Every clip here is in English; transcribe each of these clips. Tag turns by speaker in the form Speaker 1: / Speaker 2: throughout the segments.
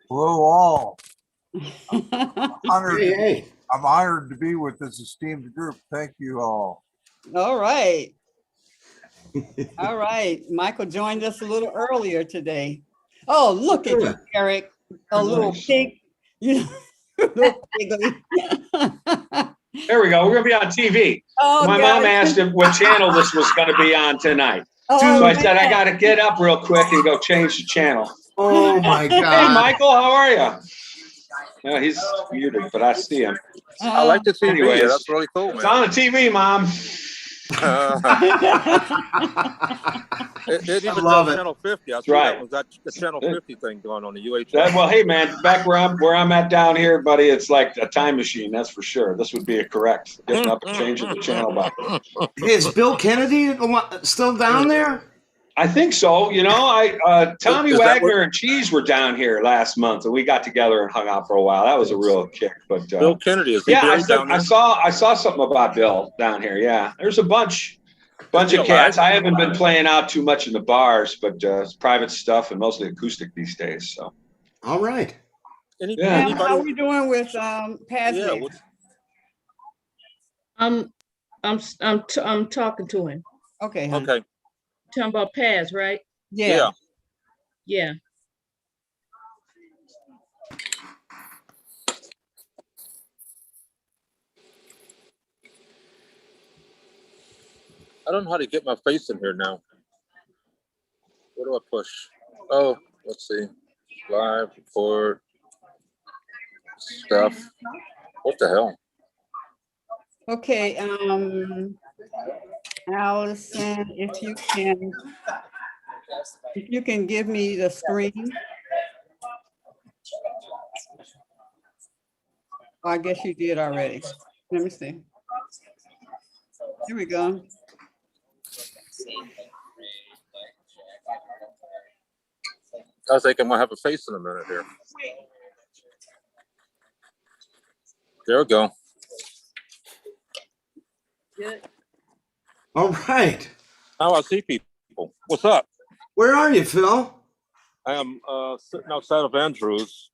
Speaker 1: Hello, all.
Speaker 2: Hey, hey.
Speaker 1: I'm honored to be with this esteemed group. Thank you all.
Speaker 3: All right. All right. Michael joined us a little earlier today. Oh, look at you, Eric. A little pig. You little piggly.
Speaker 4: There we go. We're going to be on TV.
Speaker 3: Oh,
Speaker 4: My
Speaker 3: God.
Speaker 4: mom asked him what channel this was going to be on tonight.
Speaker 3: Oh,
Speaker 4: So I
Speaker 3: man.
Speaker 4: said, I got to get up real quick and go change the channel.
Speaker 2: Oh my God.
Speaker 4: Hey, Michael, how are you? No, he's muted, but I see him.
Speaker 5: I like the TV.
Speaker 4: Anyways,
Speaker 5: That's really cool,
Speaker 4: It's
Speaker 5: man.
Speaker 4: on the TV, Mom.
Speaker 5: It even
Speaker 2: love
Speaker 5: does
Speaker 2: it.
Speaker 5: Channel 50. I
Speaker 4: That's
Speaker 5: see
Speaker 4: right.
Speaker 5: that was that the Channel 50 thing going on the UHF.
Speaker 4: Well, hey, man, back where I'm at down here, buddy, it's like a time machine. That's for sure. This would be a correct getting up and changing the channel back.
Speaker 2: Hey, is Bill Kennedy still down there?
Speaker 4: I think so. You know, Tommy
Speaker 5: Is that
Speaker 4: Wagner and Cheese were down here last month, and we got together and hung out for a while. That was a real kick. But
Speaker 5: Bill Kennedy, is he
Speaker 4: yeah,
Speaker 5: buried down there?
Speaker 4: I saw something about Bill down here. Yeah, there's a bunch of cats. I haven't been playing out too much in the bars, but it's private stuff and mostly acoustic these days. So
Speaker 2: All right.
Speaker 4: Yeah.
Speaker 3: How are we doing with Paz?
Speaker 6: I'm talking to him.
Speaker 3: Okay. Hon.
Speaker 5: Okay.
Speaker 6: Talking about Paz, right?
Speaker 3: Yeah.
Speaker 6: Yeah.
Speaker 5: I don't know how to get my face in here now. What do I push? Oh, let's see. Live, record, stuff. What the hell?
Speaker 3: Okay. Allison, if you can give me the screen. Oh, I guess you did already. Let me see. Here we go.
Speaker 5: I think I'm gonna have a face in a minute here. There we go.
Speaker 6: Good.
Speaker 2: All right.
Speaker 5: Now I see people. What's up?
Speaker 2: Where are you, Phil?
Speaker 5: I am sitting outside of Andrews.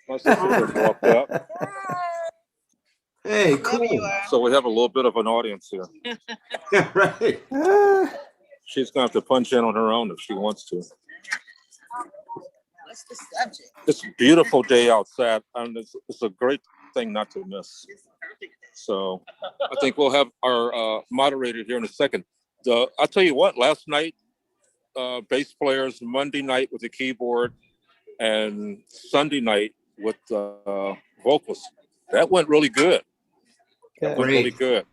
Speaker 5: My sister just walked up,
Speaker 2: Hey, cool.
Speaker 5: so we have a little bit of an audience here.
Speaker 2: Yeah, right.
Speaker 5: She's gonna have to punch in on her own if she wants to.
Speaker 6: What's the subject?
Speaker 5: It's a beautiful day outside, and it's a great thing not to miss. So I think we'll have our moderator here in a second. I'll tell you what, last night, bass players, Monday night with the keyboard, and Sunday night with vocals. That went really good. That went really good.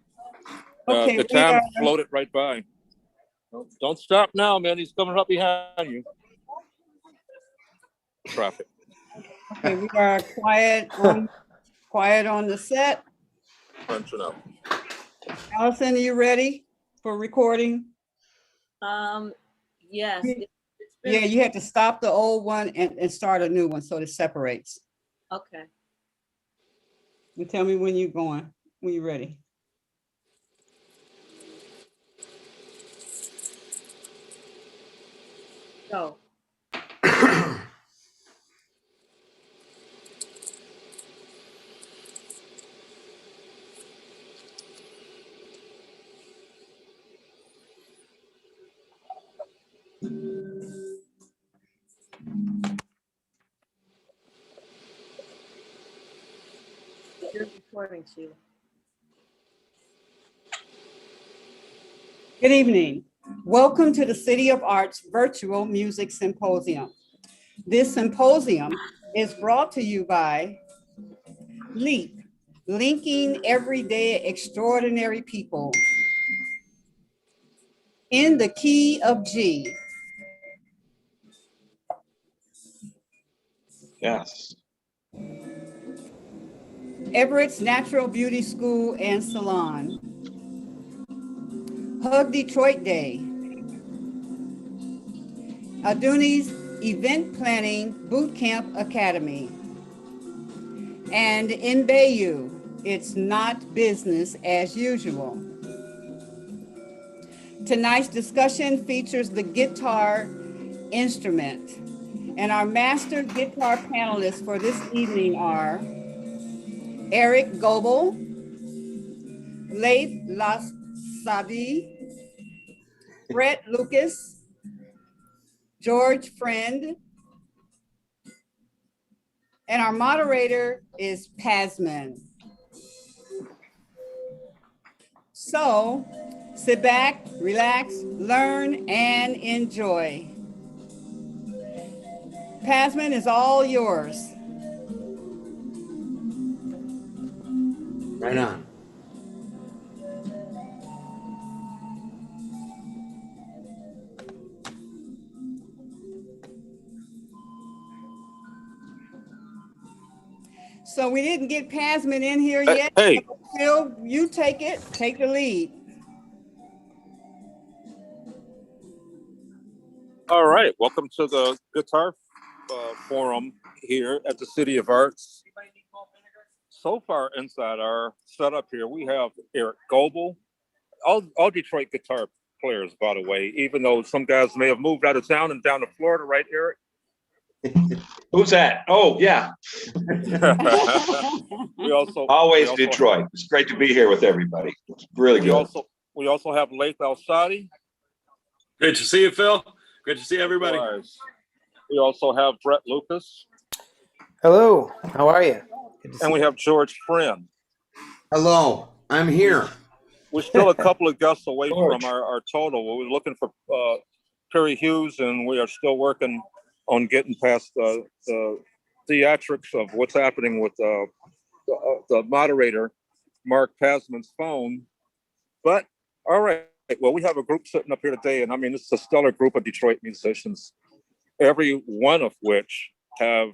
Speaker 3: Okay,
Speaker 5: the time floated right by. Don't stop now, man. He's coming up behind you. Traffic.
Speaker 3: Okay, we are quiet on the set.
Speaker 5: Punching up.
Speaker 3: Allison, are you ready for recording?
Speaker 6: Yes.
Speaker 3: Yeah, you have to stop the old one and start a new one so it separates.
Speaker 6: Okay.
Speaker 3: You tell me when you're going, when you're ready.
Speaker 6: Go. You're recording, Sheila.
Speaker 3: Good evening. Welcome to the City of Arts Virtual Music Symposium. This symposium is brought to you by LEAP, Linking Everyday Extraordinary People, in the Key of G.
Speaker 4: Yes.
Speaker 3: Everett's Natural Beauty School and Salon. Hug Detroit Day. Aduni's Event Planning Bootcamp Academy. And in Bayou, it's not business as usual. Tonight's discussion features the guitar instrument And our master guitar panelists for this evening are Erich Goebel, Laith Al-Saadi, Brett Lucas, George Friend, and our moderator is Pasman. So sit back, relax, learn, and enjoy. Pasman is all yours.
Speaker 2: Right on.
Speaker 3: So we didn't get Pasman in here yet.
Speaker 5: Hey,
Speaker 3: Phil, you take it, take the lead.
Speaker 5: all right. Welcome to the Guitar Forum here at the City of Arts. So far inside our setup here, we have Erich Goebel, all Detroit guitar players, by the way, even though some guys may have moved out of town and down to Florida, right, Erich?
Speaker 4: Who's that? Oh, yeah.
Speaker 5: we also
Speaker 4: Always
Speaker 5: we also
Speaker 4: Detroit. It's great to be here with everybody. It's really good.
Speaker 5: We also have Laith Al-Saadi.
Speaker 7: Great to see you, Phil. Good to see everybody.
Speaker 5: We also have Brett Lucas.
Speaker 8: Hello, how are you?
Speaker 5: And we have George Friend.
Speaker 2: Hello, I'm here.
Speaker 5: We're still a couple of guests away
Speaker 4: George.
Speaker 5: from our total. We're looking for Perry Hughes, and we are still working on getting past the theatrics of what's happening with the moderator, Mark Pasman's phone. But all right, well, we have a group sitting up here today, and I mean, it's a stellar group of Detroit musicians, every one of which have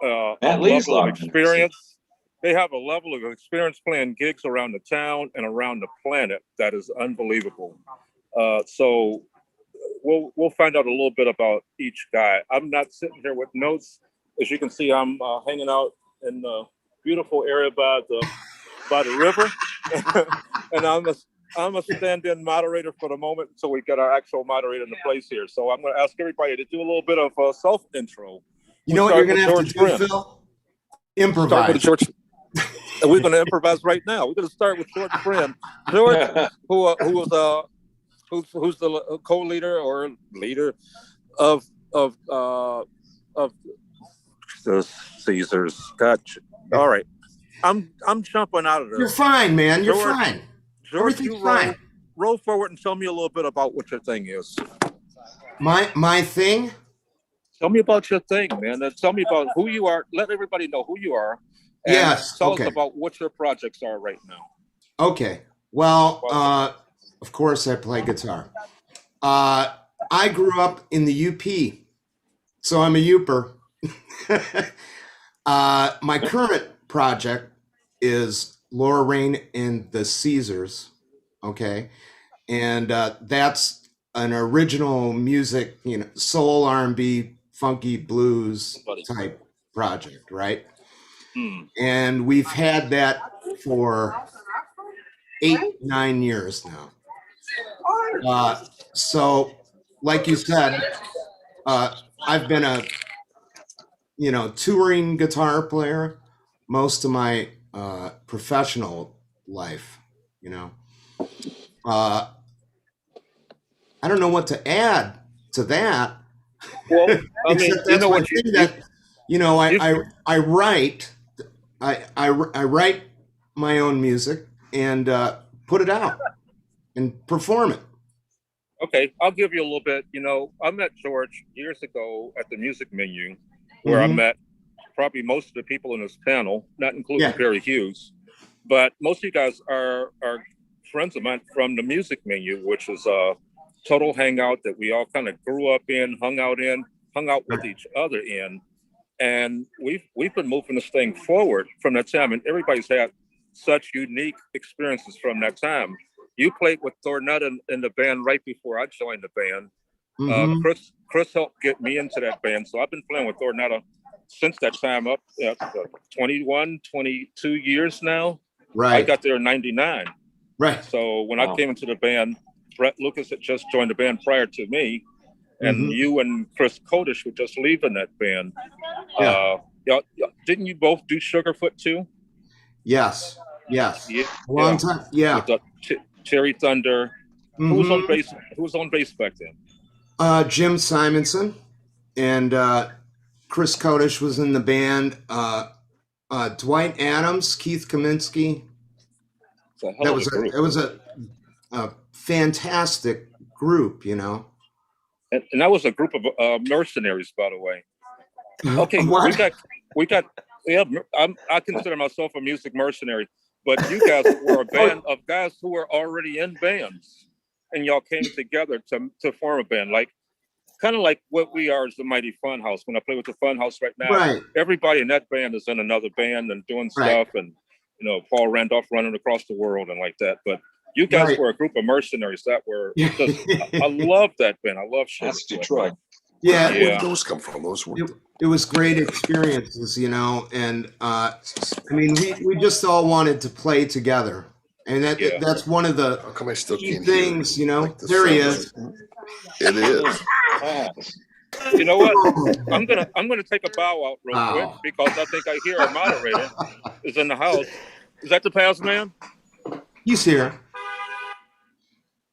Speaker 5: a level of experience. They have a level of experience playing gigs around the town and around the planet that is unbelievable. So we'll find out a little bit about each guy. I'm not sitting here with notes. As you can see, I'm hanging out in the beautiful area by the river, and I'm a stand-in moderator for the moment until we get our actual moderator in the place here. So I'm going to ask everybody to do a little bit of a self-intro.
Speaker 2: You know what you're going to have to do, Phil? Improvise.
Speaker 5: We're going to improvise right now. We're going to start with George Friend. George, who's the co-leader or leader of the Caesars. Gotcha. All right. I'm jumping out of this.
Speaker 2: You're fine, man. You're fine.
Speaker 5: George,
Speaker 2: everything's fine.
Speaker 5: Roll forward and tell me a little bit about what your thing is.
Speaker 2: My thing?
Speaker 5: Tell me about your thing, man. And tell me about who you are. Let everybody know who you are. And
Speaker 2: yes.
Speaker 5: Tell us about what your projects are right now.
Speaker 2: Okay. Well, of course I play guitar. I grew up in the UP, so I'm a Youper. My current project is Laura Rain and the Caesars, okay? And that's an original music, soul, R&B, funky blues type project, right? And we've had that for 8-9 years now. So like you said, I've been a touring guitar player most of my professional life. I don't know what to add to that.
Speaker 5: Well, I mean,
Speaker 2: I write. I write my own music and put it out and perform it.
Speaker 5: Okay, I'll give you a little bit. I met George years ago at the music menu, where I met probably most of the people in this panel, not including Perry Hughes, but most of you guys are friends of mine from the music menu, which is a total hangout that we all kind of grew up in, hung out with each other in. And we've been moving this thing forward from that time, and everybody's had such unique experiences from that time. You played with Thornetta in the band right before I joined the band. Chris helped get me into that band, so I've been playing with Thornetta since that time, up 21, 22 years now.
Speaker 2: Right.
Speaker 5: I got there in 99.
Speaker 2: Right.
Speaker 5: So when I came into the band, Brett Lucas had just joined the band prior to me. and
Speaker 2: Mhm.
Speaker 5: you and Chris Kodish were just leaving that band.
Speaker 2: Yeah.
Speaker 5: Didn't you both do Sugarfoot too?
Speaker 2: Yes.
Speaker 5: Yeah,
Speaker 2: A long time. Yeah.
Speaker 5: with the Cherry Thunder. Who was on
Speaker 2: Mhm.
Speaker 5: bass? Who was on bass back then?
Speaker 2: Jim Simonson and Chris Kodish was in the band. Dwight Adams, Keith Kaminsky.
Speaker 5: It's a hell of a group.
Speaker 2: It was a fantastic group, you know.
Speaker 5: And that was a group of mercenaries, by the way. Okay,
Speaker 2: What?
Speaker 5: we got. Yeah, I consider myself a music mercenary, but you guys were a band of guys who were already in bands, and y'all came together to form a band, like kind of like what we are as the Mighty Funhouse. When I play with the Funhouse right now,
Speaker 2: Right.
Speaker 5: everybody in that band is in another band and doing
Speaker 2: Right.
Speaker 5: stuff, and Paul Randolph running across the world and like that. But you guys
Speaker 2: Right.
Speaker 5: were a group of mercenaries that were just. I love that band. I love shit.
Speaker 4: That's Detroit.
Speaker 2: Yeah.
Speaker 9: Where did those come from? Those were
Speaker 2: It was great experiences, you know, and I mean, we just all wanted to play together, and that's one of the
Speaker 9: how come I still
Speaker 2: key
Speaker 9: can't hear
Speaker 2: things,
Speaker 9: you?
Speaker 2: you know.
Speaker 9: Like the
Speaker 2: There he
Speaker 9: sound.
Speaker 2: is.
Speaker 9: It is.
Speaker 5: You know what? I'm gonna take a bow out real
Speaker 2: Wow.
Speaker 5: quick because I think I hear a moderator is in the house. Is that the Paz man?
Speaker 2: He's here.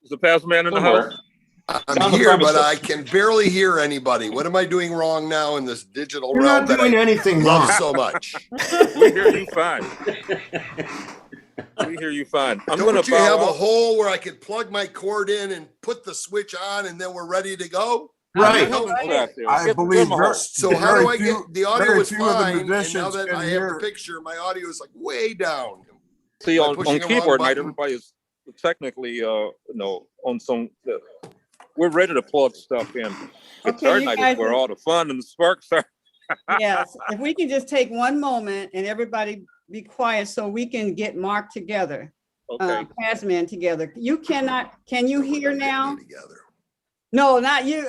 Speaker 5: Is the Paz man in the
Speaker 4: Somewhere.
Speaker 5: house?
Speaker 9: I'm
Speaker 4: Down the
Speaker 9: here, but
Speaker 4: premises.
Speaker 9: I can barely hear anybody. What am I doing wrong now in this digital
Speaker 2: You're
Speaker 9: realm
Speaker 2: not
Speaker 9: that
Speaker 2: doing
Speaker 9: I
Speaker 2: anything
Speaker 9: love
Speaker 2: wrong.
Speaker 9: so much?
Speaker 5: We hear you fine. We hear you fine. I'm gonna
Speaker 9: Don't you
Speaker 5: bow
Speaker 9: have a
Speaker 5: out.
Speaker 9: hole where I could plug my cord in and put the switch on, and then we're ready to go?
Speaker 2: Right.
Speaker 5: Come back there.
Speaker 1: I
Speaker 5: Give
Speaker 1: believe
Speaker 5: him a hole.
Speaker 9: So how do I get the audio
Speaker 1: very
Speaker 9: is
Speaker 1: few of the
Speaker 9: fine, and now
Speaker 1: musicians
Speaker 9: that
Speaker 1: can
Speaker 9: I have
Speaker 1: hear.
Speaker 9: the picture, my audio is like way down.
Speaker 5: See,
Speaker 9: Am I
Speaker 5: on
Speaker 9: pushing a wrong
Speaker 5: keyboard night,
Speaker 9: button?
Speaker 5: everybody is technically, on some. We're ready to plug stuff in. Guitar
Speaker 3: you
Speaker 5: night
Speaker 3: guys
Speaker 5: is where
Speaker 3: are-
Speaker 5: all the fun and the sparks are.
Speaker 3: Yes, if we can just take one moment and everybody be quiet so we can get Mark together,
Speaker 5: Okay.
Speaker 3: Pazman together. Can you hear now?
Speaker 9: Together.
Speaker 3: No, not you.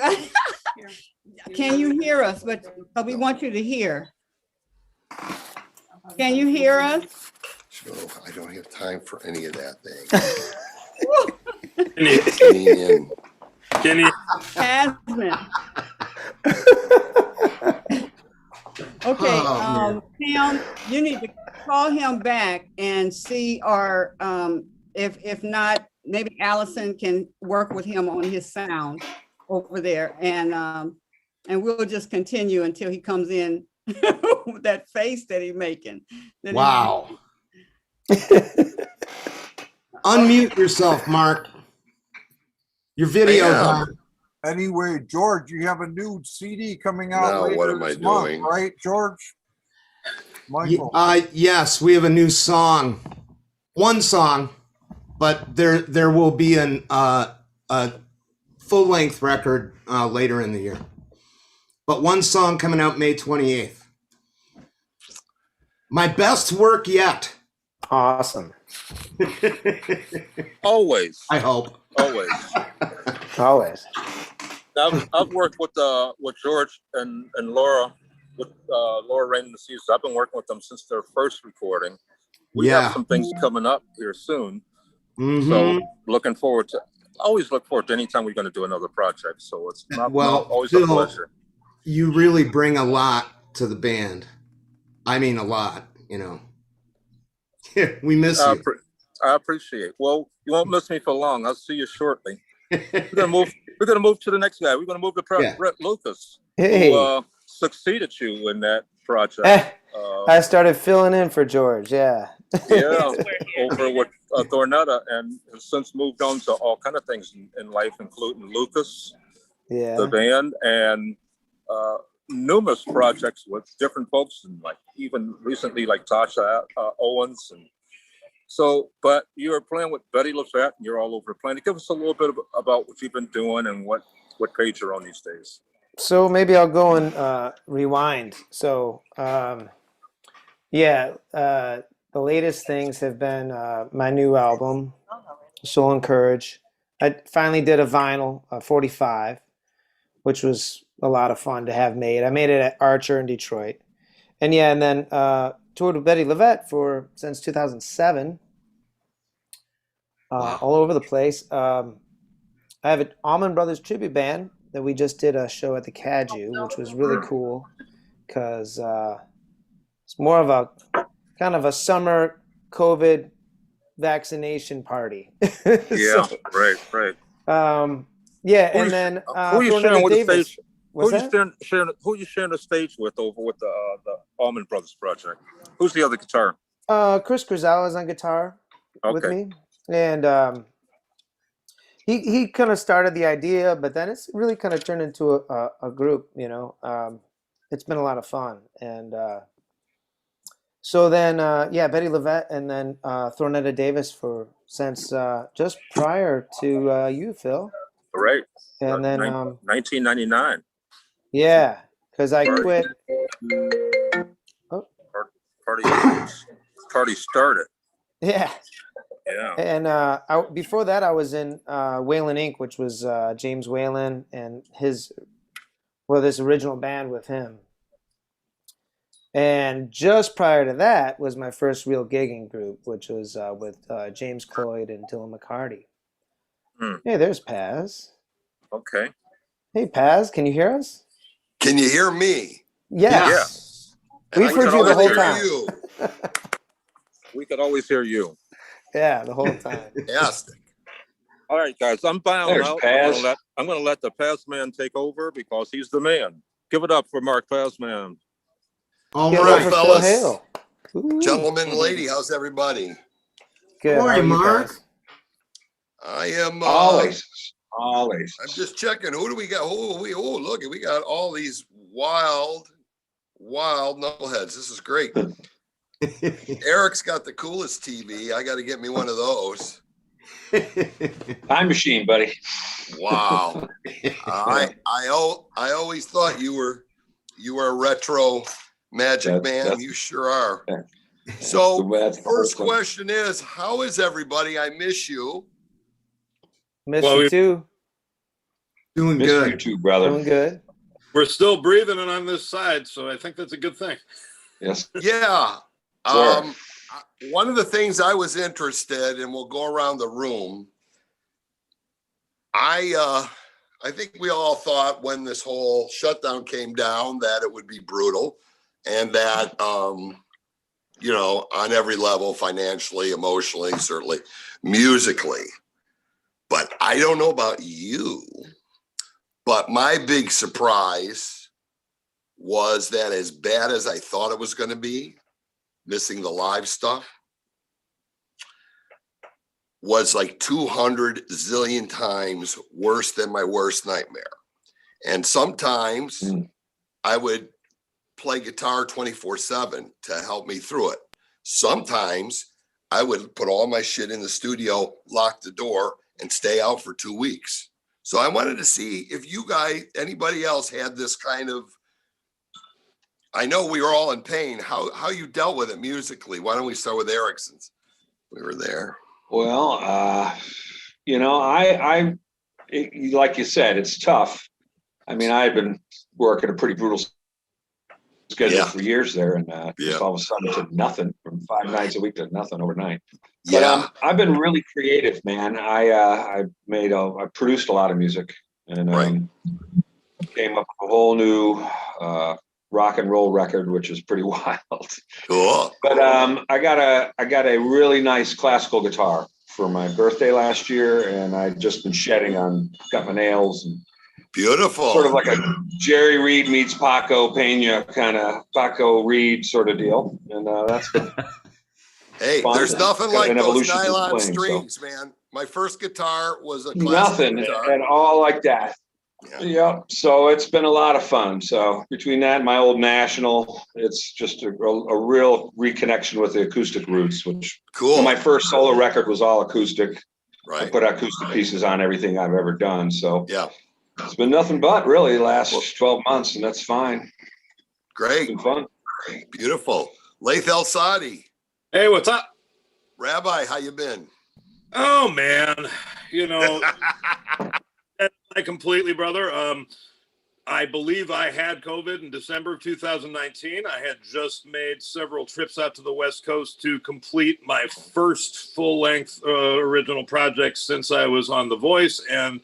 Speaker 3: Can you hear us? But we want you to hear. Can you hear us?
Speaker 9: So I don't have time for any of that thing.
Speaker 7: Kenny,
Speaker 3: Pazman. Okay,
Speaker 2: Oh,
Speaker 3: Pam, you need to call him back and see, or if not, maybe Allison can work with him on his sound over there, and we'll just continue until he comes in with that face that he's making. That he-
Speaker 2: Wow. Unmute yourself, Mark. Your video.
Speaker 9: I am.
Speaker 2: Mark.
Speaker 1: Anyway, George, you have a new CD coming out
Speaker 9: Now,
Speaker 1: later
Speaker 9: what am I
Speaker 1: this month,
Speaker 9: doing?
Speaker 1: right, George? Michael.
Speaker 2: Yes, we have a new song. One song, but there will be a full-length record later in the year. But one song coming out May 28th. My best work yet.
Speaker 8: Awesome.
Speaker 5: Always.
Speaker 2: I hope.
Speaker 5: Always.
Speaker 8: Always.
Speaker 5: I've worked with George and Laura, with Laura Rain and the Seasons. I've been working with them since their first recording. We
Speaker 2: Yeah.
Speaker 5: have some things coming up here soon.
Speaker 2: Mhm.
Speaker 5: So looking forward to, always look forward to anytime we're going to do another project. So it's not always a
Speaker 2: Phil,
Speaker 5: pleasure.
Speaker 2: you really bring a lot to the band. I mean, a lot, you know. We miss you.
Speaker 5: I appreciate. Well, you won't miss me for long. I'll see you shortly. We're gonna move to the next guy. We're gonna move to Brett Lucas,
Speaker 8: Hey.
Speaker 5: who succeeded you in that project.
Speaker 8: I started filling in for George. Yeah.
Speaker 5: Yeah, over with Thornetta, and has since moved on to all kind of things in life, including Lucas,
Speaker 8: Yeah.
Speaker 5: the band, and numerous projects with different folks, and like even recently like Tasha Owens. And so, but you're playing with Betty LaFette, and you're all over the planet. Give us a little bit about what you've been doing and what page you're on these days.
Speaker 8: So maybe I'll go and rewind. So the latest things have been my new album, Soul and Courage. I finally did a vinyl, 45, which was a lot of fun to have made. I made it at Archer in Detroit. And then toured with Betty LaFette since 2007, all over the place. I have an Allman Brothers tribute band that we just did a show at the Caju, which was really cool because it's more of a kind of a summer COVID vaccination party.
Speaker 5: Yeah,
Speaker 8: So,
Speaker 5: right.
Speaker 8: yeah,
Speaker 5: Who
Speaker 8: and
Speaker 5: you-
Speaker 8: then
Speaker 5: Who you
Speaker 8: Thornetta
Speaker 5: sharing with the
Speaker 8: Davis.
Speaker 5: stage?
Speaker 8: What's
Speaker 5: Who you
Speaker 8: that?
Speaker 5: who you sharing the stage with over with the Allman Brothers project? Who's the other guitar?
Speaker 8: Chris Grisell is on guitar with
Speaker 5: Okay.
Speaker 8: me, and he kind of started the idea, but then it's really kind of turned into a group. It's been a lot of fun, and so then yeah, Betty Levette, and then Thornetta Davis since just prior to you, Phil,
Speaker 5: Right.
Speaker 8: and then
Speaker 5: 1999.
Speaker 8: yeah, because I quit. Oh,
Speaker 5: Party started.
Speaker 8: yeah.
Speaker 5: Yeah.
Speaker 8: And before that, I was in Whalen Inc., which was James Whalen and this original band with him. And just prior to that was my first real gigging group, which was with James Cloyd and Dylan McCarty. Hey, there's Paz.
Speaker 5: Okay.
Speaker 8: Hey, Paz, can you hear us?
Speaker 9: Can you hear me?
Speaker 8: Yes.
Speaker 9: And
Speaker 8: We've
Speaker 9: I
Speaker 8: heard
Speaker 9: can
Speaker 8: you the
Speaker 9: always
Speaker 8: whole
Speaker 9: hear
Speaker 8: time.
Speaker 9: you.
Speaker 5: We could always hear you.
Speaker 8: Yeah, the whole time.
Speaker 9: Yes.
Speaker 5: All right, guys, I'm bowing
Speaker 4: There's
Speaker 5: out.
Speaker 4: Paz.
Speaker 5: I'm gonna let the Paz man take over because he's the man. Give it up for Mark Paz man.
Speaker 2: All
Speaker 8: Give it up
Speaker 2: right,
Speaker 8: for Phil
Speaker 9: fellas.
Speaker 8: Hale. Ooh.
Speaker 9: Gentlemen and lady, how's everybody?
Speaker 8: Good.
Speaker 2: How are you, Mark?
Speaker 8: Paz?
Speaker 9: I am
Speaker 4: Always.
Speaker 9: I'm just checking. Who do we got? Look, we got all these wild knuckleheads. This is great. Eric's got the coolest TV. I got to get me one of those.
Speaker 4: Time machine, buddy.
Speaker 9: Wow. I always thought you were a retro magic man.
Speaker 4: That's-
Speaker 9: You sure are.
Speaker 4: Yeah.
Speaker 9: So
Speaker 4: That's the whole
Speaker 9: first
Speaker 4: thing.
Speaker 9: question is, how is everybody? I miss you.
Speaker 8: Miss
Speaker 7: Well,
Speaker 8: you
Speaker 7: we-
Speaker 8: too.
Speaker 2: Doing
Speaker 4: Miss you
Speaker 2: good.
Speaker 4: too, brother.
Speaker 8: Doing good.
Speaker 7: We're still breathing and on this side, so I think that's a good thing.
Speaker 4: Yes.
Speaker 9: Yeah.
Speaker 4: Sure.
Speaker 9: One of the things I was interested in, we'll go around the room. I think we all thought when this whole shutdown came down that it would be brutal and that, on every level, financially, emotionally, certainly musically. But I don't know about you, but my big surprise was that as bad as I thought it was going to be, missing the live stuff, was like 200 zillion times worse than my worst nightmare. And sometimes I would play guitar 24/7 to help me through it. Sometimes I would put all my shit in the studio, lock the door, and stay out for 2 weeks. So I wanted to see if anybody else had this kind of, I know we were all in pain, how you dealt with it musically. Why don't we start with Erich since we were there?
Speaker 4: Well, like you said, it's tough. I mean, I've been working a pretty brutal schedule for years there, and just all of a sudden to nothing from 5 nights a week to nothing overnight. But I've been really creative, man. I produced a lot of music and came up with a whole new rock and roll record, which is pretty wild.
Speaker 9: Cool.
Speaker 4: But I got a really nice classical guitar for my birthday last year, and I've just been got my nails and
Speaker 9: beautiful,
Speaker 4: sort of like a Jerry Reed meets Paco Pena kind of Paco Reed sort of deal, and that's been
Speaker 9: hey,
Speaker 4: fun.
Speaker 9: there's nothing like those
Speaker 4: evolution to
Speaker 9: nylon
Speaker 4: playing,
Speaker 9: strings, man. My first guitar was a classical
Speaker 4: nothing
Speaker 9: guitar.
Speaker 4: at all like that. Yep. So it's been a lot of fun. So between that and my old National, it's just a real reconnection with the acoustic roots, which
Speaker 9: cool.
Speaker 4: My first solo record was all acoustic.
Speaker 9: Right.
Speaker 4: I put acoustic pieces on everything I've ever done. So
Speaker 9: yeah,
Speaker 4: it's been nothing but really the last 12 months, and that's fine.
Speaker 9: Great.
Speaker 4: It's been fun.
Speaker 9: Beautiful. Laith Al-Saadi.
Speaker 7: Hey, what's up?
Speaker 9: Rabbi, how you been?
Speaker 7: Oh, man. I completely, brother. I believe I had COVID in December of 2019. I had just made several trips out to the West Coast to complete my first full-length original project since I was on The Voice. And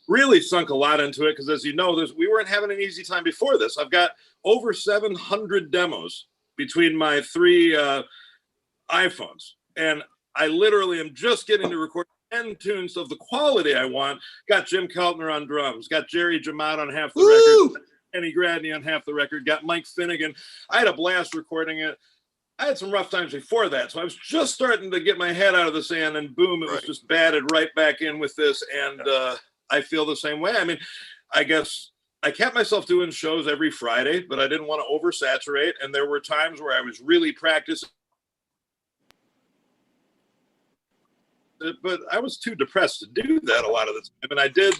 Speaker 7: really sunk a lot into it because, as you know, we weren't having an easy time before this. I've got over 700 demos between my 3 iPhones, and I literally am just getting to record 10 tunes of the quality I want. Got Jim Keltner on drums, got Jerry Jamad on half the record, Kenny Gradney on half the record, got Mike Finnegan. I had a blast recording it. I had some rough times before that, so I was just starting to get my head out of the sand, and boom, it was just batted right back in with this, and I feel the same way. I mean, I guess I kept myself doing shows every Friday, but I didn't want to oversaturate, and there were times where I was really practicing, but I was too depressed to do that a lot of the time, and I did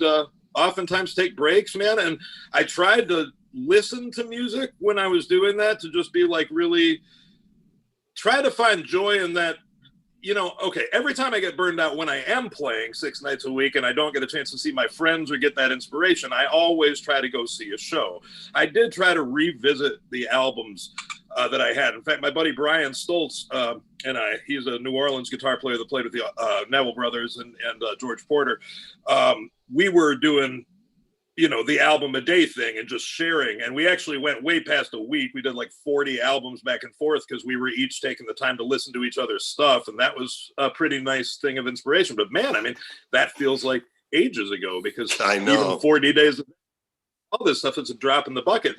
Speaker 7: oftentimes take breaks, man, and I tried to listen to music when I was doing that to just be like really try to find joy in that. You know, okay, every time I get burned out when I am playing 6 nights a week and I don't get a chance to see my friends or get that inspiration, I always try to go see a show. I did try to revisit the albums that I had. In fact, my buddy Brian Stoltz he's a New Orleans guitar player that played with the Neville Brothers and George Porter. We were doing, you know, the album a day thing and just sharing. And we actually went way past a week. We did like 40 albums back and forth because we were each taking the time to listen to each other's stuff. And that was a pretty nice thing of inspiration. But man, I mean, that feels like ages ago because
Speaker 9: I know.
Speaker 7: Even 40 days, all this stuff is a drop in the bucket.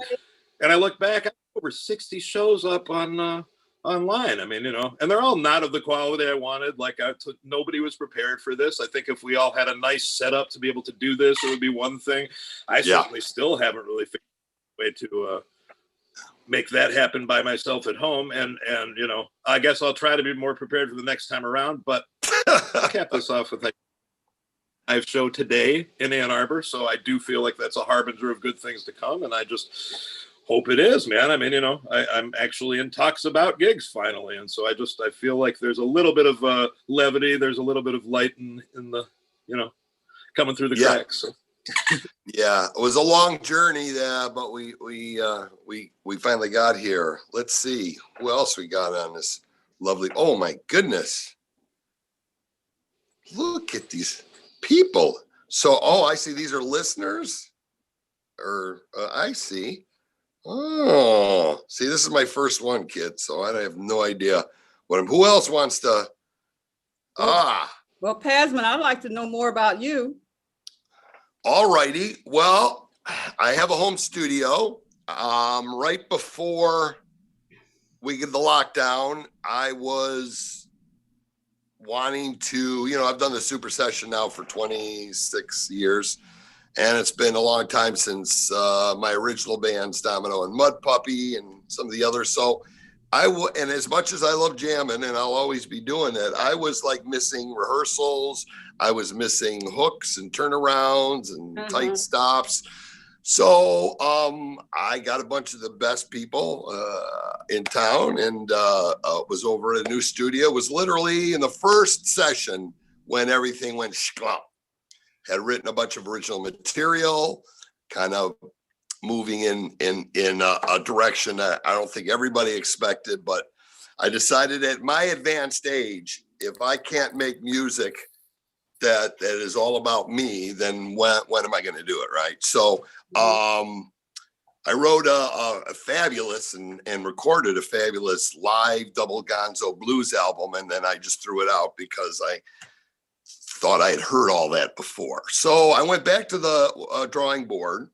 Speaker 7: And I look back, I have over 60 shows up on online. I mean, you know, and they're all not of the quality I wanted. Like nobody was prepared for this. I think if we all had a nice setup to be able to do this, it would be one thing. I certainly still haven't really figured out a way to make that happen by myself at home. And, you know, I guess I'll try to be more prepared for the next time around, but I'll cap this off with I have show today in Ann Arbor. So I do feel like that's a harbinger of good things to come. And I just hope it is, man. I mean, you know, I'm actually in talks about gigs finally. And so I feel like there's a little bit of levity. There's a little bit of light in the, you know, coming through the cracks. So.
Speaker 9: Yeah, it was a long journey there, but we finally got here. Let's see who else we got on this lovely. Oh my goodness. Look at these people. So, I see these are listeners or I see. Oh, see, this is my first one, kid. So I have no idea who else wants to.
Speaker 3: Well, Pasman, I'd like to know more about you.
Speaker 9: All righty. Well, I have a home studio. Right before we get the lockdown, I was wanting to, you know, I've done the super session now for 26 years. And it's been a long time since my original bands, Domino and Mud Puppy, and some of the others. So and as much as I love jamming, and I'll always be doing it, I was like missing rehearsals. I was missing hooks and turnarounds and tight stops. So I got a bunch of the best people in town and was over at a new studio. It was literally in the first session when everything went shklump. Had written a bunch of original material, kind of moving in a direction that I don't think everybody expected, but I decided at my advanced age, if I can't make music that is all about me, then when am I going to do it, right? So I wrote a fabulous and recorded a fabulous live double gonzo blues album, and then I just threw it out because I thought I had heard all that before. So I went back to the drawing board,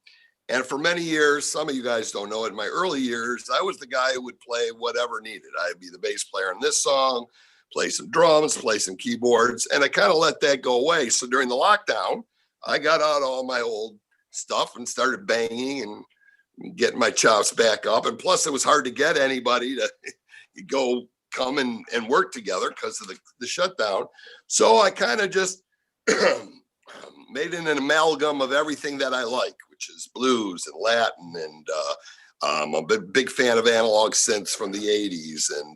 Speaker 9: and for many years, some of you guys don't know it, in my early years, I was the guy who would play whatever needed. I'd be the bass player in this song, play some drums, play some keyboards, and I kind of let that go away. So during the lockdown, I got out all my old stuff and started banging and getting my chops back up. And plus, it was hard to get anybody to go come and work together because of the shutdown. So I kind of just made an amalgam of everything that I like, which is blues and Latin. And I'm a big fan of analog synths from the 80s. And,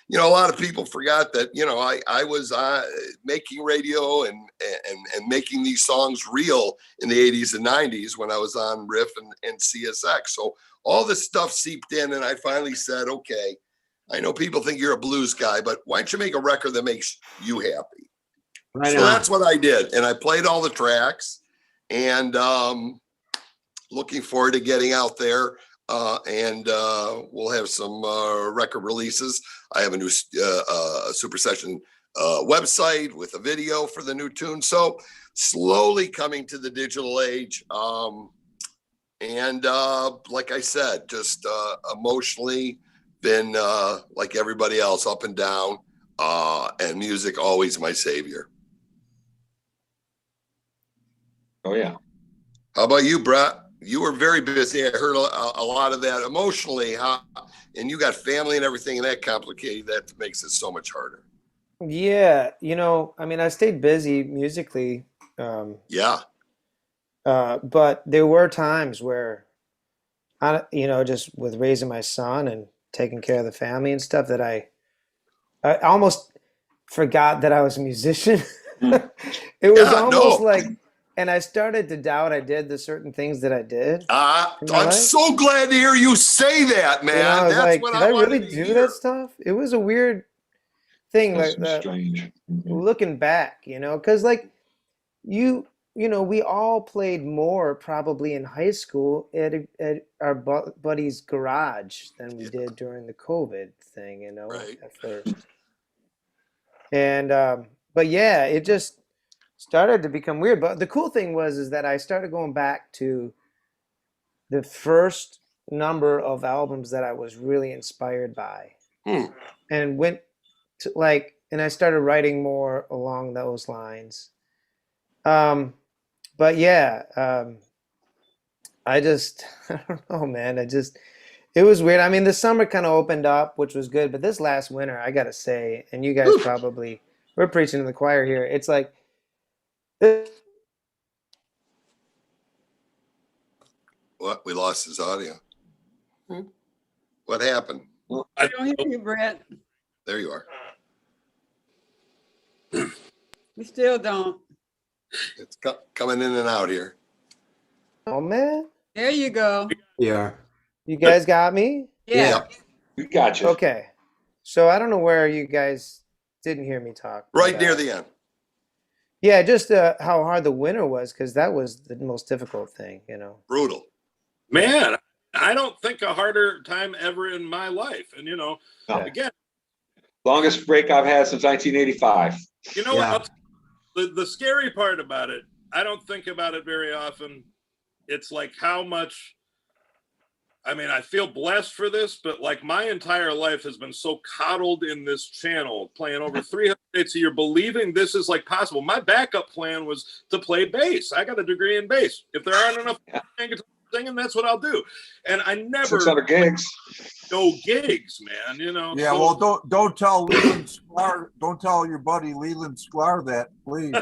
Speaker 9: you know, a lot of people forgot that, you know, I was making radio and making these songs real in the 80s and 90s when I was on Riff and CSX. So all this stuff seeped in, and I finally said, okay, I know people think you're a blues guy, but why don't you make a record that makes you happy? Right. So that's what I did. And I played all the tracks, and looking forward to getting out there. And we'll have some record releases. I have a new Super Session website with a video for the new tune. So slowly coming to the digital age. And like I said, just emotionally been like everybody else, up and down, and music always my savior.
Speaker 4: Oh yeah.
Speaker 9: How about you, Brett? You were very busy. I heard a lot of that emotionally. And you got family and everything, and that complicated. That makes it so much harder.
Speaker 8: Yeah, I mean, I stayed busy musically.
Speaker 9: Yeah.
Speaker 8: But there were times where just with raising my son and taking care of the family and stuff, that I almost forgot that I was a musician. It was almost like, and I started to doubt I did the certain things that I did.
Speaker 9: I'm so glad to hear you say that, man.
Speaker 8: I was
Speaker 9: That's
Speaker 8: like,
Speaker 9: what
Speaker 8: did
Speaker 9: I
Speaker 8: I really
Speaker 9: wanted to
Speaker 8: do
Speaker 9: hear.
Speaker 8: that stuff? It was a weird thing,
Speaker 4: That's
Speaker 8: like
Speaker 4: strange.
Speaker 8: looking back, because like we all played more probably in high school at our buddy's garage than we did during the COVID thing,
Speaker 9: Right.
Speaker 8: at first. And but yeah, it just started to become weird. But the cool thing is that I started going back to the first number of albums that I was really inspired by, and went to and I started writing more along those lines. But yeah, I don't know, man. It was weird. I mean, the summer kind of opened up, which was good. But this last winter, I got to say, and you guys probably, we're preaching to the choir here. It's like,
Speaker 9: What? We lost his audio. What happened?
Speaker 3: I don't hear you, Brett.
Speaker 9: There you are.
Speaker 3: We still don't.
Speaker 9: It's coming in and out here.
Speaker 8: oh man,
Speaker 3: There you go.
Speaker 2: Yeah.
Speaker 8: you guys got me?
Speaker 3: Yeah.
Speaker 4: We got you.
Speaker 8: Okay. So I don't know where you guys didn't hear me talk.
Speaker 9: Right
Speaker 8: but,
Speaker 9: near the end.
Speaker 8: Yeah, just how hard the winter was, because that was the most difficult thing,
Speaker 9: Brutal.
Speaker 7: Man, I don't think a harder time ever in my life. And,
Speaker 4: No.
Speaker 7: again,
Speaker 4: Longest break I've had since 1985.
Speaker 7: you know
Speaker 2: Yeah.
Speaker 7: what? The scary part about it, I don't think about it very often. It's like how much, I mean, I feel blessed for this, but like my entire life has been so coddled in this channel, playing over 300 dates a year, believing this is like possible. My backup plan was to play bass. I got a degree in bass. If there aren't enough singing, that's what I'll do. And I never
Speaker 4: 600 gigs.
Speaker 7: no gigs, man.
Speaker 1: Yeah,
Speaker 7: so-
Speaker 1: well, don't tell Leland Sklar, don't tell your buddy Leland Sklar that, please.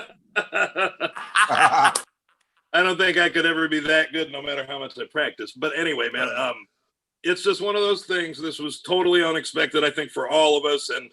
Speaker 7: I don't think I could ever be that good, no matter how much I practice. But anyway, man, it's just one of those things. This was totally unexpected, I think, for all of us. And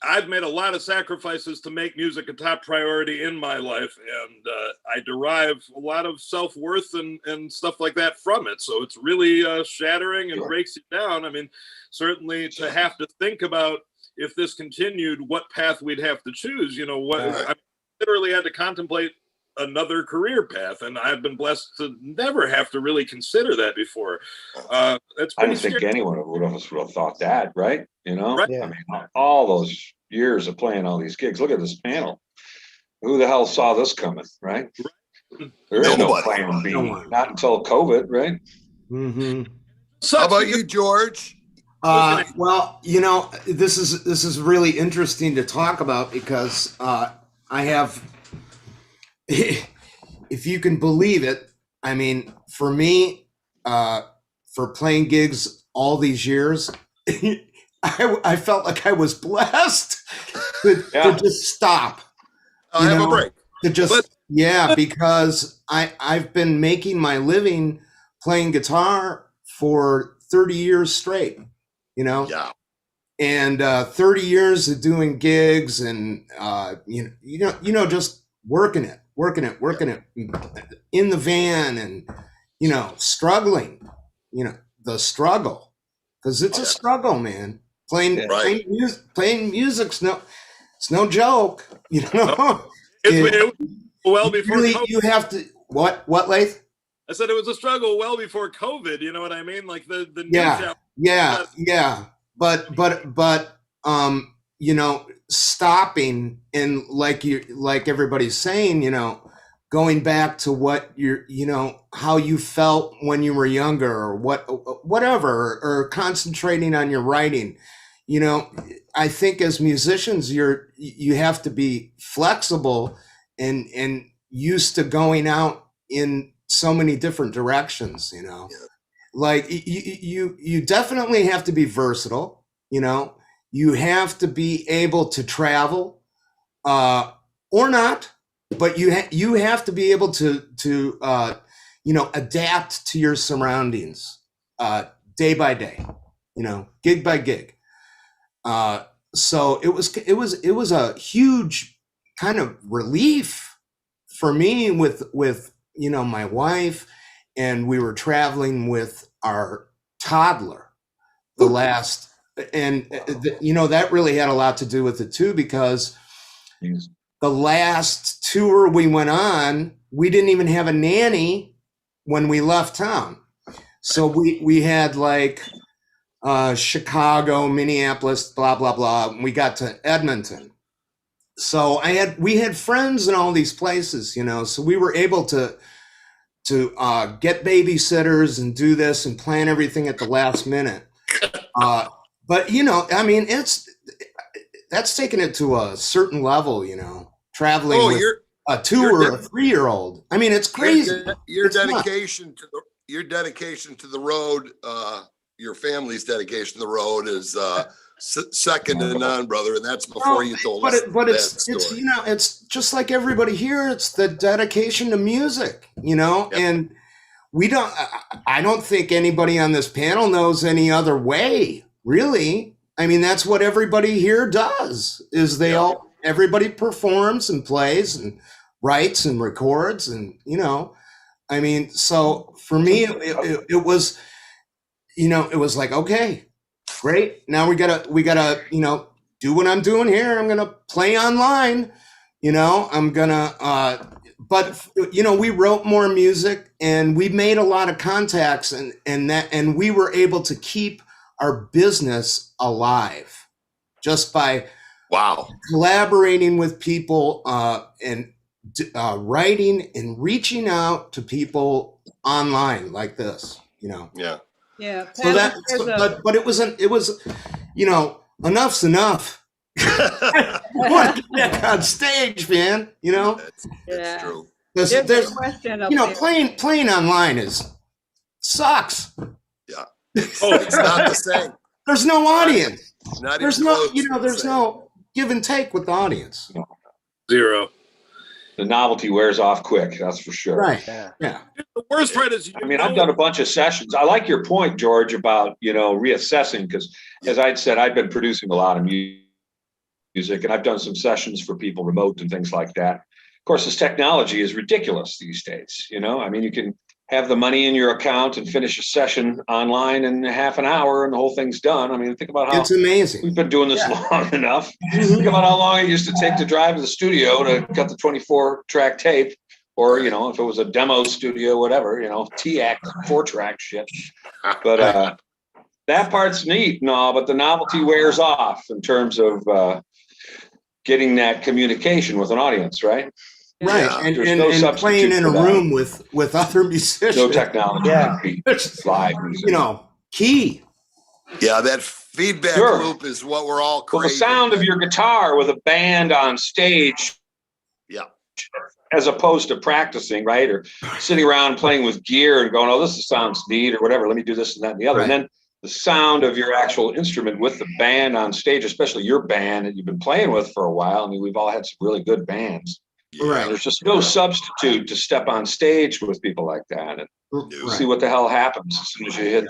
Speaker 7: I've made a lot of sacrifices to make music a top priority in my life, and I derive a lot of self-worth and stuff like that from it. So it's really shattering and breaks you down. I mean, certainly to have to think about, if this continued, what path we'd have to choose. I literally had to contemplate another career path, and I've been blessed to never have to really consider that before. That's
Speaker 4: I didn't think anyone would have thought that, right?
Speaker 7: Right.
Speaker 8: Yeah.
Speaker 4: I mean, all those years of playing all these gigs. Look at this panel. Who the hell saw this coming, right? There is no
Speaker 9: Nobody.
Speaker 4: plan B.
Speaker 2: No one.
Speaker 4: Not until COVID, right?
Speaker 2: Mm-hmm.
Speaker 9: How about you, George?
Speaker 2: Well, this is really interesting to talk about, because I have, if you can believe it, I mean, for me, for playing gigs all these years, I felt like I was blessed to just stop.
Speaker 9: I'll have a break.
Speaker 2: Because I've been making my living playing guitar for 30 years straight,
Speaker 9: Yeah.
Speaker 2: and 30 years of doing gigs, and just working it in the van, and struggling, the struggle, because it's a struggle, man. Playing music's it's no joke,
Speaker 7: It was well before
Speaker 2: really,
Speaker 7: COVID.
Speaker 2: you have to, what, Laith?
Speaker 7: I said it was a struggle well before COVID. You know what I mean? Like the new
Speaker 2: Yeah, yeah. But, you know, stopping and like everybody's saying, you know, going back to what you know, how you felt when you were younger or whatever, or concentrating on your writing. You know, I think as musicians, you have to be flexible and used to going out in so many different directions, you know. Like you definitely have to be versatile, you know. You have to be able to travel or not, but you have to be able to you know, adapt to your surroundings day by day, you know, gig by gig. So it was a huge kind of relief for me with you know, my wife, and we were traveling with our toddler the last, and you know, that really had a lot to do with it too, because the last tour we went on, we didn't even have a nanny when we left town. So we had like Chicago, Minneapolis, blah, blah, blah. And we got to Edmonton. So we had friends in all these places, you know, so we were able to get babysitters and do this and plan everything at the last minute. But you know, I mean, that's taking it to a certain level, you know, traveling with a 2 or a 3-year-old. I mean, it's crazy.
Speaker 9: Your dedication to the road, your family's dedication to the road is second to none, brother. And that's before you told us.
Speaker 2: But it's you know, it's just like everybody here. It's the dedication to music, you know, and I don't think anybody on this panel knows any other way, really. I mean, that's what everybody here does, is everybody performs and plays and writes and records, and, you know, I mean, so for me, it was, you know, it was like, okay, great. Now we gotta, you know, do what I'm doing here. I'm gonna play online, you know, but you know, we wrote more music and we made a lot of contacts, and we were able to keep our business alive just by collaborating with people and writing and reaching out to people online like this, you know.
Speaker 3: Yeah.
Speaker 2: So but it was, you know, enough's enough. I want to get back on stage, man. You know,
Speaker 9: that's true.
Speaker 3: There's a question up
Speaker 2: you know,
Speaker 3: there.
Speaker 2: playing online sucks.
Speaker 9: Yeah. Oh, it's not the same.
Speaker 2: There's no audience.
Speaker 9: There's
Speaker 2: no give and take with the audience.
Speaker 7: Zero.
Speaker 4: The novelty wears off quick, that's for sure.
Speaker 2: Right. Yeah.
Speaker 7: The worst part is,
Speaker 4: I mean, I've done a bunch of sessions. I like your point, George, about, you know, reassessing, because as I'd said, I've been producing a lot of music, and I've done some sessions for people remote and things like that. Of course, this technology is ridiculous these days. You know, I mean, you can have the money in your account and finish a session online in half an hour and the whole thing's done. I mean, think about how
Speaker 2: it's amazing.
Speaker 4: We've been doing this long enough. Think about how long it used to take to drive to the studio to cut the 24-track tape, or, you know, if it was a demo studio, whatever, you know, TAC 4-track shit. But that part's neat and all, but the novelty wears off in terms of getting that communication with an audience, right?
Speaker 2: Right,
Speaker 4: Yeah.
Speaker 2: and playing in a room with other musicians.
Speaker 4: No technology.
Speaker 2: Yeah,
Speaker 4: live music.
Speaker 2: You know, key.
Speaker 9: Yeah, that feedback loop is what we're all craving.
Speaker 4: Well, the sound of your guitar with a band on stage.
Speaker 9: Yeah.
Speaker 4: As opposed to practicing, right? Or sitting around playing with gear and going, oh, this sounds neat or whatever. Let me do this and that and the other.
Speaker 2: Right.
Speaker 4: And then the sound of your actual instrument with the band on stage, especially your band that you've been playing with for a while. I mean, we've all had some really good bands.
Speaker 2: Right.
Speaker 4: There's just no substitute to step on stage with people like that and see what the hell happens as soon as you hit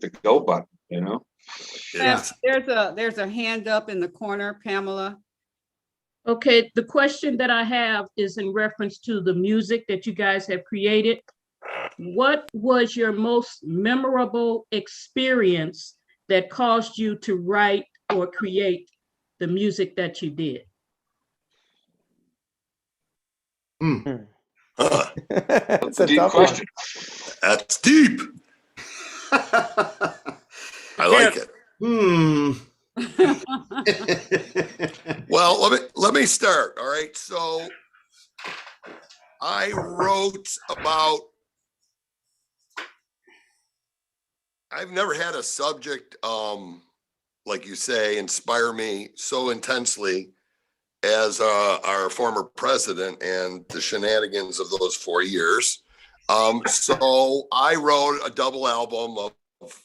Speaker 4: the go button, you know?
Speaker 3: Yeah. There's a hand up in the corner, Pamela.
Speaker 10: Okay, the question that I have is in reference to the music that you guys have created. What was your most memorable experience that caused you to write or create the music that you did?
Speaker 9: Huh.
Speaker 8: It's
Speaker 4: a
Speaker 8: a
Speaker 4: deep
Speaker 8: tough
Speaker 4: question.
Speaker 9: That's deep. I like it. Well, let me start. All right. So I wrote about, I've never had a subject, like you say, inspire me so intensely as our former president and the shenanigans of those 4 years. So I wrote a double album of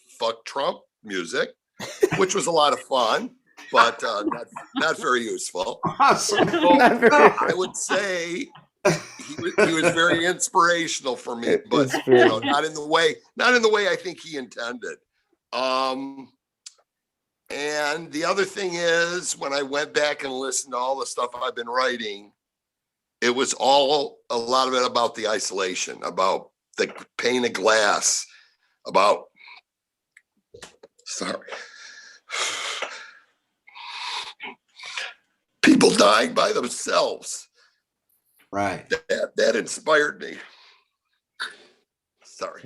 Speaker 9: fuck Trump music, which was a lot of fun, but not very useful.
Speaker 2: Awesome.
Speaker 9: So I would say he was very inspirational for me, but not in the way I think he intended. And the other thing is, when I went back and listened to all the stuff I've been writing, it was all a lot of it about the isolation, about the pane of glass, about people dying by themselves.
Speaker 2: Right.
Speaker 9: That inspired me. Sorry.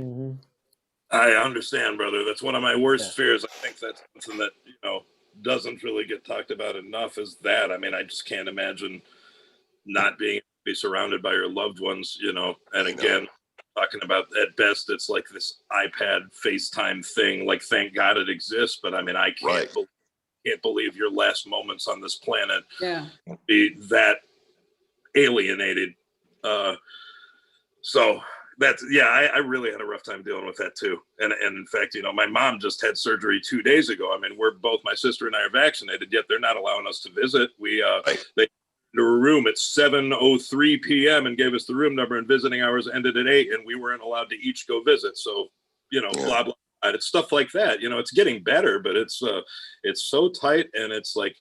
Speaker 7: I understand, brother. That's one of my worst fears. I think that's something that, doesn't really get talked about enough, is that. I mean, I just can't imagine not being able to be surrounded by your loved ones, and again, talking about, at best, it's like this iPad FaceTime thing. Like, thank God it exists, but I mean, I can't believe your last moments on this planet be that alienated. So that's, I really had a rough time dealing with that too. And in fact, my mom just had surgery 2 days ago. I mean, my sister and I are vaccinated, yet they're not allowing us to visit. They into a room at 7:03 p.m. and gave us the room number, and visiting hours ended at 8, and we weren't allowed to each go visit. So, blah, blah. It's stuff like that. It's getting better, but it's so tight. And it's like,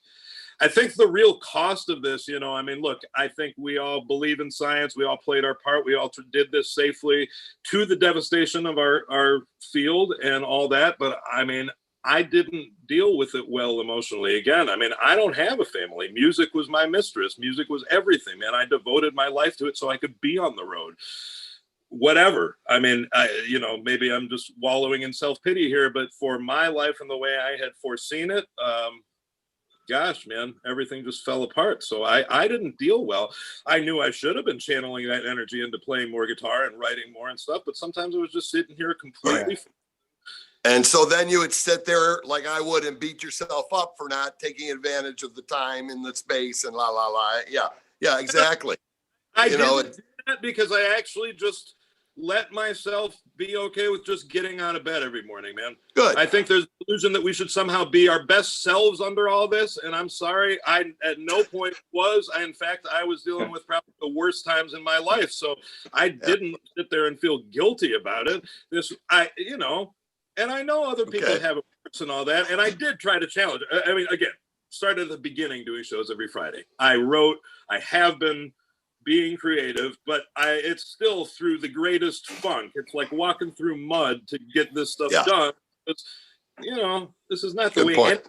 Speaker 7: I think the real cost of this, look, I think we all believe in science. We all played our part. We all did this safely, to the devastation of our field and all that. But I mean, I didn't deal with it well emotionally. Again, I mean, I don't have a family. Music was my mistress. Music was everything, man. I devoted my life to it so I could be on the road. Whatever. I mean, maybe I'm just wallowing in self-pity here, but for my life and the way I had foreseen it, gosh, man, everything just fell apart. So I didn't deal well. I knew I should have been channeling that energy into playing more guitar and writing more and stuff, but sometimes I was just sitting here completely.
Speaker 9: And so then you would sit there like I would and beat yourself up for not taking advantage of the time and the space and la, la, la. Yeah, exactly.
Speaker 7: I didn't do that because I actually just let myself be okay with just getting out of bed every morning, man.
Speaker 9: Good.
Speaker 7: I think there's an illusion that we should somehow be our best selves under all this. And I'm sorry, I at no point was. In fact, I was dealing with probably the worst times in my life. So I didn't sit there and feel guilty about it. And I know other people have it worse and all that. And I did try to challenge. I mean, again, started at the beginning doing shows every Friday. I have been being creative, but it's still through the greatest funk. It's like walking through mud to get this stuff done. It's, this is not the way anyone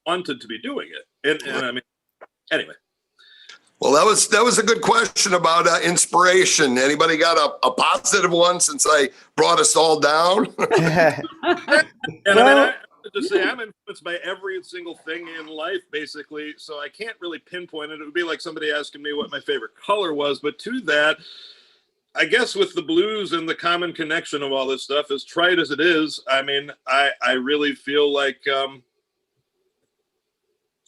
Speaker 7: wanted to be doing it. And I mean, anyway.
Speaker 9: Well, that was a good question about inspiration. Anybody got a positive one, since I brought us all down?
Speaker 7: I just say I'm influenced by every single thing in life, basically. So I can't really pinpoint it. It would be like somebody asking me what my favorite color was. But to that, I guess with the blues and the common connection of all this stuff, as trite as it is, I mean, I really feel like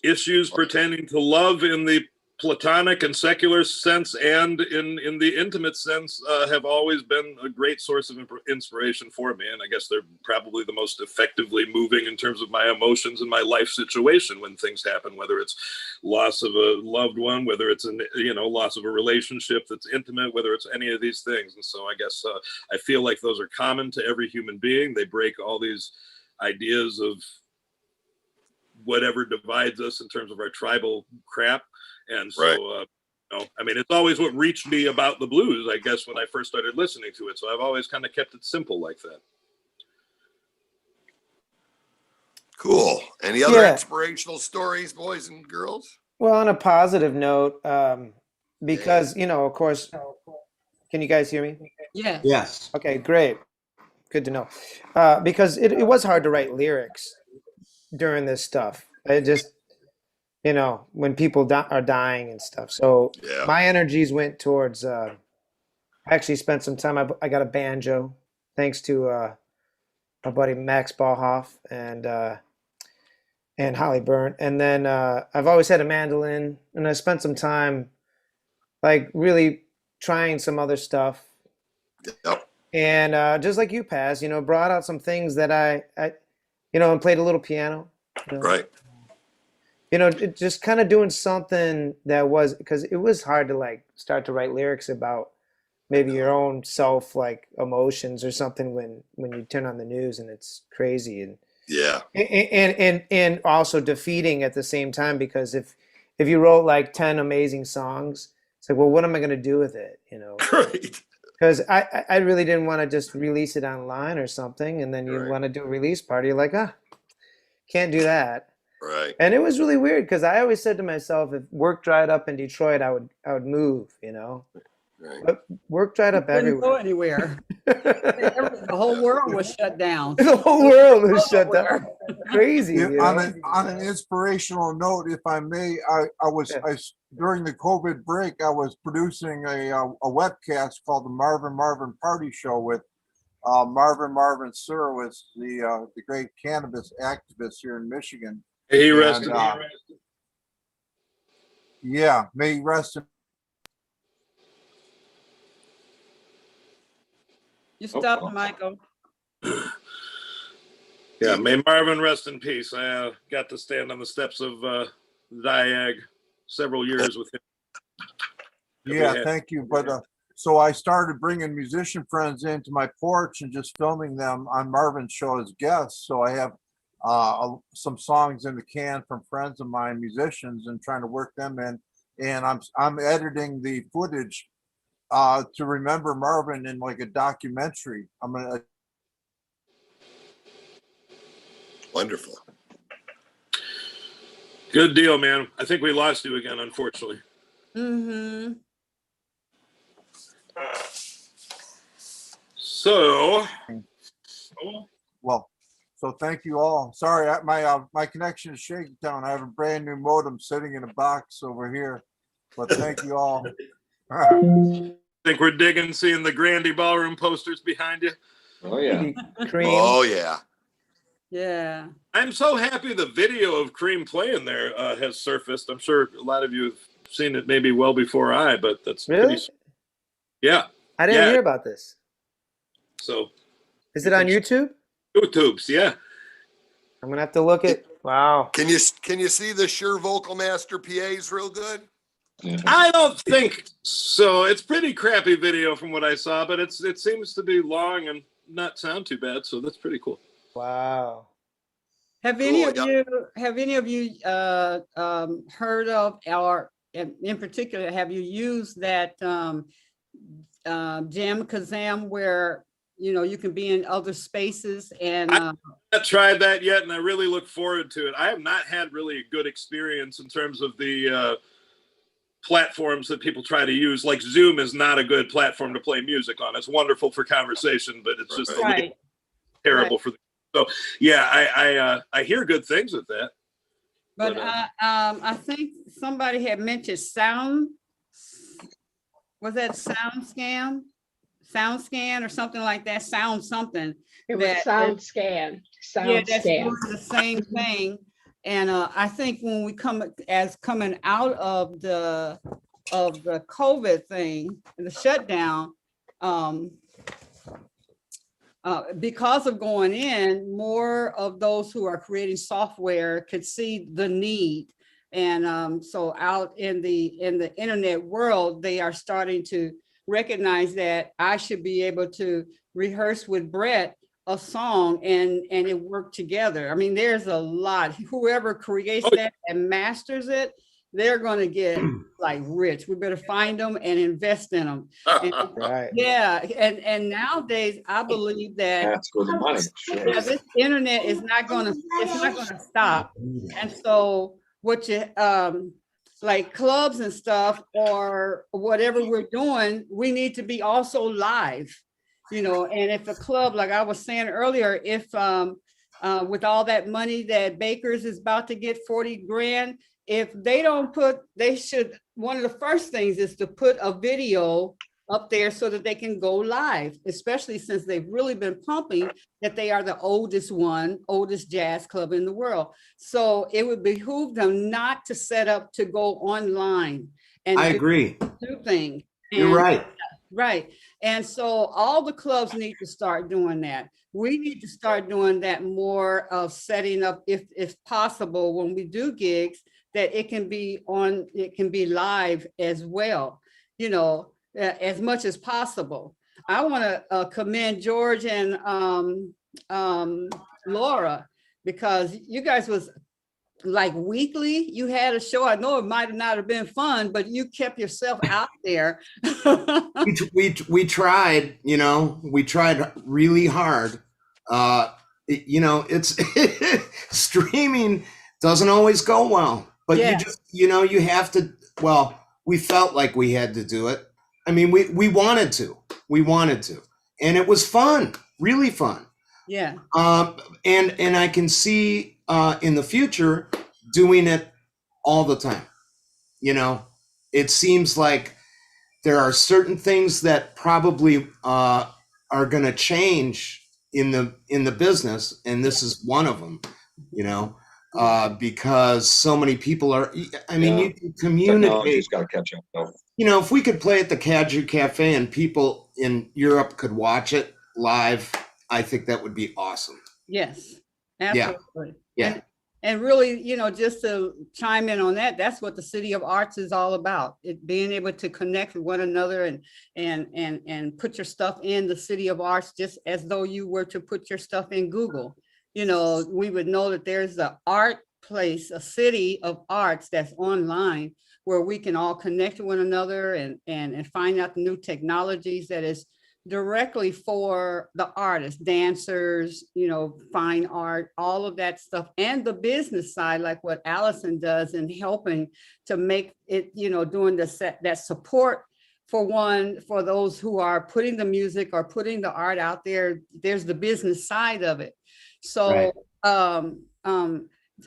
Speaker 7: issues pertaining to love in the platonic and secular sense and in the intimate sense have always been a great source of inspiration for me. And I guess they're probably the most effectively moving in terms of my emotions and my life situation when things happen, whether it's loss of a loved one, whether it's loss of a relationship that's intimate, whether it's any of these things. And so I guess I feel like those are common to every human being. They break all these ideas of whatever divides us in terms of our tribal crap. And so, I mean, it's always what reached me about the blues, I guess, when I first started listening to it. So I've always kind of kept it simple like that.
Speaker 9: Cool. Any other inspirational stories, boys and girls?
Speaker 8: Well, on a positive note, because, of course, Can you guys hear me?
Speaker 3: Yes.
Speaker 2: Yes.
Speaker 8: Okay, great. Good to know. Because it was hard to write lyrics during this stuff. It just, you know, when people are dying and stuff. So
Speaker 9: Yeah.
Speaker 8: my energies went towards, I actually spent some time, I got a banjo, thanks to my buddy Max Ballhoff and Holly Byrne. And then I've always had a mandolin, and I spent some time like really trying some other stuff.
Speaker 9: Yep.
Speaker 8: And just like you, Paz, you know, brought out some things that I you know, and played a little piano. You know?
Speaker 9: Right.
Speaker 8: You know, just kind of doing something that was, because it was hard to like start to write lyrics about maybe your own self, like emotions or something when you turn on the news and it's crazy and
Speaker 9: Yeah.
Speaker 8: and also defeating at the same time, because if you wrote like 10 amazing songs, it's like, well, what am I going to do with it? You know,
Speaker 9: Right.
Speaker 8: because I really didn't want to just release it online or something, and then you
Speaker 9: Right.
Speaker 8: want to do a release party, you're like, can't do that.
Speaker 9: Right.
Speaker 8: And it was really weird because I always said to myself, if work dried up in Detroit, I would move, you know.
Speaker 9: Right.
Speaker 8: But work dried up
Speaker 3: Couldn't go
Speaker 8: everywhere.
Speaker 3: anywhere. The whole world was shut down.
Speaker 8: The whole world was shut down. Crazy.
Speaker 1: Yeah,
Speaker 8: You know?
Speaker 1: on an inspirational note, if I may, during the COVID break, I was producing a webcast called the Marvin Party Show with Marvin Surowitz, the great cannabis activist here in Michigan.
Speaker 7: He rested.
Speaker 1: Yeah, may he rest in.
Speaker 3: You stopped, Michael.
Speaker 7: Yeah, may Marvin rest in peace. I got to stand on the steps of Diag several years with him.
Speaker 1: Yeah, thank you. But so I started bringing musician friends into my porch and just filming them on Marvin's show as guests. So I have some songs in the can from friends of mine, musicians, and trying to work them in. And I'm editing the footage to remember Marvin in like a documentary. I'm gonna.
Speaker 9: Wonderful.
Speaker 7: Good deal, man. I think we lost you again, unfortunately.
Speaker 3: Mm-hmm.
Speaker 7: So,
Speaker 1: Well, so thank you all. Sorry, my connection is shaking down. I have a brand new modem sitting in a box over here, but thank you all.
Speaker 7: I think we're digging seeing the Grandy Ballroom posters behind you.
Speaker 4: Oh yeah.
Speaker 8: Cream.
Speaker 9: Oh yeah.
Speaker 3: Yeah.
Speaker 7: I'm so happy the video of Cream playing there has surfaced. I'm sure a lot of you have seen it maybe well before I, but that's
Speaker 8: Really?
Speaker 7: pretty. Yeah.
Speaker 8: I didn't hear about this.
Speaker 7: So.
Speaker 8: Is it on YouTube?
Speaker 7: YouTube's, yeah.
Speaker 8: I'm gonna have to look at. Wow.
Speaker 9: Can you see the Shure Vocal Master PAs real good?
Speaker 7: I don't think so. It's pretty crappy video from what I saw, but it seems to be long and not sound too bad. So that's pretty cool.
Speaker 8: Wow.
Speaker 3: Have any of you heard of, or in particular, have you used that Jam Kazam where you can be in other spaces? And
Speaker 7: I haven't tried that yet, and I really look forward to it. I have not had really a good experience in terms of the platforms that people try to use. Like Zoom is not a good platform to play music on. It's wonderful for conversation, but it's just terrible for. So yeah, I hear good things with that.
Speaker 3: But I think somebody had mentioned sound. Was that SoundScan or something like that? Sound something.
Speaker 11: It was SoundScan.
Speaker 3: Yeah, that's doing the same thing. And I think when we coming out of the COVID thing, the shutdown, because of going in, more of those who are creating software could see the need. And so out in the internet world, they are starting to recognize that I should be able to rehearse with Brett a song and it work together. I mean, there's a lot. Whoever creates that and masters it, they're going to get like rich. We better find them and invest in them.
Speaker 8: Right.
Speaker 3: Yeah. And nowadays, I believe that
Speaker 4: That's where the money. Sure.
Speaker 3: yeah, this internet is not going to stop. And so what you like clubs and stuff or whatever we're doing, we need to be also live, you know, and if a club, like I was saying earlier, if with all that money that Baker's is about to get 40 grand, if they don't put, they should, one of the first things is to put a video up there so that they can go live, especially since they've really been pumping that they are the oldest jazz club in the world. So it would behoove them not to set up to go online and
Speaker 2: I agree.
Speaker 3: do things.
Speaker 2: You're right.
Speaker 3: Right. And so all the clubs need to start doing that. We need to start doing that more of setting up, if possible, when we do gigs, that it can be live as well, you know, as much as possible. I want to commend George and Laura, because you guys was like weekly, you had a show. I know it might not have been fun, but you kept yourself out there.
Speaker 2: we tried, you know, we tried really hard. You know, it's streaming doesn't always go well, but
Speaker 3: Yeah.
Speaker 2: you just, you know, you have to, well, we felt like we had to do it. I mean, we wanted to, and it was fun, really fun.
Speaker 3: Yeah.
Speaker 2: And I can see in the future doing it all the time. You know, it seems like there are certain things that probably are going to change in the business, and this is one of them. You know, because so many people are. I mean, you can communicate.
Speaker 4: Technology's got to catch up, though.
Speaker 2: You know, if we could play at the Kaju Cafe and people in Europe could watch it live, I think that would be awesome.
Speaker 3: Yes, absolutely.
Speaker 2: Yeah.
Speaker 3: And really, you know, just to chime in on that, that's what the City of Arts is all about. It being able to connect with one another and put your stuff in the City of Arts, just as though you were to put your stuff in Google. You know, we would know that there's an art place, a City of Arts that's online, where we can all connect to one another and find out the new technologies that is directly for the artists, dancers, you know, fine art, all of that stuff, and the business side, like what Allison does in helping to make it, you know, doing that support for those who are putting the music or putting the art out there. There's the business side of it. So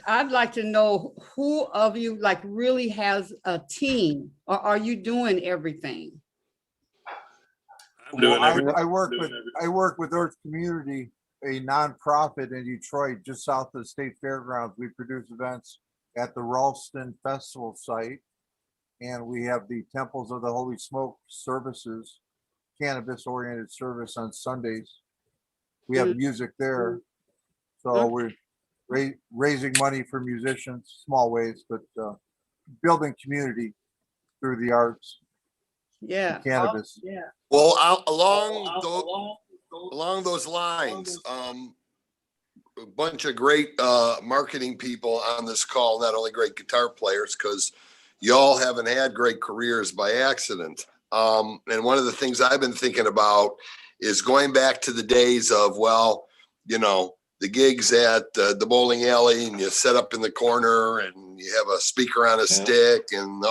Speaker 3: I'd like to know who of you like really has a team, or are you doing everything?
Speaker 1: Well, I work with Earth Community, a nonprofit in Detroit, just south of the state fairgrounds. We produce events at the Ralston Festival site, and we have the Temples of the Holy Smoke services, cannabis-oriented service on Sundays. We have music there, so we're raising money for musicians, small ways, but building community through the arts.
Speaker 3: Yeah,
Speaker 1: cannabis.
Speaker 3: Yeah.
Speaker 9: Well, along those lines, a bunch of great marketing people on this call, not only great guitar players, because y'all haven't had great careers by accident. And one of the things I've been thinking about is going back to the days of, well, you know, the gigs at the bowling alley, and you set up in the corner and you have a speaker on a stick, and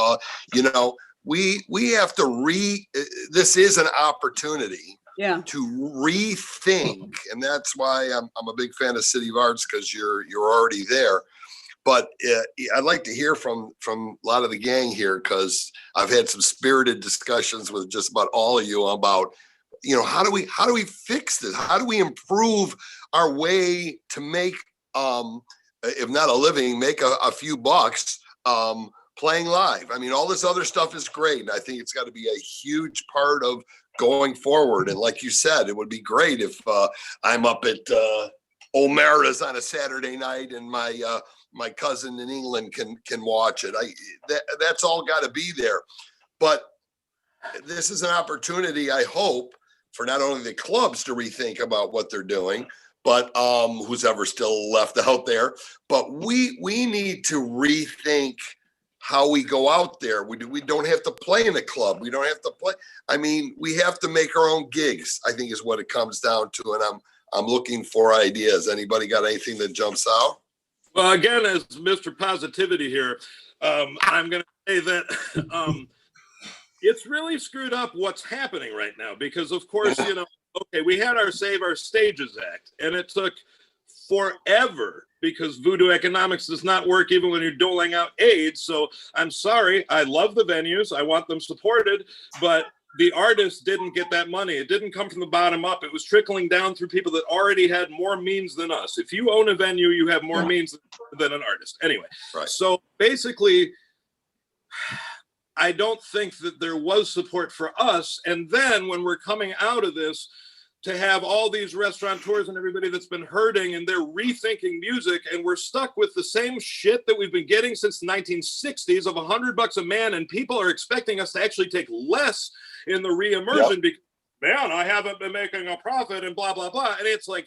Speaker 9: you know, we have to this is an opportunity to rethink, and that's why I'm a big fan of City of Arts, because you're already there. But I'd like to hear from a lot of the gang here, because I've had some spirited discussions with just about all of you about, you know, how do we fix this? How do we improve our way to make, if not a living, make a few bucks playing live? I mean, all this other stuff is great, and I think it's got to be a huge part of going forward. And like you said, it would be great if I'm up at O'Mara's on a Saturday night and my cousin in England can watch it. That's all got to be there. But this is an opportunity, I hope, for not only the clubs to rethink about what they're doing, but who's ever still left out there. But we need to rethink how we go out there. We don't have to play in a club. We don't have to play. I mean, we have to make our own gigs, I think, is what it comes down to. And I'm looking for ideas. Anybody got anything that jumps out?
Speaker 7: Well, again, as Mr. Positivity here, I'm going to say that it's really screwed up what's happening right now because, of course, you know, okay, we had our Save Our Stages Act, and it took forever because voodoo economics does not work even when you're doling out aid. So I'm sorry, I love the venues, I want them supported, but the artists didn't get that money. It didn't come from the bottom up. It was trickling down through people that already had more means than us. If you own a venue, you have more means than an artist. Anyway, so basically, I don't think that there was support for us. And then when we're coming out of this, to have all these restaurateurs and everybody that's been hurting and they're rethinking music, and we're stuck with the same shit that we've been getting since the 1960s of $100 a man, and people are expecting us to actually take less in the re-immersion because, man, I haven't been making a profit and blah, blah, blah. And it's like,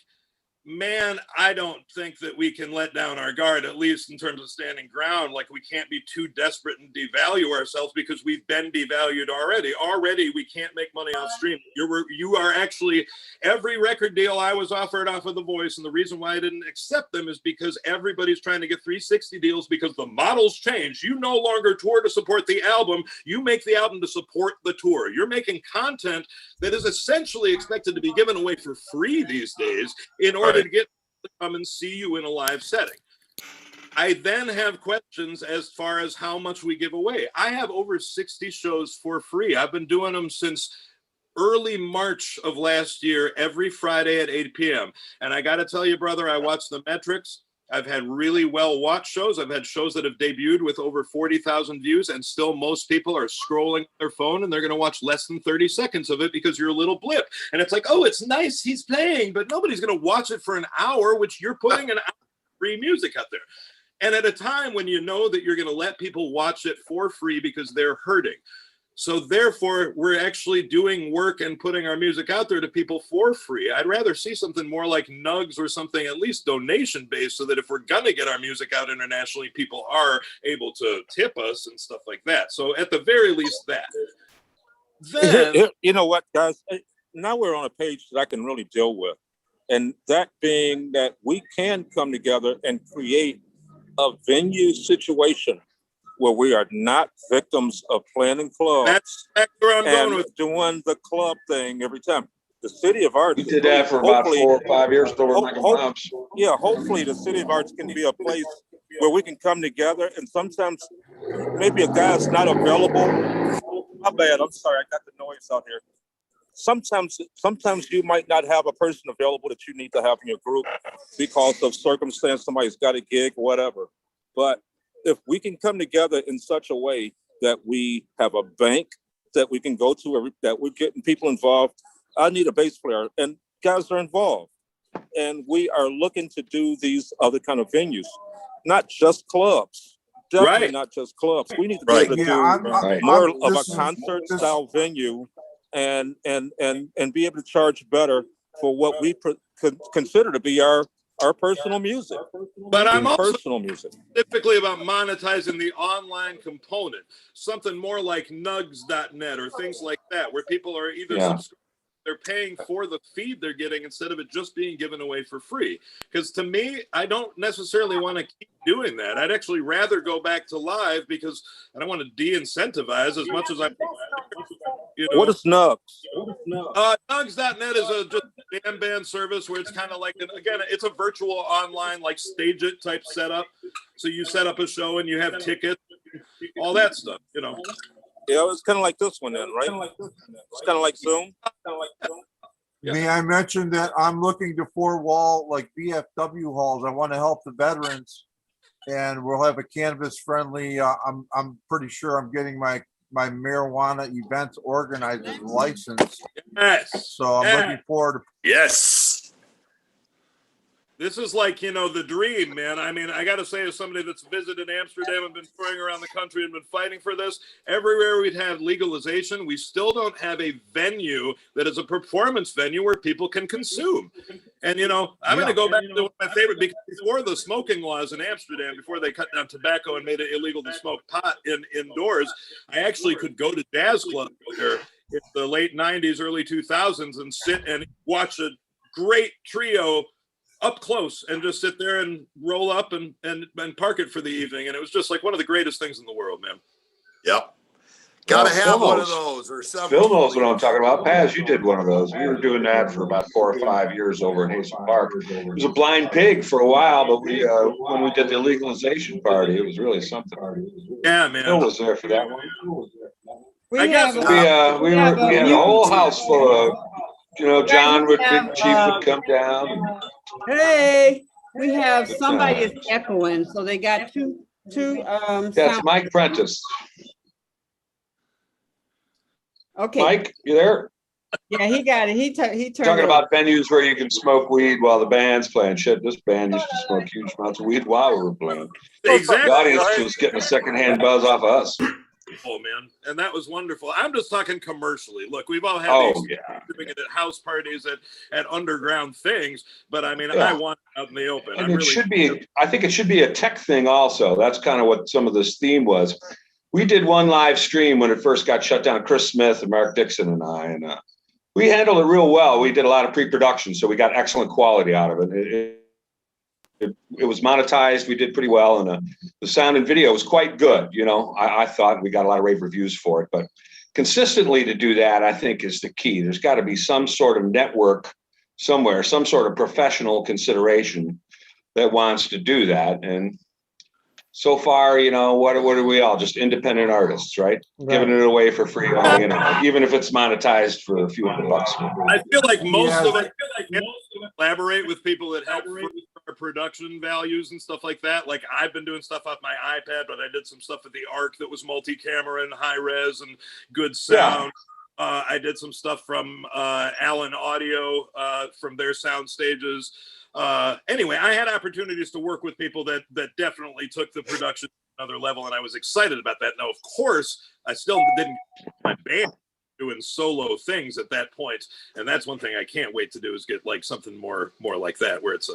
Speaker 7: man, I don't think that we can let down our guard, at least in terms of standing ground. Like, we can't be too desperate and devalue ourselves because we've been devalued already. Already, we can't make money off streaming. You are actually, every record deal I was offered off of The Voice, and the reason why I didn't accept them is because everybody's trying to get 360 deals because the models change. You no longer tour to support the album. You make the album to support the tour. You're making content that is essentially expected to be given away for free these days in order to get to come and see you in a live setting. I then have questions as far as how much we give away. I have over 60 shows for free. I've been doing them since early March of last year, every Friday at 8 p.m. And I got to tell you, brother, I watched the metrics. I've had really well-watched shows. I've had shows that have debuted with over 40,000 views, and still most people are scrolling their phone and they're going to watch less than 30 seconds of it because you're a little blip. And it's like, oh, it's nice, he's playing, but nobody's going to watch it for an hour, which you're putting an hour of free music out there. And at a time when you know that you're going to let people watch it for free because they're hurting. So therefore, we're actually doing work and putting our music out there to people for free. I'd rather see something more like Nugs or something at least donation-based, so that if we're gonna get our music out internationally, people are able to tip us and stuff like that. So at the very least, that. Then,
Speaker 5: you know what, guys? Now we're on a page that I can really deal with. And that being that we can come together and create a venue situation where we are not victims of planning clubs and doing the club thing every time. The City of Arts.
Speaker 4: We did that for about 4 or 5 years over Michael Bob's.
Speaker 5: Yeah, hopefully the City of Arts can be a place where we can come together, and sometimes maybe a guy's not available. My bad, I'm sorry, I got the noise out here. Sometimes you might not have a person available that you need to have in your group because of circumstance, somebody's got a gig, whatever. But if we can come together in such a way that we have a bank that we can go to, that we're getting people involved. I need a bass player, and guys are involved. And we are looking to do these other kind of venues, not just clubs. Definitely not just clubs. We need to be able to do more of a concert style venue and be able to charge better for what we consider to be our personal music.
Speaker 7: But I'm also
Speaker 5: personal music.
Speaker 7: Specifically about monetizing the online component, something more like nugs.net or things like that, where people are either they're paying for the feed they're getting instead of it just being given away for free. Because to me, I don't necessarily want to keep doing that. I'd actually rather go back to live because I don't want to de-incentivize as much as I. You know.
Speaker 5: What is Nugs?
Speaker 7: Nugs.net is a just jam band service where it's kind of like, again, it's a virtual online, like Stage It type setup. So you set up a show and you have tickets, all that stuff, you know.
Speaker 5: Yeah, it's kind of like this one then, right? It's kind of like Zoom.
Speaker 1: May I mention that I'm looking to 4-wall like VFW halls. I want to help the veterans, and we'll have a cannabis friendly. I'm pretty sure I'm getting my marijuana events organizer's license.
Speaker 7: Yes.
Speaker 1: So I'm looking forward to.
Speaker 9: Yes.
Speaker 7: This is like, you know, the dream, man. I mean, I got to say, as somebody that's visited Amsterdam and been touring around the country and been fighting for this, everywhere we'd have legalization, we still don't have a venue that is a performance venue where people can consume. And, you know, I'm going to go back to one of my favorite, because before the smoking laws in Amsterdam, before they cut down tobacco and made it illegal to smoke pot indoors, I actually could go to jazz clubs there in the late 90s, early 2000s and sit and watch a great trio up close and just sit there and roll up and park it for the evening. And it was just like one of the greatest things in the world, man.
Speaker 9: Yep. Gotta
Speaker 4: Well,
Speaker 9: have
Speaker 4: Phil
Speaker 9: one of
Speaker 4: knows.
Speaker 9: those or several.
Speaker 4: Phil knows what I'm talking about. Paz, you did one of those. We were doing that for about 4 or 5 years over in Hazel Park. It was a blind pig for a while, but we when we did the legalization party, it was really something.
Speaker 7: Yeah, man.
Speaker 4: Phil was there for that one.
Speaker 3: We have,
Speaker 4: We had a whole house full of, John would, Big Chief would come down.
Speaker 3: hey, we have somebody is echoing, so they got two
Speaker 4: That's
Speaker 3: sound.
Speaker 4: Mike Prentice.
Speaker 3: Okay.
Speaker 4: Mike, you there?
Speaker 3: Yeah, he got it. He turned
Speaker 4: Talking
Speaker 3: it
Speaker 4: about venues where you can smoke weed while the band's playing. Shit, this band used to smoke huge amounts of weed while we were playing.
Speaker 7: Exactly.
Speaker 4: The audience was getting a secondhand buzz off of us.
Speaker 7: Oh man, and that was wonderful. I'm just talking commercially. Look, we've all had doing it at house parties, at underground things, but I mean, I want it out in the open.
Speaker 4: And I think it should be a tech thing also. That's kind of what some of this theme was. We did one live stream when it first got shut down, Chris Smith and Mark Dixon and I, and we handled it real well. We did a lot of pre-production, so we got excellent quality out of it. It was monetized. We did pretty well, and the sound and video was quite good. I thought we got a lot of rave reviews for it, but consistently to do that, I think, is the key. There's got to be some sort of network somewhere, some sort of professional consideration that wants to do that. And so far, what are we all? Just independent artists, right? Giving it away for free, even if it's monetized for a few $100.
Speaker 7: I feel like most of it collaborate with people that help for production values and stuff like that. Like I've been doing stuff off my iPad, but I did some stuff at the Arc that was multi-camera and high res and good sound. I did some stuff from Allen Audio from their sound stages. Anyway, I had opportunities to work with people that definitely took the production to another level, and I was excited about that. Now, of course, I still didn't get my band doing solo things at that point, and that's one thing I can't wait to do is get like something more like that, where it's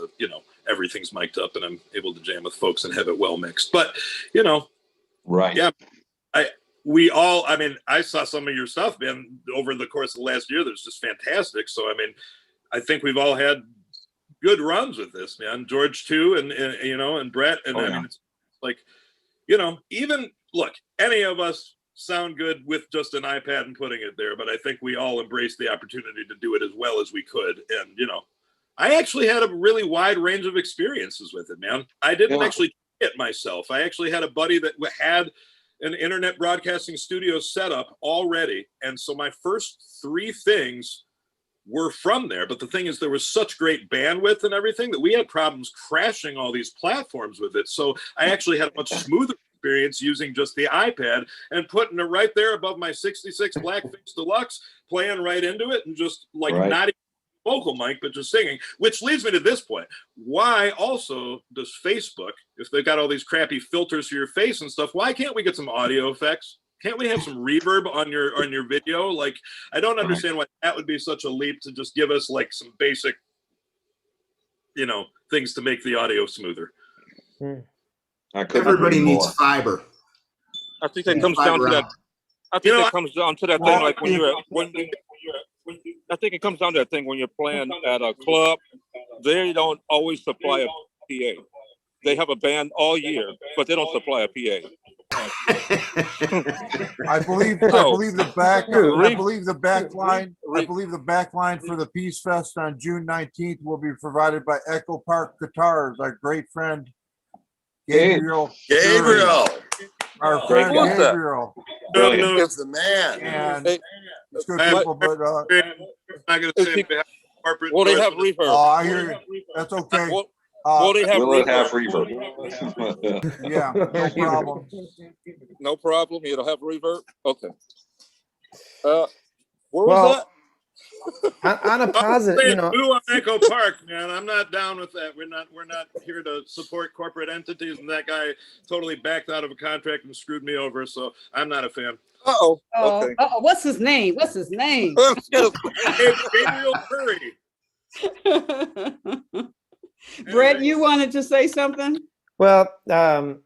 Speaker 7: everything's mic'd up and I'm able to jam with folks and have it well mixed. But
Speaker 4: right?
Speaker 7: Yeah, I saw some of your stuff, man, over the course of the last year. That's just fantastic. So I mean, I think we've all had good runs with this, man. George too, and Brett, and I mean, it's like, even look, any of us sound good with just an iPad and putting it there, but I think we all embraced the opportunity to do it as well as we could. And I actually had a really wide range of experiences with it, man. I didn't actually it myself. I actually had a buddy that had an internet broadcasting studio set up already, and so my first 3 things were from there. But the thing is, there was such great bandwidth and everything that we had problems crashing all these platforms with it. So I actually had a much smoother experience using just the iPad and putting it right there above my 66 Blackface Deluxe, playing right into it, and just like not even vocal mic, but just singing. Which leads me to this point. Why also does Facebook, if they've got all these crappy filters for your face and stuff, why can't we get some audio effects? Can't we have some reverb on your video? Like, I don't understand why that would be such a leap to just give us like some basic, things to make the audio smoother.
Speaker 2: Everybody needs fiber.
Speaker 5: I think that comes down to that. I think it comes down to that thing, like I think it comes down to that thing when you're playing at a club, they don't always supply a PA. They have a band all year, but they don't supply a PA.
Speaker 1: I believe the back line for the Peace Fest on June 19th will be provided by Echo Park Guitars, our great friend Gabriel. Our friend Gabriel.
Speaker 9: Is the man.
Speaker 1: And it's good people, but
Speaker 7: I'm not gonna say corporate.
Speaker 5: Will they have reverb?
Speaker 1: Oh, I hear you. That's okay.
Speaker 5: Will they have
Speaker 4: reverb?
Speaker 1: Yeah, no problem.
Speaker 5: No problem. It'll have reverb. Okay. Where was that?
Speaker 8: On a positive,
Speaker 7: Blue on Echo Park, man. I'm not down with that. We're not here to support corporate entities, and that guy totally backed out of a contract and screwed me over. So I'm not a fan.
Speaker 3: Okay. What's his name?
Speaker 7: Gabriel Curry.
Speaker 3: Brett, you wanted to say something?
Speaker 8: Well,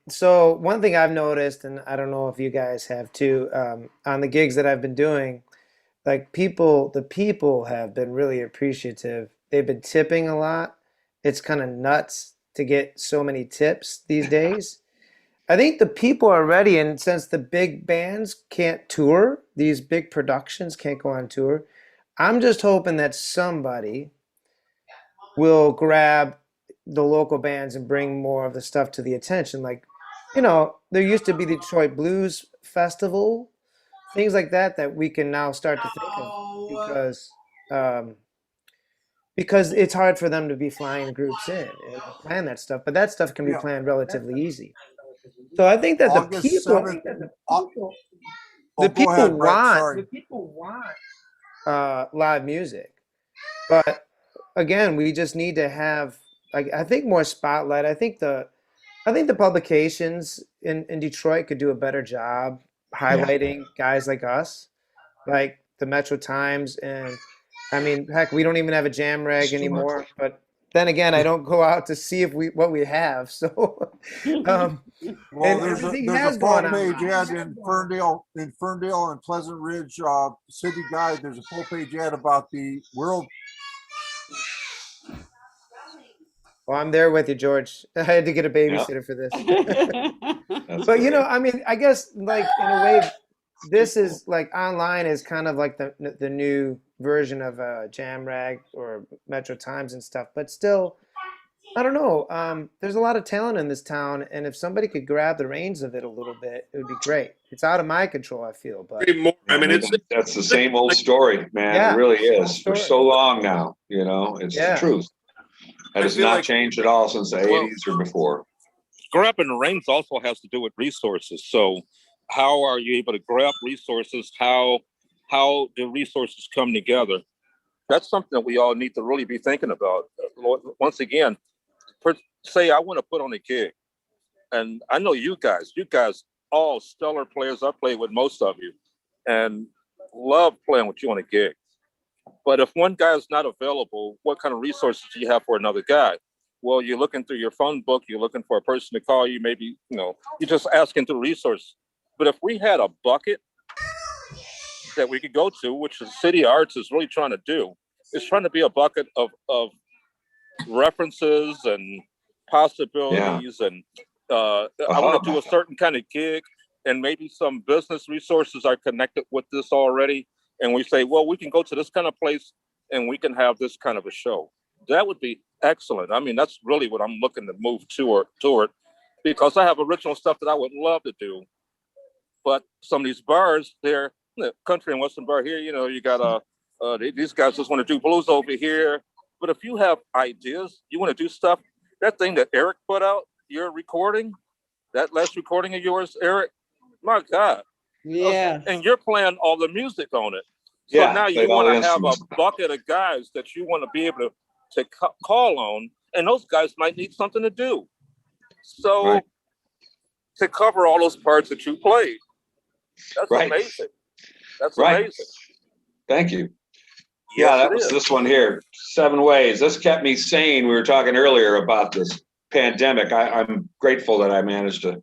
Speaker 8: so one thing I've noticed, and I don't know if you guys have too, on the gigs that I've been doing, like the people have been really appreciative. They've been tipping a lot. It's kind of nuts to get so many tips these days. I think the people are ready, and since the big bands can't tour, these big productions can't go on tour, I'm just hoping that somebody will grab the local bands and bring more of the stuff to the attention. Like, there used to be the Detroit Blues Festival, things like that that we can now start to think of um, because it's hard for them to be flying groups in and plan that stuff. But that stuff can be
Speaker 1: Yeah,
Speaker 8: planned relatively easy. So I think that
Speaker 1: August 7th.
Speaker 8: the
Speaker 1: Go ahead, Brett.
Speaker 8: people
Speaker 1: Sorry.
Speaker 8: want live music, but again, we just need to have, like, I think, more spotlight. I think the publications in Detroit could do a better job highlighting guys like us, like the Metro Times, and I mean, heck, we don't even have a jam rag anymore. But then again, I don't go out to see what we have. So,
Speaker 1: Well,
Speaker 8: and
Speaker 1: there's
Speaker 8: everything
Speaker 1: a
Speaker 8: has
Speaker 1: full
Speaker 8: gone
Speaker 1: page
Speaker 8: online.
Speaker 1: ad in Ferndale and Pleasant Ridge City Guide. There's a full page ad about the world.
Speaker 8: Well, I'm there with you, George. I had to get a babysitter for this. But I mean, I guess, like, in a way, this is like online is kind of like the new version of Jam Rag or Metro Times and stuff. But still, I don't know. There's a lot of talent in this town, and if somebody could grab the reins of it a little bit, it would be great. It's out of my control, I feel, but
Speaker 7: I mean,
Speaker 4: that's the same old story, man.
Speaker 8: Yeah,
Speaker 4: It really
Speaker 8: same old
Speaker 4: is for
Speaker 8: story.
Speaker 4: so long now. It's the
Speaker 8: Yeah.
Speaker 4: truth. That has
Speaker 7: feel
Speaker 4: not
Speaker 7: like-
Speaker 4: changed at all since the 80s or before.
Speaker 5: Grabbing the reins also has to do with resources. So how are you able to grab resources? How do resources come together? That's something that we all need to really be thinking about. Once again, say I want to put on a gig, and I know you guys all stellar players. I played with most of you and love playing with you on a gig. But if one guy is not available, what kind of resources do you have for another guy? Well, you're looking through your phone book, you're looking for a person to call you, maybe, you're just asking through resources. But if we had a bucket that we could go to, which the City of Arts is really trying to do, is trying to be a bucket of references and possibilities. And I want to do a certain kind of gig, and maybe some business resources are connected with this already. And we say, well, we can go to this kind of place and we can have this kind of a show. That would be excellent. I mean, that's really what I'm looking to move toward, because I have original stuff that I would love to do. But some of these bars, they're country and western bar here, you got these guys just want to do blues over here. But if you have ideas, you want to do stuff, that thing that Eric put out, your recording, that last recording of yours, Eric, my God.
Speaker 3: Yeah.
Speaker 5: And you're playing all the music on it. So
Speaker 4: Yeah,
Speaker 5: now you
Speaker 4: played all
Speaker 5: want
Speaker 4: the
Speaker 5: to have a
Speaker 4: instruments.
Speaker 5: bucket of guys that you want to be able to call on, and those guys might need something to do. So
Speaker 4: Right.
Speaker 5: to cover all those parts that you played, that's
Speaker 4: Right.
Speaker 5: amazing. That's
Speaker 4: Right.
Speaker 5: amazing.
Speaker 4: Thank you.
Speaker 5: Yes,
Speaker 4: Yeah, that
Speaker 5: it
Speaker 4: was
Speaker 5: is.
Speaker 4: this one here, 7 Ways. This kept me sane. We were talking earlier about this pandemic. I'm grateful that I managed to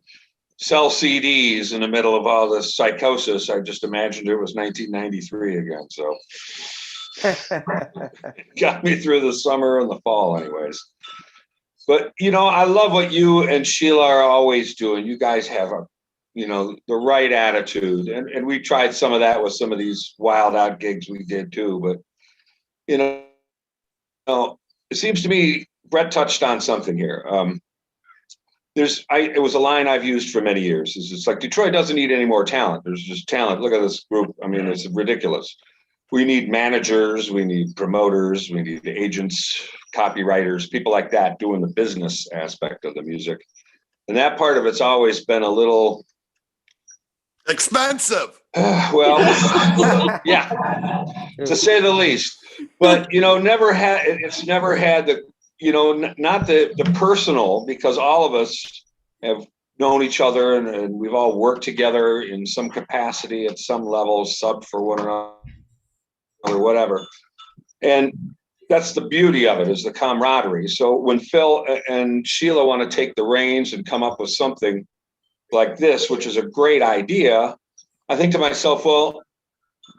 Speaker 4: sell CDs in the middle of all this psychosis. I just imagined it was 1993 again. So it got me through the summer and the fall anyways. But, I love what you and Sheila are always doing. You guys have the right attitude. And we tried some of that with some of these wild out gigs we did too. But, it seems to me Brett touched on something here. It was a line I've used for many years. It's like Detroit doesn't need any more talent. There's just talent. Look at this group. I mean, it's ridiculous. We need managers, we need promoters, we need agents, copywriters, people like that doing the business aspect of the music. And that part of it's always been a little
Speaker 9: expensive.
Speaker 4: Yeah, to say the least. But it's never had the not the personal, because all of us have known each other and we've all worked together in some capacity at some level, sub for one another or whatever. And that's the beauty of it, is the camaraderie. So when Phil and Sheila want to take the reins and come up with something like this, which is a great idea, I think to myself, well,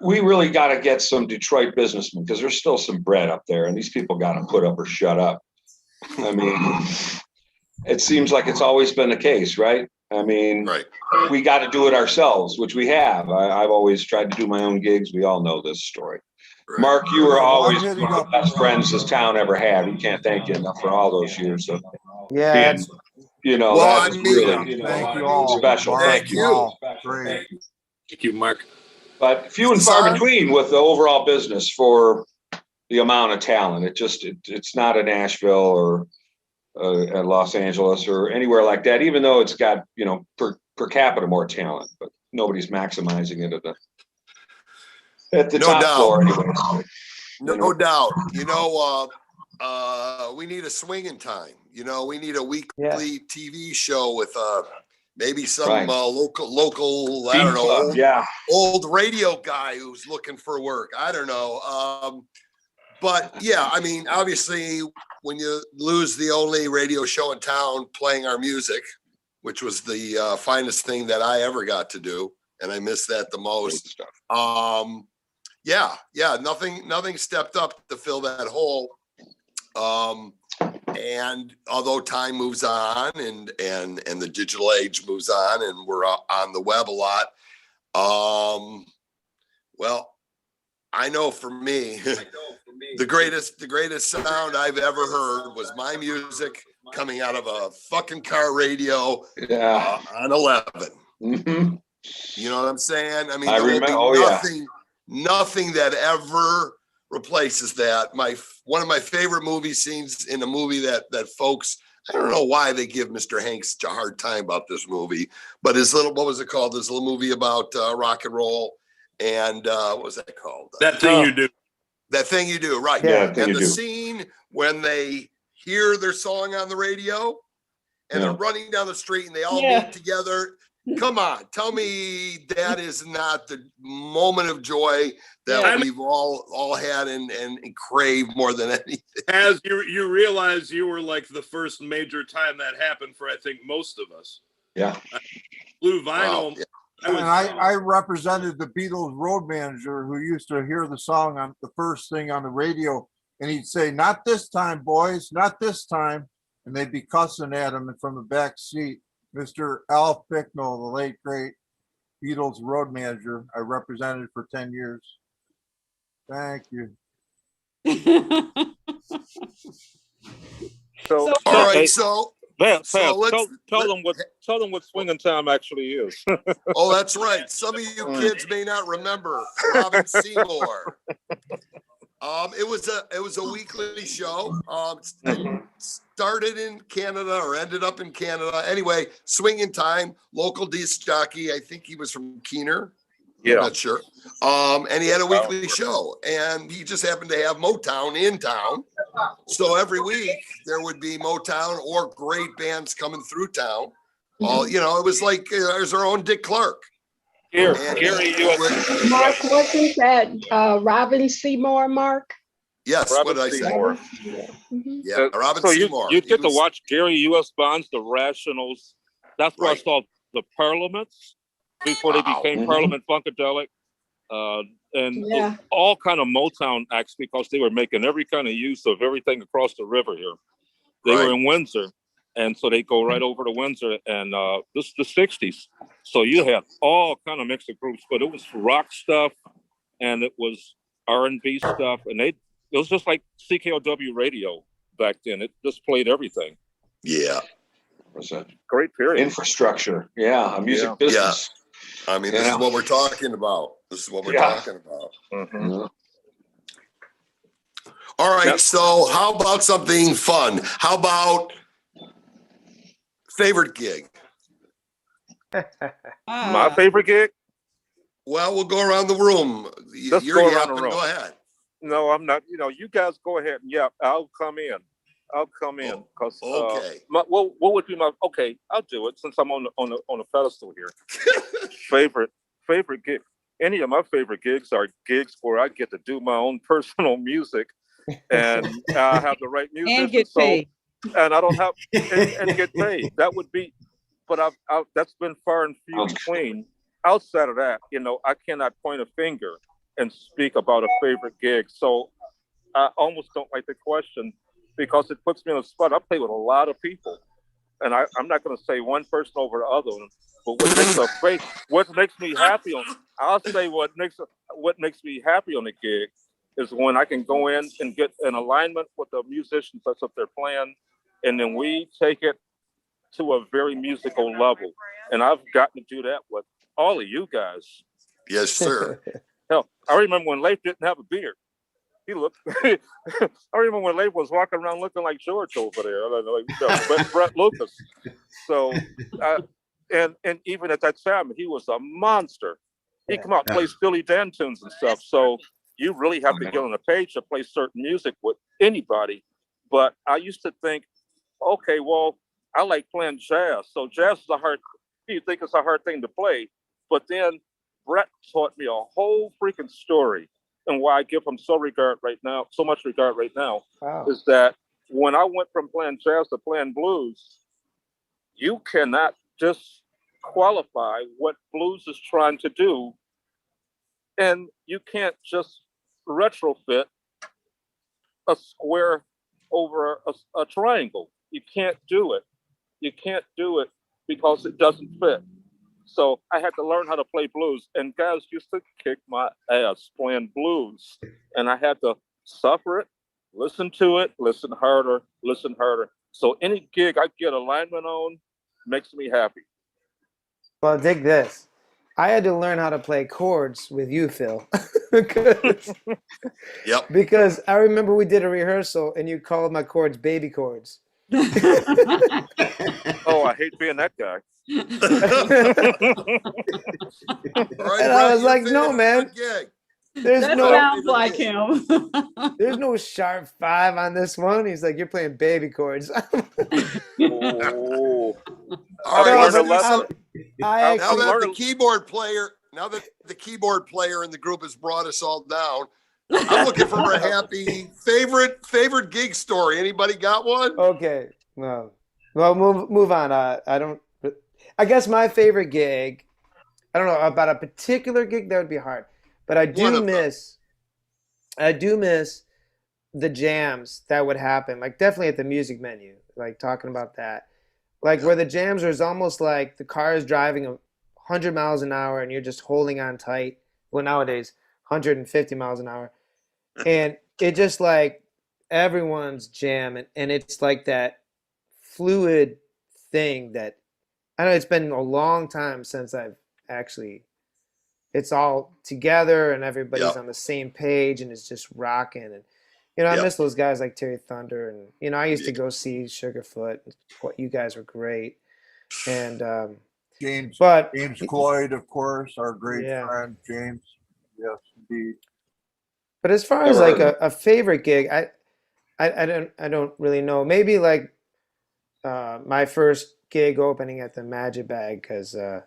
Speaker 4: we really got to get some Detroit businessmen, because there's still some bread up there and these people got to put up or shut up. I mean, it seems like it's always been the case, right? I mean,
Speaker 9: Right.
Speaker 4: we got to do it ourselves, which we have. I've always tried to do my own gigs. We all know this story.
Speaker 9: Right.
Speaker 4: Mark, you were
Speaker 1: Yeah, well, I'm
Speaker 4: always one
Speaker 1: hitting
Speaker 4: of the
Speaker 1: up-
Speaker 4: best friends this town ever had. We can't thank you enough for all those years of
Speaker 8: Yeah,
Speaker 4: being,
Speaker 8: it's-
Speaker 4: you know,
Speaker 9: Well,
Speaker 4: that
Speaker 9: I
Speaker 4: is
Speaker 9: mean,
Speaker 4: really
Speaker 1: Thank you all.
Speaker 4: special.
Speaker 1: Mark,
Speaker 4: Thank you.
Speaker 1: wow, great.
Speaker 7: Thank you, Mark.
Speaker 4: But few and far between with the overall business for the amount of talent. It's not a Nashville or at Los Angeles or anywhere like that, even though it's got, you know, per capita more talent, but nobody's maximizing it at the
Speaker 9: No
Speaker 4: top
Speaker 9: doubt.
Speaker 4: floor anyways.
Speaker 9: No doubt. You know, we need a swinging time. You know, we need a weekly TV show with maybe some
Speaker 4: Right.
Speaker 9: local, I don't know,
Speaker 4: Club,
Speaker 9: old,
Speaker 4: yeah.
Speaker 9: old radio guy who's looking for work. I don't know. But yeah, I mean, obviously, when you lose the only radio show in town playing our music, which was the finest thing that I ever got to do, and I miss that the most. Yeah, nothing stepped up to fill that hole. And although time moves on and the digital age moves on and we're on the web a lot, well, I know for me, the greatest sound I've ever heard was my music coming out of a fucking car radio on 11.
Speaker 4: Mm-hmm.
Speaker 9: You know what I'm saying? I mean,
Speaker 4: I
Speaker 9: there will
Speaker 4: remember-
Speaker 9: be nothing that ever replaces that. One of my favorite movie scenes in a movie that folks, I don't know why they give Mr. Hanks such a hard time about this movie, but what was it called? This little movie about rock and roll. And what was that called?
Speaker 7: That Thing You Do.
Speaker 9: That Thing You Do, right.
Speaker 4: Yeah, That Thing
Speaker 9: and
Speaker 4: You
Speaker 9: the
Speaker 4: Do.
Speaker 9: scene when they hear their song on the radio and they're running down the street and they all meet together. Come on, tell me that is not the moment of joy that we've all had and crave more than anything.
Speaker 7: As you realize you were like the first major time that happened for, I think, most of us.
Speaker 4: Yeah.
Speaker 7: Blue vinyl.
Speaker 9: Wow.
Speaker 1: And I represented the Beatles road manager who used to hear the song on the first thing on the radio, and he'd say, "Not this time, boys, not this time," and they'd be cussing at him from the back seat. Mr. Al Picknell, the late great Beatles road manager, I represented for 10 years. Thank you.
Speaker 5: So,
Speaker 9: All right, so
Speaker 5: Pat,
Speaker 9: let's
Speaker 5: tell them what swinging time actually is.
Speaker 9: Oh, that's right. Some of you kids may not remember Robin Seymour. It was a weekly show. It started in Canada or ended up in Canada. Anyway, swinging time, local disc jockey. I think he was from Keener.
Speaker 5: Yeah.
Speaker 9: I'm not sure. And he had a weekly show, and he just happened to have Motown in town. So every week there would be Motown or great bands coming through town. You know, it was like there's our own Dick Clark.
Speaker 5: Gary,
Speaker 11: Mark, wasn't that Robin Seymour, Mark?
Speaker 9: Yes, what did I say?
Speaker 5: Seymour.
Speaker 9: Yeah, Robin
Speaker 5: so
Speaker 9: Seymour.
Speaker 5: You get to watch Gary U.S. Bonds, the Rationals. That's where I saw the Parliaments before they became Parliament Funkadelic. And all kind of Motown acts because they were making every kind of use of everything across the river here. They were in Windsor. And so they go right over to Windsor, and this is the 60s. So you had all kind of mix of groups, but it was rock stuff and it was R&B stuff. And it was just like CKOW radio back then. It just played everything.
Speaker 9: Yeah.
Speaker 4: It was a
Speaker 5: great period.
Speaker 4: Infrastructure. Yeah. A music business.
Speaker 9: Yeah. I mean, this is what we're talking about. This is what we're talking about.
Speaker 5: Mm-hmm.
Speaker 9: All right. So how about something fun? How about favorite gig?
Speaker 5: My favorite gig?
Speaker 9: Well, we'll go around the room.
Speaker 5: Let's
Speaker 9: You're
Speaker 5: go around
Speaker 9: yapping.
Speaker 5: the room.
Speaker 9: Go ahead.
Speaker 5: No, I'm not. You know, you guys go ahead and yap. I'll come in. Because
Speaker 9: okay.
Speaker 5: What would be my I'll do it since I'm on a pedestal here. favorite gig. Any of my favorite gigs are gigs where I get to do my own personal music, and I have the right music
Speaker 3: And get paid.
Speaker 5: And I don't have and get paid. That would be, but I've that's been far and few between. Outside of that, you know, I cannot point a finger and speak about a favorite gig. So I almost don't like the question because it puts me on a spot. I play with a lot of people, and I'm not going to say one person over the other one, but what makes me happy I'll say what makes me happy on the gig is when I can go in and get an alignment with the musicians that's up there playing, and then we take it to a very musical level. And I've gotten to do that with all of you guys.
Speaker 9: Yes, sir.
Speaker 5: Hell, I remember when Laith didn't have a beard. He looked. I remember when Laith was walking around looking like George over there. I don't know, but Brett Lucas. So, and even at that time, he was a monster. He come out and play Steely Dan tunes and stuff. So you really have to get on the page to play certain music with anybody. But I used to think, okay, well, I like playing jazz. So jazz is you think it's a hard thing to play. But then Brett taught me a whole freaking story. And why I give him so much regard right now, is that when I went from playing jazz to playing blues, you cannot disqualify what blues is trying to do. And you can't just retrofit a square over a triangle. You can't do it. You can't do it because it doesn't fit. So I had to learn how to play blues, and guys used to kick my ass playing blues. And I had to suffer it, listen to it, listen harder. So any gig I get alignment on makes me happy.
Speaker 8: Well, dig this. I had to learn how to play chords with you, Phil. because,
Speaker 9: Yep.
Speaker 8: Because I remember we did a rehearsal and you called my chords baby chords.
Speaker 5: Oh, I hate being that guy.
Speaker 8: And I was like, no, man. There's
Speaker 6: That
Speaker 8: no
Speaker 6: sounds like him.
Speaker 8: There's no sharp 5 on this one. He's like, you're playing baby chords.
Speaker 9: All
Speaker 5: I
Speaker 9: right,
Speaker 5: learned a lesson.
Speaker 8: I
Speaker 9: now that the keyboard player in the group has brought us all down, I'm looking for a happy favorite gig story. Anybody got one?
Speaker 8: Okay. Well, move on. I guess my favorite gig, I don't know about a particular gig, that would be hard, but I do miss the jams that would happen, like definitely at the music menu, like talking about that, like where the jams was almost like the car is driving 100 miles an hour and you're just holding on tight. Well, nowadays 150 miles an hour, and it just like everyone's jamming, and it's like that fluid thing that I know it's been a long time since it's all together and everybody's on the same page and it's just rocking. And, I miss those guys like Terry Thunder. And, I used to go see Sugarfoot. You guys were great. And
Speaker 1: James Cloyd, of course, our great friend, James. Yes, indeed.
Speaker 8: But as far as like a favorite gig, I don't really know. Maybe like my first gig opening at the Magic Bag, because I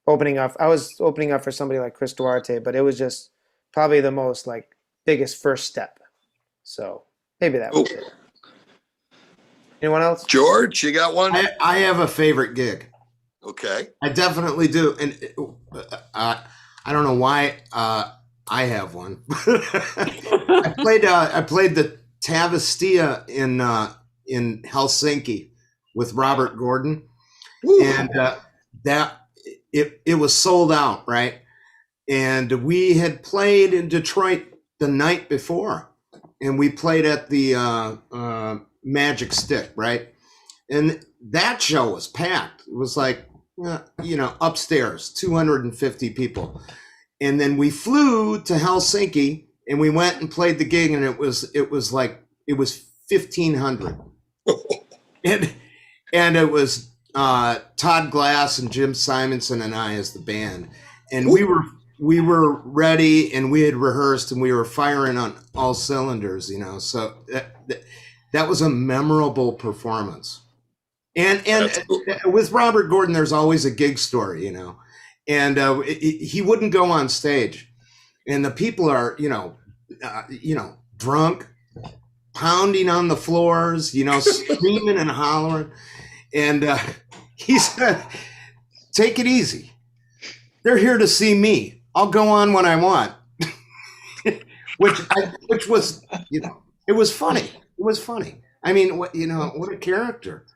Speaker 8: was opening up for somebody like Chris Duarte, but it was just probably the most like biggest first step. So maybe that was it. Anyone else?
Speaker 9: George, you got one?
Speaker 2: I have a favorite gig.
Speaker 9: Okay.
Speaker 2: I definitely do. And I don't know why I have one. I played the Tavastia in Helsinki with Robert Gordon. Woo. And it was sold out, right? And we had played in Detroit the night before, and we played at the Magic Stick, right? And that show was packed. It was like, upstairs, 250 people. And then we flew to Helsinki and we went and played the gig, and it was 1,500. and it was Todd Glass and Jim Simonson and I as the band. And we were ready, and we had rehearsed, and we were firing on all cylinders, so that was a memorable performance. And with Robert Gordon, there's always a gig story, and he wouldn't go on stage, and the people are, drunk, pounding on the floors, screaming and hollering. And he said, take it easy. They're here to see me. I'll go on when I want. which was, it was funny. It was funny. I mean, what a character.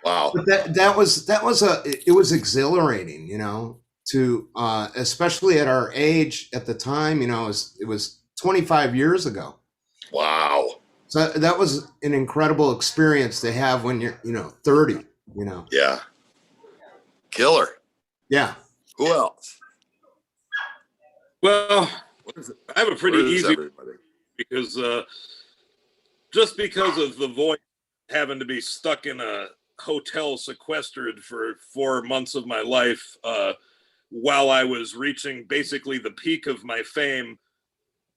Speaker 9: Wow.
Speaker 2: But that was exhilarating, you know, to especially at our age at the time, you know, it was 25 years ago.
Speaker 9: Wow.
Speaker 2: So that was an incredible experience to have when you're, you know, 30, you know.
Speaker 9: Yeah. Killer.
Speaker 2: Yeah.
Speaker 9: Who else?
Speaker 7: Well, I have a pretty easy
Speaker 9: everybody?
Speaker 7: because just because of the voice having to be stuck in a hotel sequestered for 4 months of my life while I was reaching basically the peak of my fame,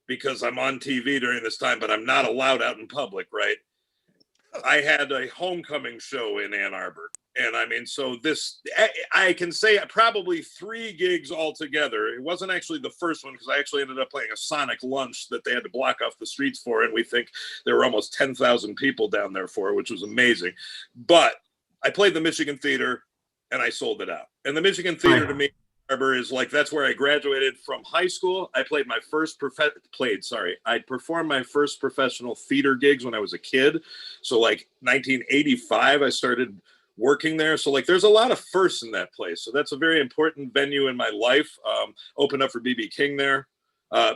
Speaker 7: because I'm on TV during this time, but I'm not allowed out in public, right? I had a homecoming show in Ann Arbor. And I mean, so this, I can say probably 3 gigs altogether. It wasn't actually the first one, because I actually ended up playing a Sonic lunch that they had to block off the streets for. And we think there were almost 10,000 people down there for, which was amazing. But I played the Michigan Theater and I sold it out. And the Michigan Theater to me, is like, that's where I graduated from high school. I played my first I performed my first professional theater gigs when I was a kid. So like 1985, I started working there. So like, there's a lot of firsts in that place. So that's a very important venue in my life. Opened up for BB King there,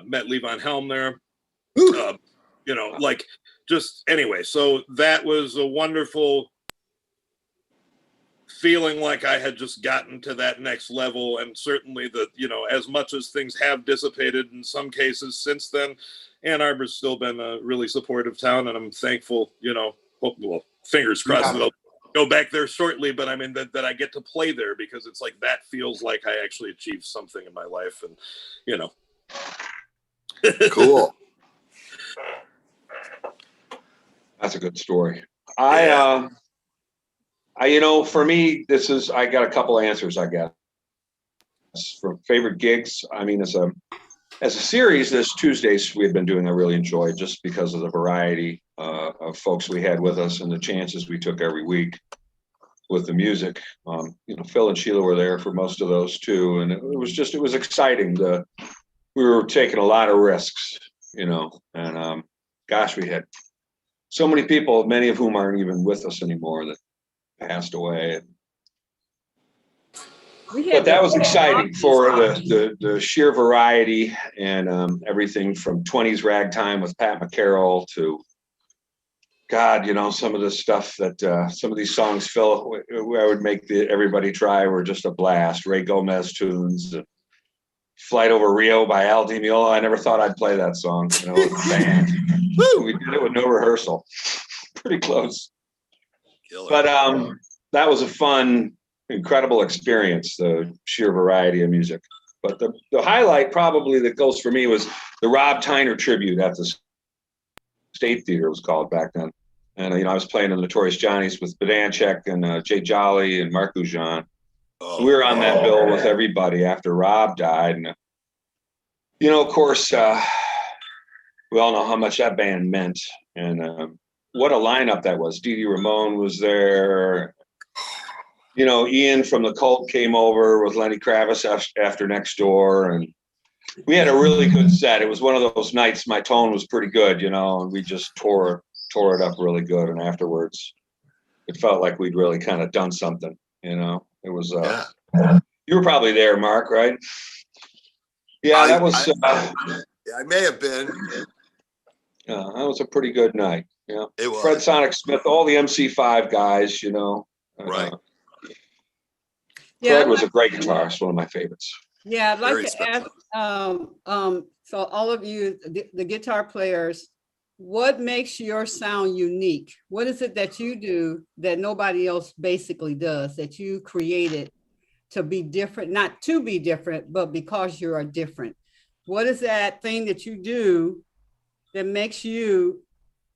Speaker 7: met Levon Helm there, you know, like just anyway. So that was a wonderful feeling, like I had just gotten to that next level. And certainly that, you know, as much as things have dissipated in some cases since then, Ann Arbor's still been a really supportive town, and I'm thankful, you know, well, fingers crossed that I'll go back there shortly, but I mean that I get to play there, because it's like, that feels like I actually achieved something in my life. And, you know.
Speaker 9: Cool.
Speaker 4: That's a good story. You know, for me, I got a couple of answers, I guess. For favorite gigs, I mean, as a series, this Tuesdays we had been doing, I really enjoyed, just because of the variety of folks we had with us and the chances we took every week with the music. You know, Phil and Sheila were there for most of those too, and it was exciting. We were taking a lot of risks, you know, and gosh, we had so many people, many of whom aren't even with us anymore, that passed away. But that was exciting for the sheer variety, and everything from 20s ragtime with Pat McCarroll to, God, you know, some of the stuff that some of these songs, Phil, I would make everybody try, were just a blast. Ray Gomez tunes, Flight Over Rio by Al Di Meola. I never thought I'd play that song, you know, with the band. We did it with no rehearsal. Pretty close. Killer. But that was a fun, incredible experience, the sheer variety of music. But the highlight probably that goes for me was the Rob Tyner tribute at the State Theater, it was called back then. And, you know, I was playing the Notorious Johnnies with Bedanchek and Jay Jolly and Mark Goujon. So we were on that bill with everybody after Rob died. And, you know, of course, we all know how much that band meant. And what a lineup that was. Dee Dee Ramone was there. You know, Ian from the Cult came over with Lenny Kravitz after Next Door, and we had a really good set. It was one of those nights my tone was pretty good, you know, and we just tore it up really good. And afterwards, it felt like we'd really kind of done something, you know. It was you were probably there, Mark, right? Yeah, that was
Speaker 9: I may have been.
Speaker 4: That was a pretty good night. Yeah,
Speaker 9: it was.
Speaker 4: Fred Sonic Smith, all the MC5 guys, you know.
Speaker 9: Right.
Speaker 4: Fred was a great guitarist, one of my favorites.
Speaker 3: Yeah, I'd like to ask, so all of you, the guitar players, what makes your sound unique? What is it that you do that nobody else basically does, that you created to be different, not to be different, but because you are different? What is that thing that you do that makes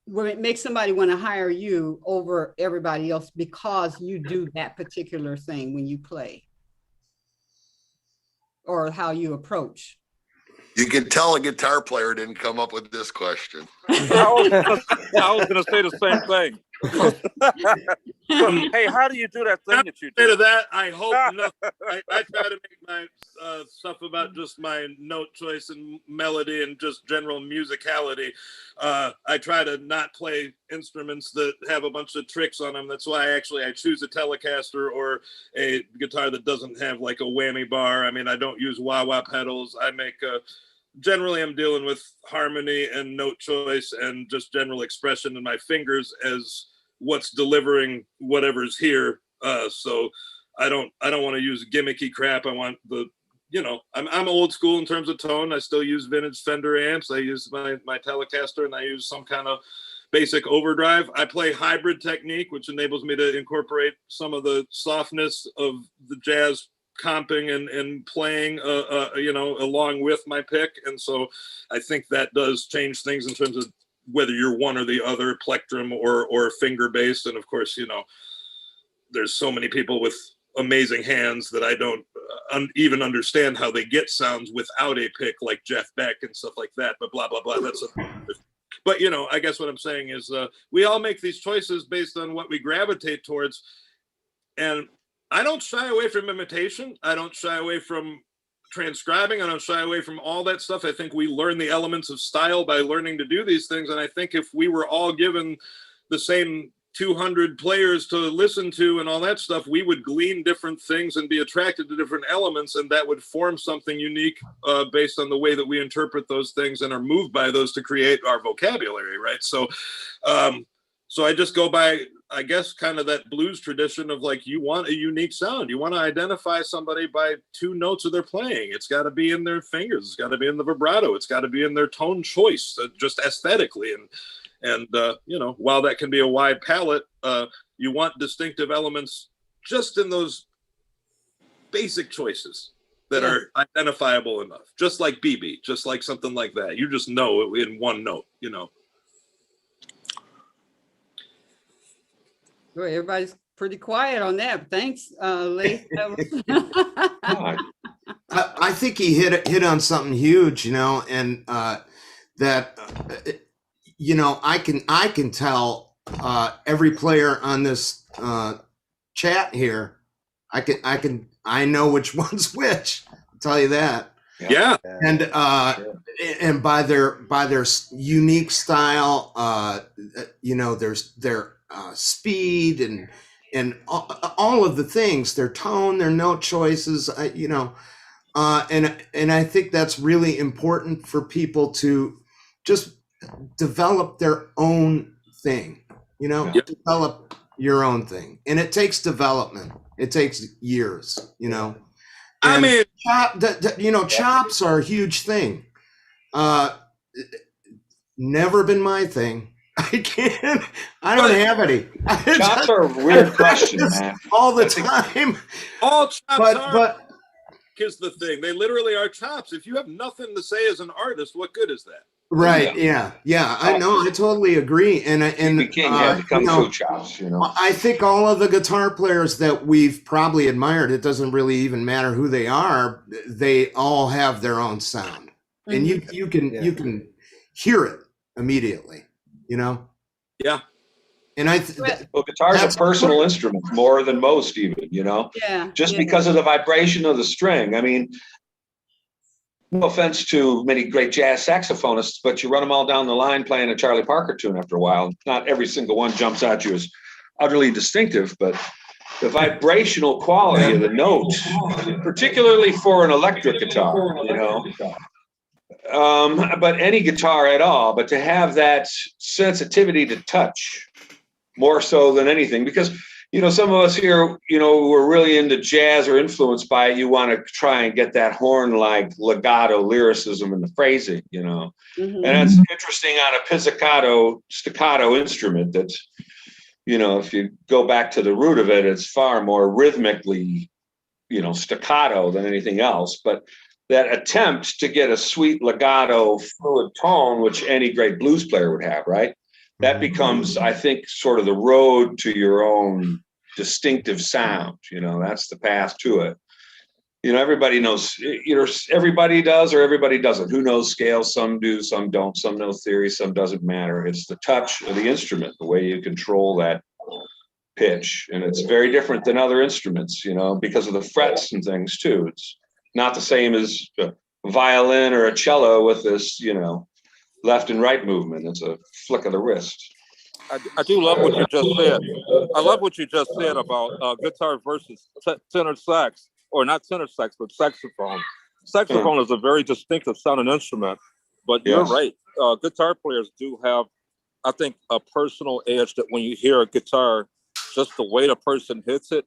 Speaker 3: where it makes somebody want to hire you over everybody else because you do that particular thing when you play, or how you approach?
Speaker 9: You can tell a guitar player didn't come up with this question.
Speaker 5: I was gonna say the same thing. Hey, how do you do that thing that you
Speaker 7: To
Speaker 5: do?
Speaker 7: that, I hope not. I try to make my stuff about just my note choice and melody and just general musicality. I try to not play instruments that have a bunch of tricks on them. That's why I choose a Telecaster or a guitar that doesn't have like a whammy bar. I mean, I don't use wah-wah pedals. I make generally I'm dealing with harmony and note choice and just general expression in my fingers as what's delivering whatever's here. So I don't want to use gimmicky crap. I want I'm old school in terms of tone. I still use vintage Fender amps. I use my Telecaster and I use some kind of basic overdrive. I play hybrid technique, which enables me to incorporate some of the softness of the jazz comping and playing along with my pick. And so I think that does change things in terms of whether you're one or the other, plectrum or finger based. And of course, there's so many people with amazing hands that I don't even understand how they get sounds without a pick, like Jeff Beck and stuff like that, but blah blah blah. But I guess what I'm saying is we all make these choices based on what we gravitate towards. And I don't shy away from imitation. I don't shy away from transcribing. I don't shy away from all that stuff. I think we learn the elements of style by learning to do these things. And I think if we were all given the same 200 players to listen to and all that stuff, we would glean different things and be attracted to different elements. And that would form something unique based on the way that we interpret those things and are moved by those to create our vocabulary, right? So I just go by, I guess, kind of that blues tradition of like, you want a unique sound. You want to identify somebody by two notes of their playing. It's got to be in their fingers. It's got to be in the vibrato. It's got to be in their tone choice, just aesthetically. And while that can be a wide palette, you want distinctive elements just in those basic choices that are identifiable enough, just like BB, just like something like that. You just know it in one note,
Speaker 3: Well, everybody's pretty quiet on that. Thanks, Laith.
Speaker 2: I think he hit on something huge, and that I can tell every player on this chat here. I know which one's which. I'll tell you that.
Speaker 7: Yeah.
Speaker 2: And by their unique style, there's their speed and all of the things, their tone, their note choices, and I think that's really important for people to just develop their own thing, develop your own thing. And it takes development. It takes years,
Speaker 7: I mean,
Speaker 2: chops are a huge thing. Never been my thing. I don't have any.
Speaker 4: Chops are a weird question, man.
Speaker 2: All the time.
Speaker 7: All chops
Speaker 2: but
Speaker 7: is the thing. They literally are chops. If you have nothing to say as an artist, what good is that?
Speaker 2: Right. Yeah. I know. I totally agree. And
Speaker 4: you can't become true chops.
Speaker 2: I think all of the guitar players that we've probably admired, it doesn't really even matter who they are. They all have their own sound, and you can hear it immediately.
Speaker 7: Yeah.
Speaker 2: And
Speaker 4: well, guitar's a personal instrument more than most, even. Just because of the vibration of the string. I mean, no offense to many great jazz saxophonists, but you run them all down the line playing a Charlie Parker tune after a while. Not every single one jumps at you as utterly distinctive, but the vibrational quality of the note, particularly for an electric guitar, but any guitar at all, but to have that sensitivity to touch more so than anything, because some of us here, we're really into jazz or influenced by it. You want to try and get that horn-like legato lyricism in the phrasing, and it's interesting on a pizzicato staccato instrument that, if you go back to the root of it, it's far more rhythmically, staccato than anything else. But that attempt to get a sweet legato fluid tone, which any great blues player would have, right? That becomes, I think, sort of the road to your own distinctive sound. That's the path to it. everybody knows, everybody does or everybody doesn't. Who knows scales? Some do, some don't. Some know theory, some doesn't matter. It's the touch of the instrument, the way you control that pitch. And it's very different than other instruments, because of the frets and things too. It's not the same as a violin or a cello with this, left and right movement. It's a flick of the wrist.
Speaker 5: I do love what you just said. I love what you just said about guitar versus tenor sax, or not tenor sax, but saxophone. Saxophone is a very distinctive sounding instrument, but you're right. Guitar players do have, I think, a personal edge that when you hear a guitar, just the way the person hits it,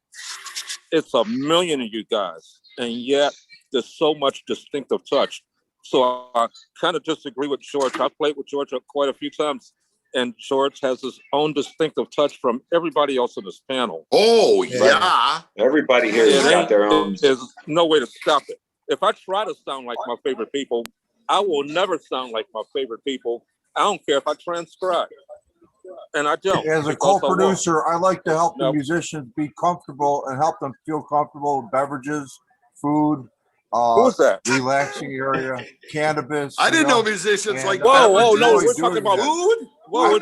Speaker 5: it's a million of you guys, and yet there's so much distinctive touch. So I kind of disagree with George. I played with George quite a few times, and George has his own distinctive touch from everybody else in this panel.
Speaker 9: Oh, yeah.
Speaker 4: Everybody here has got their own.
Speaker 5: There's no way to stop it. If I try to sound like my favorite people, I will never sound like my favorite people. I don't care if I transcribe. And I don't.
Speaker 1: As a co-producer, I like to help the musicians be comfortable and help them feel comfortable with beverages, food,
Speaker 5: who's that?
Speaker 1: Relaxing area, cannabis.
Speaker 9: I didn't know musicians like
Speaker 5: whoa, no, we're talking about
Speaker 9: food.
Speaker 1: Whoa,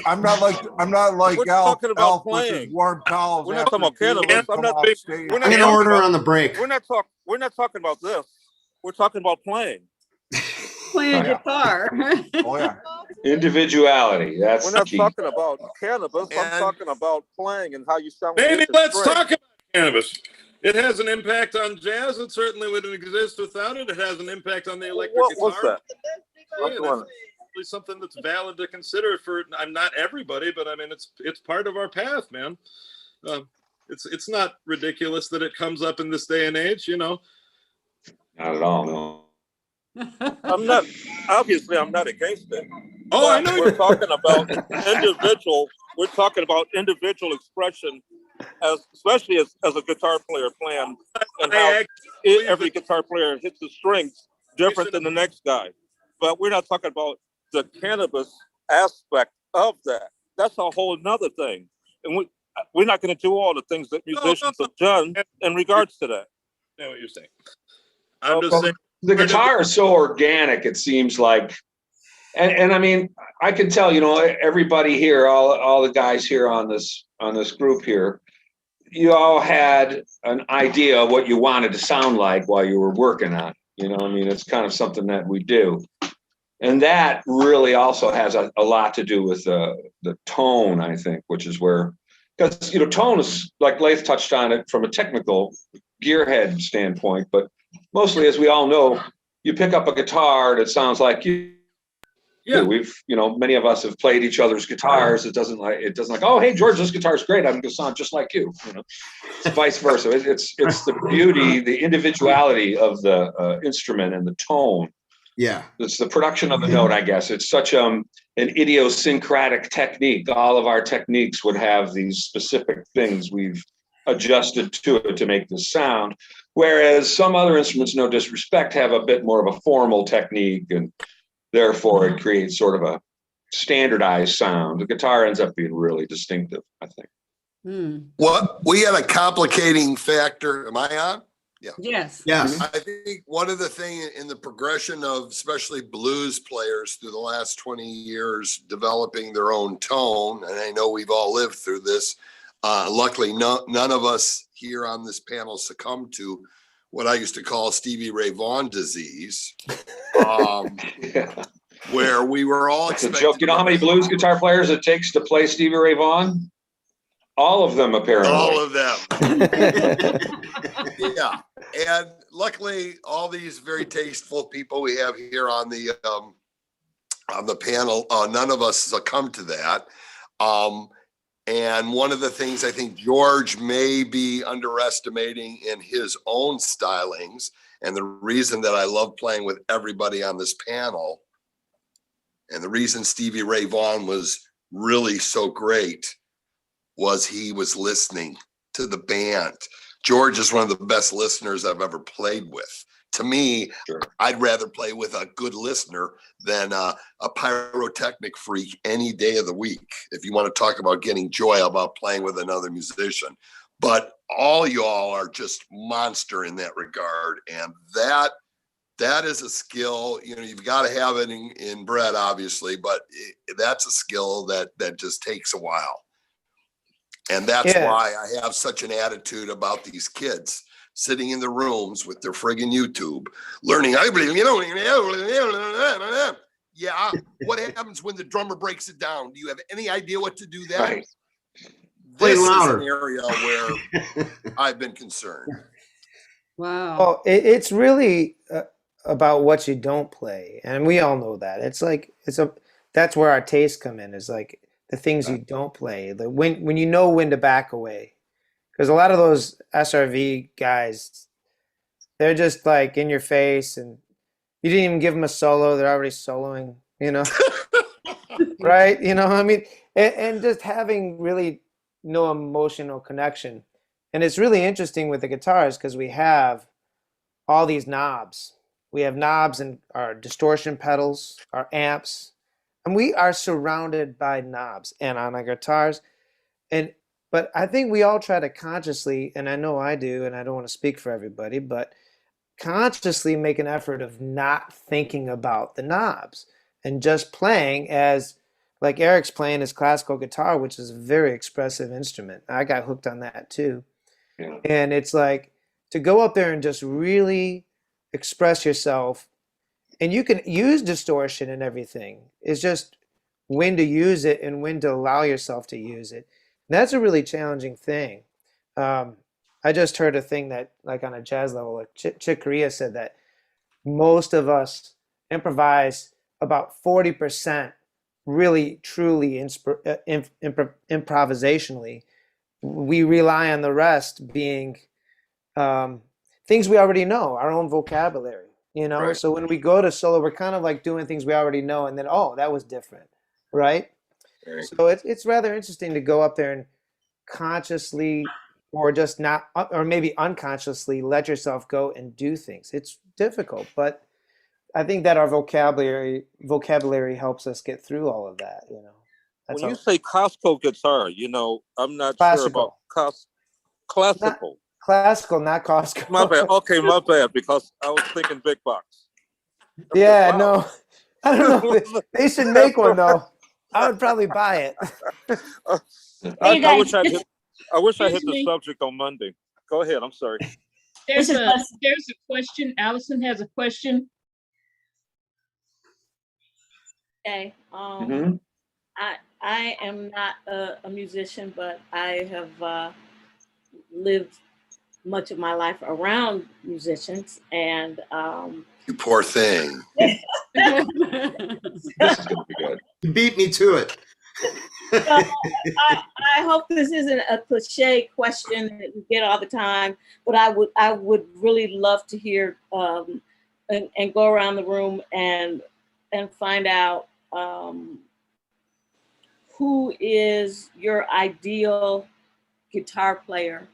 Speaker 1: I'm not like
Speaker 5: we're talking about playing.
Speaker 1: Warm towels.
Speaker 5: We're not talking about cannabis. I'm not big. We're not
Speaker 2: in order on the break.
Speaker 5: We're not talking about this. We're talking about playing.
Speaker 3: Playing guitar.
Speaker 1: Oh yeah.
Speaker 4: Individuality. That's
Speaker 5: we're not
Speaker 4: key.
Speaker 5: talking about cannabis. I'm talking about playing and how you sound.
Speaker 7: Maybe let's talk about cannabis. It has an impact on jazz. It certainly wouldn't exist without it. It has an impact on the electric guitar.
Speaker 5: What's that?
Speaker 7: That's something that's valid to consider for. I'm not everybody, but I mean it's part of our path, man. It's not ridiculous that it comes up in this day and age,
Speaker 4: Not at all, no.
Speaker 5: I'm not against it.
Speaker 7: Oh, I know.
Speaker 5: We're talking about individual. We're talking about individual expression, especially as a guitar player playing, and how every guitar player hits the strings different than the next guy. But we're not talking about the cannabis aspect of that. That's a whole nother thing, and we're not going to do all the things that musicians have done in regards to that.
Speaker 7: I know what you're saying. I'm just saying.
Speaker 4: The guitar is so organic, it seems like, and I mean, I can tell, everybody here, all the guys here on this group here, you all had an idea of what you wanted to sound like while you were working on it. It's kind of something that we do. And that really also has a lot to do with the tone, I think, which is where, because, tone is, like Laith touched on it from a technical gearhead standpoint, but mostly, as we all know, you pick up a guitar that sounds like you. Yeah, we've, many of us have played each other's guitars. It doesn't like, oh, hey, George, this guitar's great. I'm going to sound just like you. It's vice versa. It's the beauty, the individuality of the instrument and the tone.
Speaker 2: Yeah,
Speaker 4: it's the production of the note, I guess. It's such an idiosyncratic technique. All of our techniques would have these specific things we've adjusted to it to make this sound. Whereas some other instruments, no disrespect, have a bit more of a formal technique, and therefore it creates sort of a standardized sound. The guitar ends up being really distinctive, I think.
Speaker 9: What we had a complicating factor. Am I on? Yeah.
Speaker 3: Yes.
Speaker 2: Yes.
Speaker 9: I think one of the things in the progression of especially blues players through the last 20 years developing their own tone, and I know we've all lived through this. Luckily, none of us here on this panel succumbed to what I used to call Stevie Ray Vaughan disease, where we were all
Speaker 4: expecting. It's a joke. You know how many blues guitar players it takes to play Stevie Ray Vaughan? All of them, apparently.
Speaker 9: All of them. Yeah. And luckily, all these very tasteful people we have here on the panel, none of us succumbed to that. And one of the things I think George may be underestimating in his own stylings, and the reason that I love playing with everybody on this panel, and the reason Stevie Ray Vaughan was really so great, was he was listening to the band. George is one of the best listeners I've ever played with. to me,
Speaker 4: Sure.
Speaker 9: I'd rather play with a good listener than a pyrotechnic freak any day of the week. If you want to talk about getting joy about playing with another musician, but all y'all are just monster in that regard. And that is a skill, you know, you've got to have it in Brett, obviously, but that's a skill that just takes a while. And that's why I have such an attitude about these kids sitting in the rooms with their friggin' YouTube, learning. I believe, you know, yeah. What happens when the drummer breaks it down? Do you have any idea what to do then?
Speaker 4: Right.
Speaker 9: This is an area where I've been concerned.
Speaker 3: Wow.
Speaker 8: Oh, it's really about what you don't play, and we all know that. It's like that's where our tastes come in. Is like the things you don't play. When you know when to back away, because a lot of those SRV guys, they're just like in your face, and you didn't even give them a solo. They're already soloing, you know, right? You know, I mean, and just having really no emotional connection. And it's really interesting with the guitars because we have all these knobs. We have knobs and our distortion pedals, our amps, and we are surrounded by knobs and on our guitars. But I think we all try to consciously, and I know I do, and I don't want to speak for everybody, but consciously make an effort of not thinking about the knobs and just playing as, like Eric's playing his classical guitar, which is a very expressive instrument. I got hooked on that too.
Speaker 4: Yeah.
Speaker 8: And it's like to go up there and just really express yourself, and you can use distortion and everything. It's just when to use it and when to allow yourself to use it. And that's a really challenging thing. I just heard a thing that, like on a jazz level, like Chick Corea said that most of us improvise about 40% really, truly improvisationally. We rely on the rest being things we already know, our own vocabulary, you know?
Speaker 4: Right.
Speaker 8: So when we go to solo, we're kind of like doing things we already know, and then, oh, that was different, right?
Speaker 4: Right.
Speaker 8: So it's rather interesting to go up there and consciously or just not, or maybe unconsciously let yourself go and do things. It's difficult, but I think that our vocabulary helps us get through all of that, you know? That's
Speaker 5: When you
Speaker 8: all.
Speaker 5: say Costco guitar, you know, I'm not sure about
Speaker 8: Classical.
Speaker 5: classical.
Speaker 8: Classical, not Costco.
Speaker 5: My bad. Okay, my bad, because I was thinking big box.
Speaker 8: Yeah,
Speaker 5: Wow.
Speaker 8: no, I don't know. They should make one though. I would probably buy it.
Speaker 5: I wish I hit the subject on Monday. Go ahead. I'm sorry.
Speaker 10: There's a question. Allison has a question.
Speaker 6: Okay.
Speaker 4: Mhm.
Speaker 6: I am not a musician, but I have lived much of my life around musicians, and
Speaker 9: You poor thing.
Speaker 4: This is gonna be good.
Speaker 2: You beat me to it.
Speaker 6: I hope this isn't a cliche question that you get all the time, but I would really love to hear and go around the room and find out who is your ideal guitar player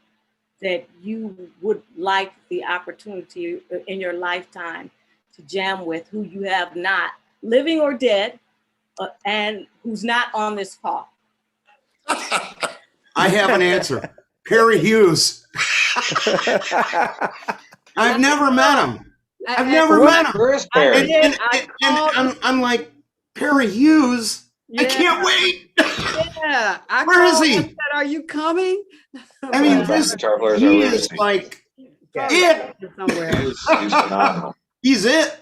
Speaker 6: that you would like the opportunity in your lifetime to jam with, who you have not, living or dead, and who's not on this call.
Speaker 2: I have an answer. Perry Hughes. I've never met him. I've never met him.
Speaker 4: Where is Perry?
Speaker 2: And I'm like, Perry Hughes? I can't wait.
Speaker 3: Yeah.
Speaker 2: Where is he?
Speaker 3: Said, are you coming?
Speaker 2: I mean, this,
Speaker 4: Guitar players are
Speaker 2: he
Speaker 4: really
Speaker 2: is like
Speaker 3: Yeah.
Speaker 2: it.
Speaker 3: Somewhere.
Speaker 4: He's phenomenal.
Speaker 2: He's it.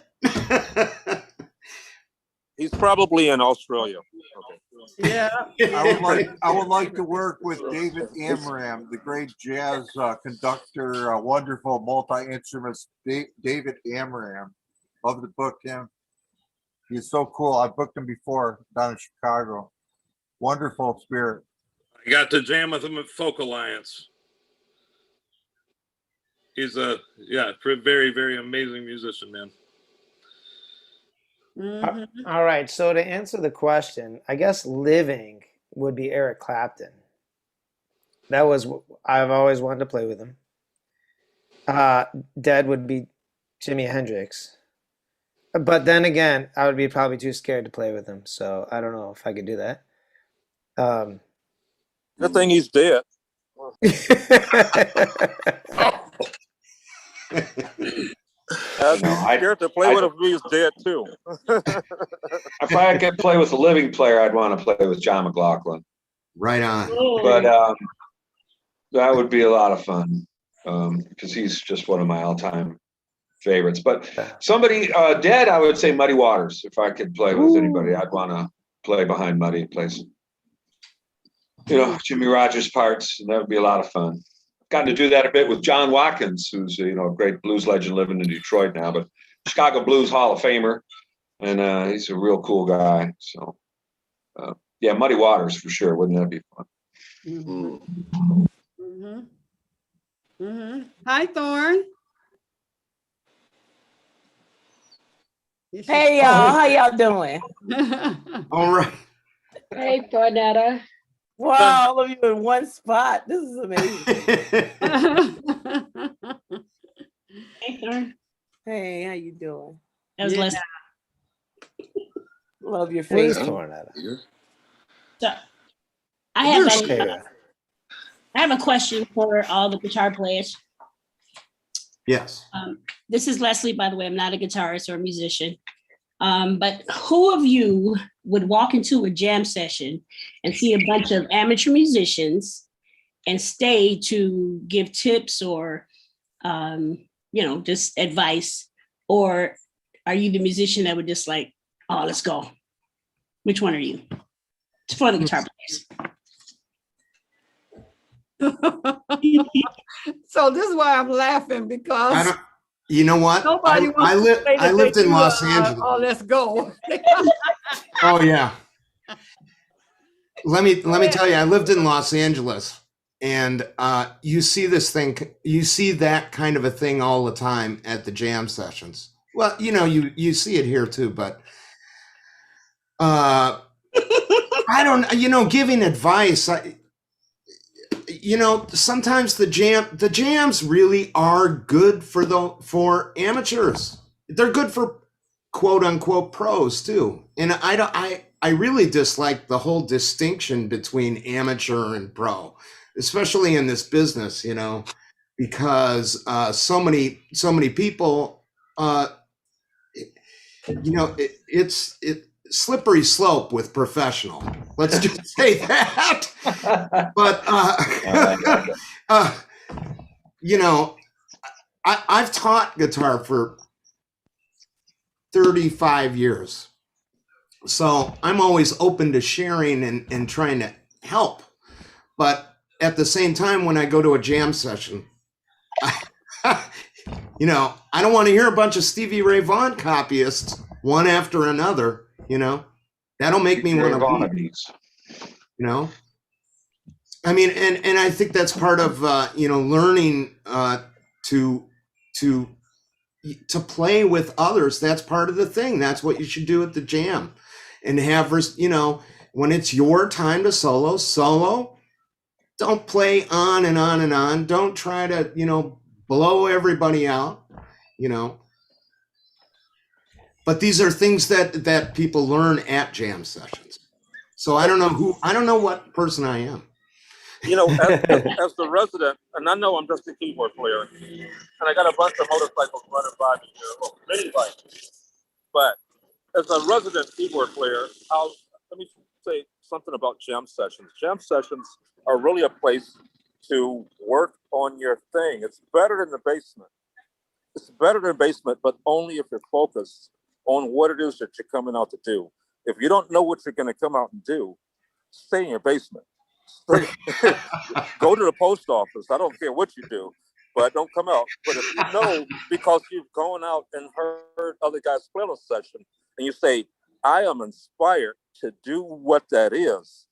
Speaker 5: He's probably in Australia. Okay.
Speaker 3: Yeah.
Speaker 1: I would like to work with David Amram, the great jazz conductor, wonderful multi-instruments. David Amram. Love to book him. He's so cool. I booked him before down in Chicago. Wonderful spirit.
Speaker 7: I got to jam with him at Folk Alliance. He's a very, very amazing musician, man.
Speaker 3: Mm-hmm.
Speaker 8: All right. So to answer the question, I guess living would be Eric Clapton. I've always wanted to play with him. Dead would be Jimi Hendrix. But then again, I would be probably too scared to play with him. So I don't know if I could do that.
Speaker 5: Good thing he's dead. I'm scared to play with him if he's dead too.
Speaker 4: If I could play with a living player, I'd want to play with John McLaughlin.
Speaker 2: Right on.
Speaker 4: But that would be a lot of fun because he's just one of my all-time favorites. But somebody dead, I would say Muddy Waters. If I could play with anybody, I'd want to play behind Muddy, plays, Jimmy Rogers parts, and that would be a lot of fun. Gotten to do that a bit with John Watkins, who's a great blues legend living in Detroit now, but Chicago Blues Hall of Famer, and he's a real cool guy. So, yeah, Muddy Waters for sure. Wouldn't that be fun?
Speaker 3: Mm-hmm. Mm-hmm. Mm-hmm. Hi, Thorn.
Speaker 12: Hey, y'all. How y'all doing?
Speaker 2: All right.
Speaker 11: Hey, Thornetta.
Speaker 12: Wow, all of you in one spot. This is amazing.
Speaker 13: Hey, Thorn.
Speaker 12: Hey, how you doing?
Speaker 13: That was Leslie.
Speaker 12: Love your face.
Speaker 13: So, I have a question for all the guitar players.
Speaker 2: Yes.
Speaker 13: This is Leslie, by the way. I'm not a guitarist or a musician. But who of you would walk into a jam session and see a bunch of amateur musicians and stay to give tips or, just advice? Or are you the musician that would just like, oh, let's go? Which one are you? It's for the guitar players.
Speaker 3: So this is why I'm laughing, because
Speaker 2: you know what?
Speaker 3: Nobody wants to say that
Speaker 2: I lived in Los Angeles.
Speaker 3: Oh, let's go.
Speaker 2: Oh yeah. Let me tell you, I lived in Los Angeles, and you see that kind of a thing all the time at the jam sessions. Well, you see it here too, but I don't, giving advice. Sometimes the jams really are good for amateurs. They're good for quote unquote pros too. And I really dislike the whole distinction between amateur and pro, especially in this business, because so many people, it's slippery slope with professional. Let's just say that. But I've taught guitar for 35 years, so I'm always open to sharing and trying to help. But at the same time, when I go to a jam session, I don't want to hear a bunch of Stevie Ray Vaughan copyists one after another. That'll make me want to leave. I mean, and I think that's part of learning to play with others. That's part of the thing. That's what you should do at the jam, and have when it's your time to solo. Don't play on and on and on. Don't try to blow everybody out. But these are things that people learn at jam sessions. So I don't know what person I am.
Speaker 5: As the resident, and I know I'm just a keyboard player, and I got a bunch of motorcycles running by me here, well, mini bikes. But as a resident keyboard player, let me say something about jam sessions. Jam sessions are really a place to work on your thing. It's better than the basement. It's better than basement, but only if you're focused on what it is that you're coming out to do. If you don't know what you're going to come out and do, stay in your basement. Go to the post office. I don't care what you do, but don't come out. But if you know, because you've gone out and heard other guys play on a session, and you say, I am inspired to do what that is,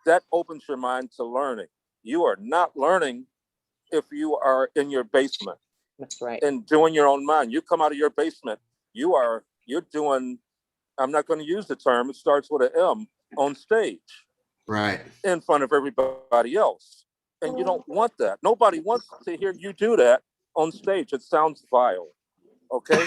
Speaker 5: that opens your mind to learning. You are not learning if you are in your basement.
Speaker 12: That's right.
Speaker 5: And doing your own mind. You come out of your basement, you're doing, I'm not going to use the term, it starts with an M, on stage.
Speaker 2: Right.
Speaker 5: In front of everybody else. And you don't want that. Nobody wants to hear you do that on stage. It sounds vile. Okay,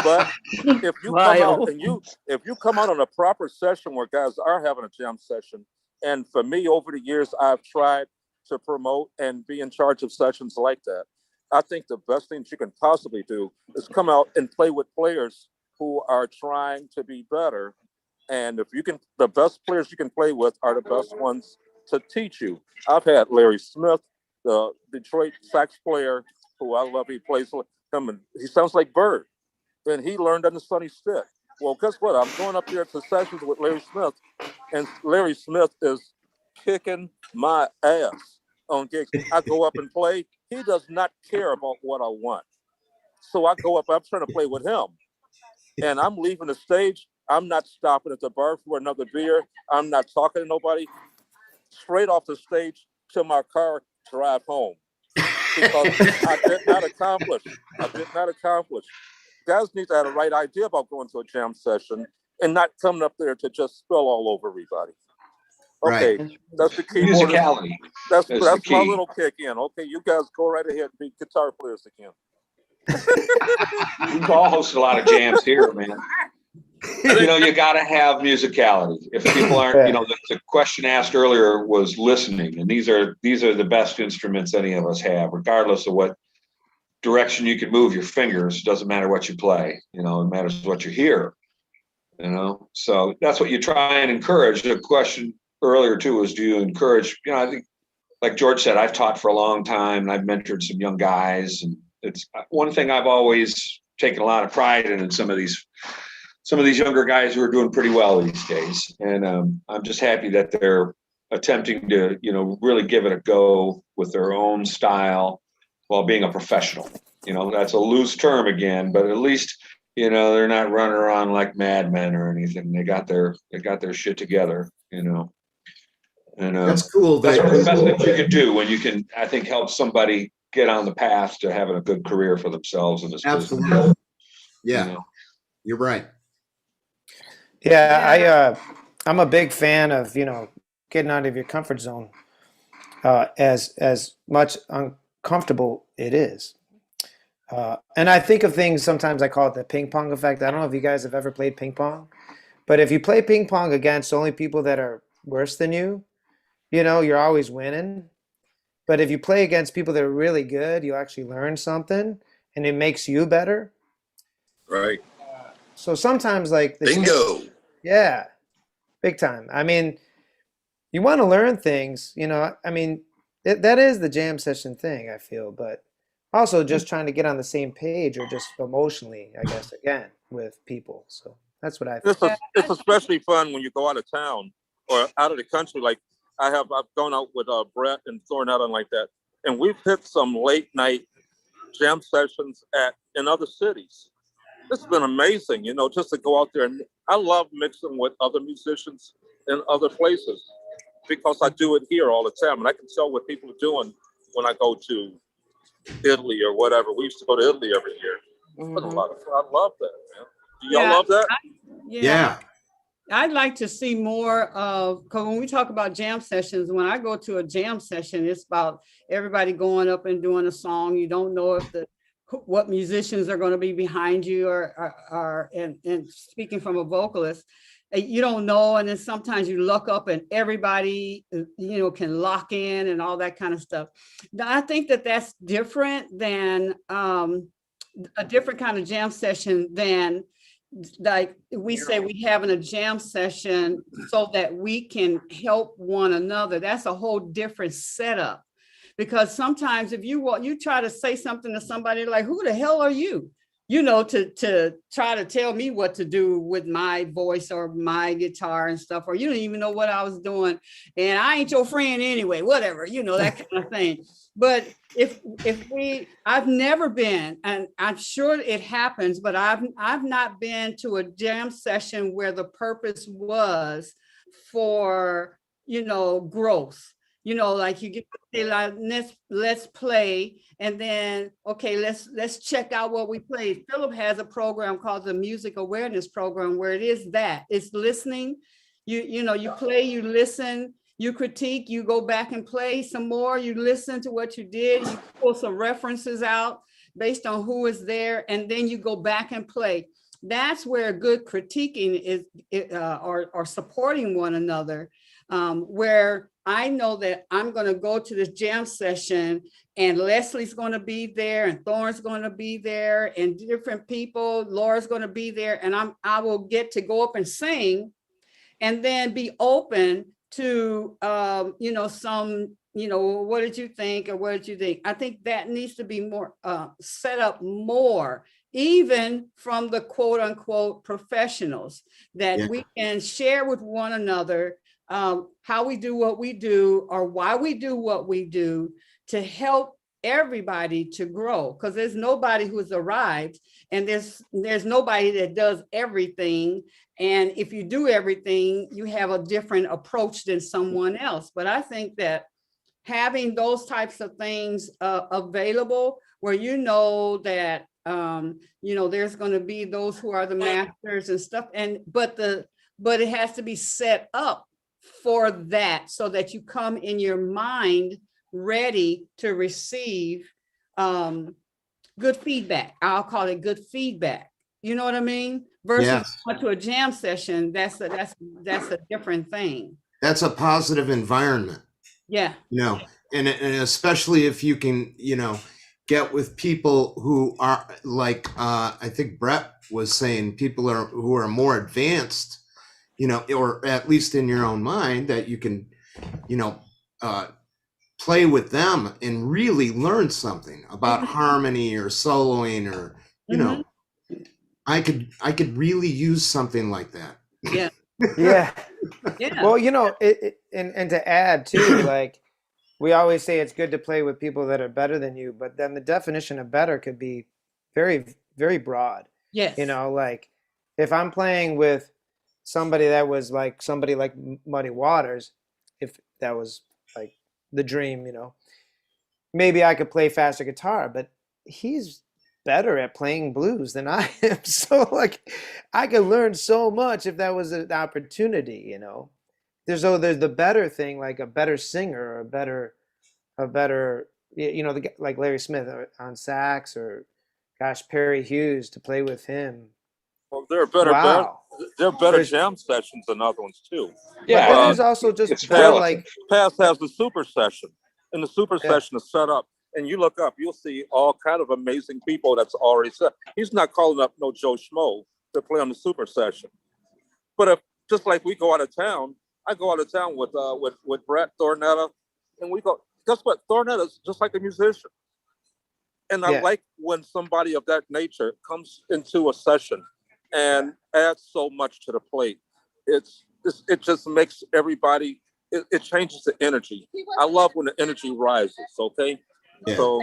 Speaker 5: but if you come out and if you come out on a proper session where guys are having a jam session, and for me over the years I've tried to promote and be in charge of sessions like that. I think the best thing you can possibly do is come out and play with players who are trying to be better. And if you can, the best players you can play with are the best ones to teach you. I've had Larry Smith, the Detroit sax player, who I love. He plays him, and he sounds like Bird. And he learned on the Sonny Stick. Well, guess what? I'm going up there to sessions with Larry Smith, and Larry Smith is kicking my ass on gigs. I go up and play. He does not care about what I want. So I go up, I'm trying to play with him. And I'm leaving the stage. I'm not stopping at the bar for another beer. I'm not talking to nobody. Straight off the stage to my car, drive home. Because I did not accomplish. Guys need to have the right idea about going to a jam session and not coming up there to just spill all over everybody. Okay, right. That's the key.
Speaker 4: Musicality.
Speaker 5: That's my little kick in. Okay, you guys go right ahead and be guitar players again.
Speaker 4: We've all hosted a lot of jams here, man. You know, you got to have musicality. If people aren't, you know, the question asked earlier was listening, and these are the best instruments any of us have, regardless of what direction you can move your fingers. It doesn't matter what you play. You know, it matters what you hear. You know, so that's what you try and encourage. The question earlier too was, do you encourage? You know, I think, like George said, I've taught for a long time, and I've mentored some young guys, and it's one thing I've always taken a lot of pride in some of these younger guys who are doing pretty well these days. And I'm just happy that they're attempting to, you know, really give it a go with their own style while being a professional. You know, that's a loose term again, but at least, you know, they're not running around like madmen or anything. They got their shit together, you know. And
Speaker 2: that's cool.
Speaker 4: That's the best thing you can do when you can, I think, help somebody get on the path to having a good career for themselves in this
Speaker 2: Absolutely.
Speaker 4: business.
Speaker 2: Yeah,
Speaker 4: you know?
Speaker 2: You're right.
Speaker 8: Yeah, I'm a big fan of, you know, getting out of your comfort zone, as much uncomfortable it is. And I think of things, sometimes I call it the ping pong effect. I don't know if you guys have ever played ping pong, but if you play ping pong against only people that are worse than you, you know, you're always winning. But if you play against people that are really good, you actually learn something and it makes you better.
Speaker 7: Right.
Speaker 8: So sometimes, like,
Speaker 9: bingo.
Speaker 8: Yeah, big time. I mean, you want to learn things, you know, I mean, that is the jam session thing, I feel, but also just trying to get on the same page, or just emotionally, I guess, again, with people. So that's what I think.
Speaker 5: It's especially fun when you go out of town or out of the country. Like I've gone out with Brett and Thornetta and like that, and we've hit some late night jam sessions in other cities. It's been amazing, you know, just to go out there. And I love mixing with other musicians in other places because I do it here all the time. And I can tell what people are doing when I go to Italy or whatever. We used to go to Italy every year. It's been a lot of fun. I love that, man. Do y'all love that?
Speaker 3: Yeah. I'd like to see more of, because when we talk about jam sessions, when I go to a jam session, it's about everybody going up and doing a song. You don't know if what musicians are going to be behind you, or and speaking from a vocalist, you don't know. And then sometimes you look up and everybody, you know, can lock in and all that kind of stuff. Now, I think that's different than a different kind of jam session than, like we say, we having a jam session so that we can help one another. That's a whole different setup. Because sometimes if you try to say something to somebody like, who the hell are you? You know, to try to tell me what to do with my voice or my guitar and stuff, or you don't even know what I was doing. And I ain't your friend anyway, whatever, you know, that kind of thing. But I've never been, and I'm sure it happens, but I've not been to a jam session where the purpose was for, you know, growth. You know, like you get to say, like, let's play, and then, okay, let's check out what we played. Philip has a program called the Music Awareness Program, where it's listening. You know, you play, you listen, you critique, you go back and play some more, you listen to what you did, you pull some references out based on who is there, and then you go back and play. That's where good critiquing is, or supporting one another, where I know that I'm going to go to this jam session and Leslie's going to be there and Thorne's going to be there and different people, Laura's going to be there, and I will get to go up and sing and then be open to, some, what did you think or what did you think? I think that needs to be more set up more, even from the quote unquote professionals, that we can share with one another how we do what we do or why we do what we do to help everybody to grow, because there's nobody who's arrived, and there's nobody that does everything. And if you do everything, you have a different approach than someone else. But I think that having those types of things available, where that there's going to be those who are the masters and stuff, but it has to be set up for that, so that you come in your mind ready to receive good feedback. I'll call it good feedback. You know what I mean? Versus going to a jam session, that's a different thing.
Speaker 2: That's a positive environment.
Speaker 3: Yeah.
Speaker 2: And especially if you can, get with people who are like, I think Brett was saying, people who are more advanced, or at least in your own mind, that you can, play with them and really learn something about harmony or soloing or, I could really use something like that.
Speaker 3: Yeah.
Speaker 8: Yeah. Well, and to add too, like, we always say it's good to play with people that are better than you, but then the definition of better could be very, very broad.
Speaker 3: Yes.
Speaker 8: Like if I'm playing with somebody that was like somebody like Muddy Waters, if that was like the dream, maybe I could play faster guitar, but he's better at playing blues than I am. So like I could learn so much if that was an opportunity, There's the better thing, like a better singer or a better, like Larry Smith on sax, or Perry Hughes, to play with him.
Speaker 5: Well, there are better jam sessions than other ones too.
Speaker 8: Yeah, but there's also just
Speaker 5: Pass has the super session, and the super session is set up. And you look up, you'll see all kind of amazing people that's already set. He's not calling up no Joe Schmo to play on the super session. But if just like we go out of town, I go out of town with Brett Thornetta, and we go. Guess what? Thornetta's just like a musician, and I like when somebody of that nature comes into a session and adds so much to the plate. It just makes everybody. It changes the energy. I love when the energy rises. Okay, so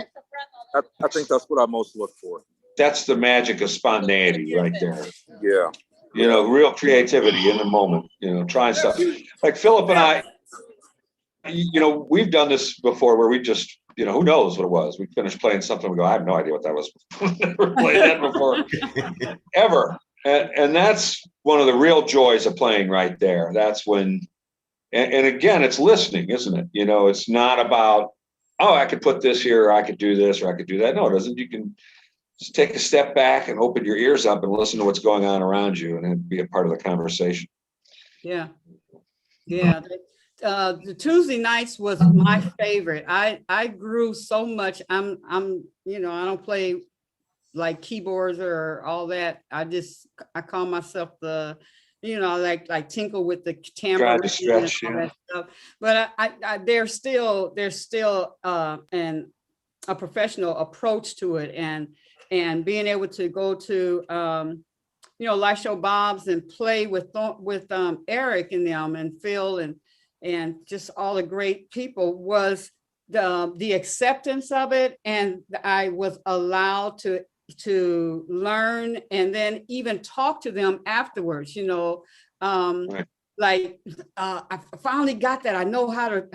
Speaker 5: I think that's what I most look for.
Speaker 4: That's the magic of spontaneity right there.
Speaker 5: Yeah.
Speaker 4: Real creativity in the moment, trying stuff. Like Philip and I, we've done this before where we just, who knows what it was. We finished playing something, we go, I have no idea what that was. Never played that before, ever. And that's one of the real joys of playing right there. That's when, and again, it's listening, isn't it? It's not about, oh, I could put this here, or I could do this, or I could do that. No, it doesn't. You can just take a step back and open your ears up and listen to what's going on around you, and then be a part of the conversation.
Speaker 3: Yeah. The Tuesday nights was my favorite. I grew so much. I don't play like keyboards or all that. I call myself the, like tinkle with the tambourine and all that stuff. But there's still a professional approach to it, and being able to go to live show Bob's and play with Eric and them and Phil and just all the great people was the acceptance of it, and I was allowed to learn and then even talk to them afterwards. Right. Like I finally got that. I know how to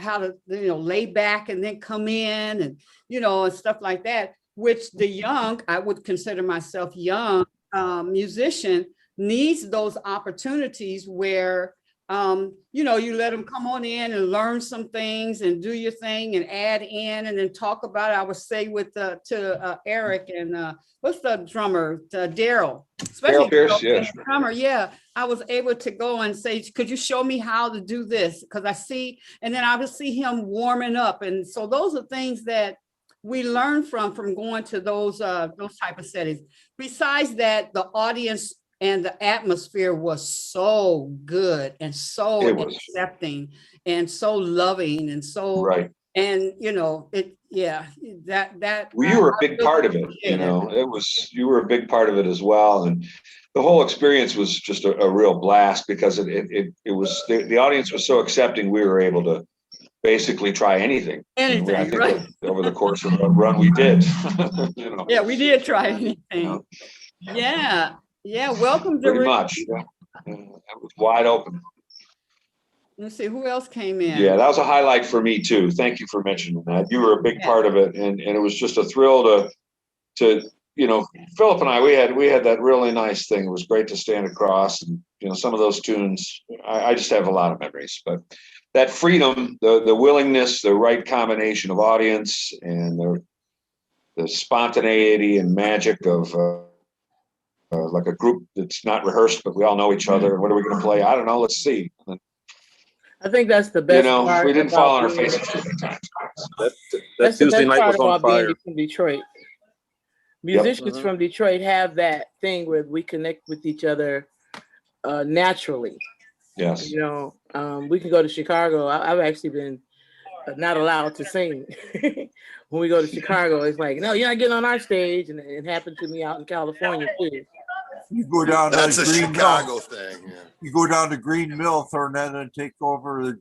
Speaker 3: lay back and then come in and and stuff like that. Which the young, I would consider myself young musician, needs those opportunities where you know, you let them come on in and learn some things and do your thing and add in and then talk about it. I would say with to Eric and what's the drummer, Daryl, especially
Speaker 4: Pierce,
Speaker 3: Daryl,
Speaker 4: yes.
Speaker 3: the drummer. Yeah, I was able to go and say, could you show me how to do this? Because I see, and then I would see him warming up, and so those are things that we learn from going to those type of settings. Besides that, the audience and the atmosphere was so good and so accepting and so loving and so
Speaker 4: right.
Speaker 3: And you know that
Speaker 4: well, you were a big part of it, you know. You were a big part of it as well, and the whole experience was just a real blast because it was the audience was so accepting. We were able to basically try anything. I think
Speaker 3: right.
Speaker 4: over the course of the run we did. You know.
Speaker 3: Yeah, we did try anything. You know. Yeah. Welcome to
Speaker 4: pretty much. Yeah. It was wide open.
Speaker 3: Let's see who else came in.
Speaker 4: Yeah, that was a highlight for me too. Thank you for mentioning that. You were a big part of it, and it was just a thrill to you know, Philip and I, we had that really nice thing. It was great to stand across, and you know, some of those tunes. I just have a lot of memories, but that freedom, the willingness, the right combination of audience, and the spontaneity and magic of like a group that's not rehearsed, but we all know each other. What are we going to play? I don't know. Let's see.
Speaker 12: I think that's the best.
Speaker 4: You know,
Speaker 12: part
Speaker 4: we didn't fall on our
Speaker 12: being,
Speaker 4: faces too many times.
Speaker 12: That's the
Speaker 5: Tuesday
Speaker 12: best
Speaker 5: night
Speaker 12: part
Speaker 5: was on
Speaker 12: about being
Speaker 5: fire.
Speaker 12: from Detroit. Musicians
Speaker 4: Yep.
Speaker 12: from Detroit have that thing where we connect with each other naturally.
Speaker 4: Yes.
Speaker 12: You know, we can go to Chicago. I've actually been not allowed to sing. When we go to Chicago, it's like, no, you're not getting on our stage. And it happened to me out in California too.
Speaker 1: You go down
Speaker 9: That's
Speaker 1: to
Speaker 9: a
Speaker 1: Green
Speaker 9: Chicago
Speaker 1: Mill.
Speaker 9: thing. Yeah.
Speaker 1: You go down to Green Mill, Thornetta, and take over the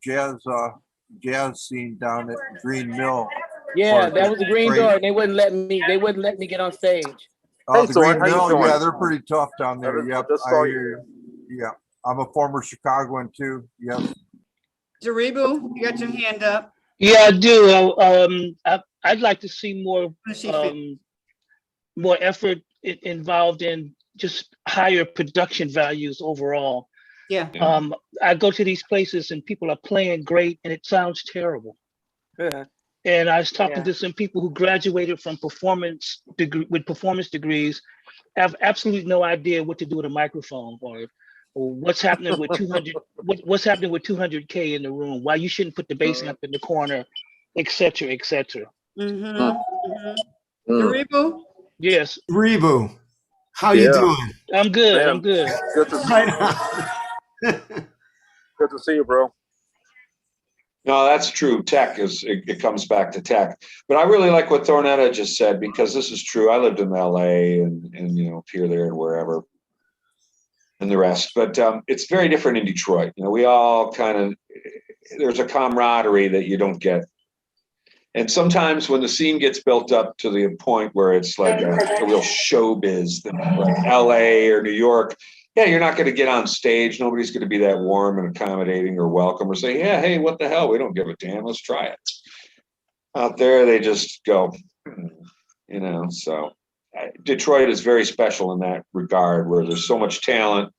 Speaker 1: jazz scene down at Green Mill.
Speaker 12: Yeah, that was the Green Door, and they wouldn't let me get on stage.
Speaker 1: Oh, the Green
Speaker 5: how you
Speaker 1: Mill,
Speaker 5: doing?
Speaker 1: yeah, they're pretty tough down there.
Speaker 5: I
Speaker 1: Yep,
Speaker 5: just
Speaker 1: I
Speaker 5: saw
Speaker 1: hear you. Yeah, I'm a former Chicagoan too. Yes.
Speaker 3: Jaribu, you got your hand up.
Speaker 14: Yeah, I do. I'd like to see more more effort involved in just higher production values overall.
Speaker 3: Yeah.
Speaker 14: I go to these places and people are playing great and it sounds terrible.
Speaker 12: Yeah.
Speaker 14: And I was talking to some people who graduated from performance degrees, have absolutely no idea what to do with a microphone or what's happening with 200 what's happening with 200K in the room, why you shouldn't put the bass amp in the corner, etc., etc.
Speaker 3: Jaribu?
Speaker 14: Yes.
Speaker 2: Rebu, how you doing?
Speaker 14: I'm good.
Speaker 5: Man,
Speaker 14: I'm good.
Speaker 5: Good to see you. Good to see you, bro.
Speaker 4: No, that's true. Tech it comes back to tech. But I really like what Thornetta just said, because this is true. I lived in LA and you know, here, there, and wherever, and the rest. But it's very different in Detroit. You know, we all kind of, there's a camaraderie that you don't get. And sometimes when the scene gets built up to the point where it's like a real showbiz thing, like LA or New York, yeah, you're not going to get on stage. Nobody's going to be that warm and accommodating or welcome or say, yeah, hey, what the hell? We don't give a damn. Let's try it. Out there, they just go, you know. So Detroit is very special in that regard, where there's so much talent.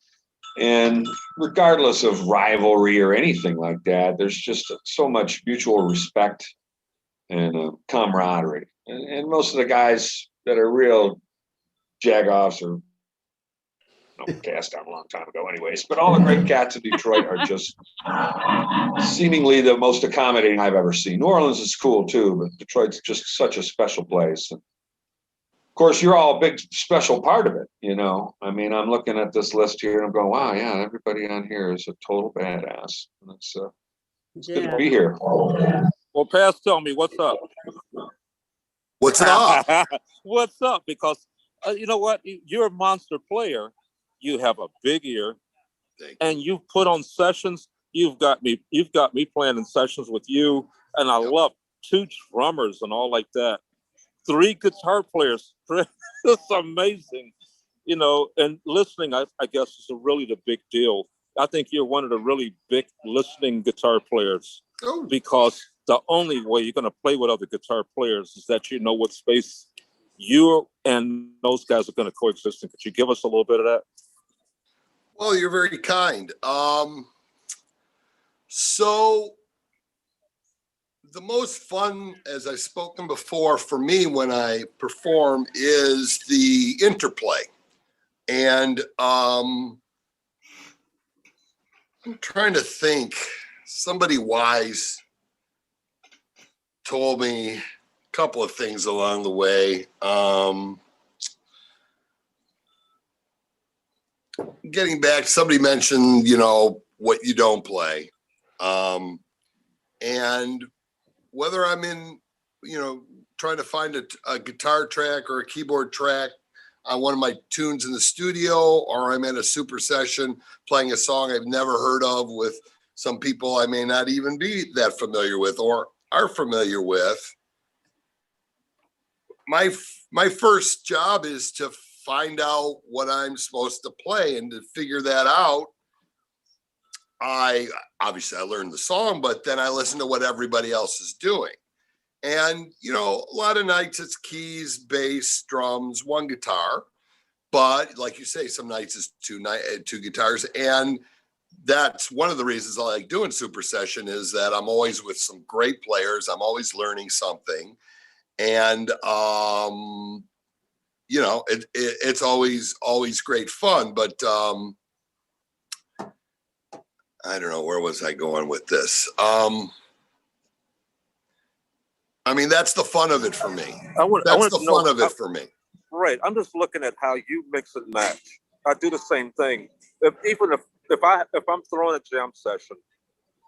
Speaker 4: And regardless of rivalry or anything like that, there's just so much mutual respect and camaraderie. And most of the guys that are real jagoffs are cast out a long time ago anyways, but all the great cats in Detroit are just seemingly the most accommodating I've ever seen. New Orleans is cool too, but Detroit's just such a special place. And of course, you're all a big special part of it, you know. I mean, I'm looking at this list here and I'm going, wow, yeah, everybody on here is a total badass. And it's good to be here.
Speaker 5: Well, Paz, tell me what's up.
Speaker 9: What's up?
Speaker 5: What's up? Because you know what? You're a monster player. You have a big ear, and you've put on sessions. You've got me playing in sessions with you, and I love 2 drummers and all like that. 3 guitar players. It's amazing, you know. And listening, I guess, is really the big deal. I think you're one of the really big listening guitar players, because the only way you're going to play with other guitar players is that you know what space you and those guys are going to coexist in. Could you give us a little bit of that?
Speaker 9: Well, you're very kind. So the most fun, as I've spoken before, for me when I perform is the interplay. And I'm trying to think, somebody wise told me a couple of things along the way. Getting back, somebody mentioned, what you don't play. And whether I'm in, trying to find a guitar track or a keyboard track on one of my tunes in the studio, or I'm in a super session playing a song I've never heard of with some people I may not even be that familiar with or are familiar with. My first job is to find out what I'm supposed to play, and to figure that out, I learned the song, but then I listen to what everybody else is doing. And, a lot of nights it's keys, bass, drums, one guitar. But like you say, some nights it's two guitars. And that's one of the reasons I like doing Super Session, is that I'm always with some great players. I'm always learning something. And, it's always great fun. But I don't know, where was I going with this? That's the fun of it for me. That's the fun of it for me.
Speaker 5: Right. I'm just looking at how you mix and match. I do the same thing. If I'm throwing a jam session,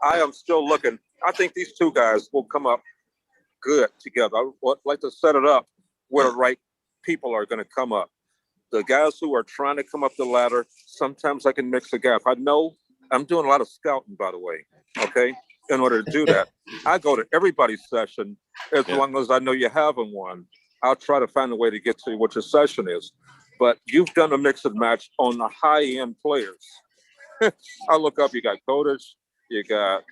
Speaker 5: I am still looking. I think these two guys will come up good together. I would like to set it up where the right people are going to come up. The guys who are trying to come up the ladder, sometimes I can mix a gap. I know I'm doing a lot of scouting, by the way. Okay. In order to do that, I go to everybody's session as long as I know you're having one. I'll try to find a way to get to what your session is. But you've done a mix and match on the high-end players. I look up, you got Kodesh, you got,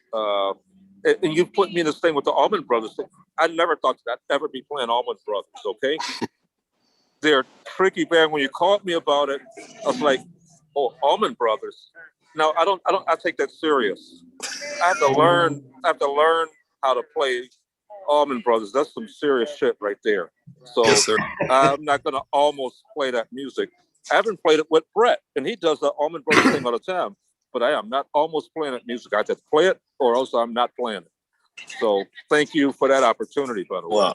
Speaker 5: and you put me in this thing with the Allman Brothers. I never thought that I'd ever be playing Allman Brothers, okay? They're tricky band. When you called me about it, I was like, oh, Allman Brothers. No, I take that serious. I have to learn how to play Allman Brothers. That's some serious shit right there. So yes, I'm not going to almost play that music. I haven't played it with Brett, and he does the Allman Brothers thing all the time. But I am not almost playing that music. I have to play it, or else I'm not playing it. So thank you for that opportunity, by the way.
Speaker 9: Wow.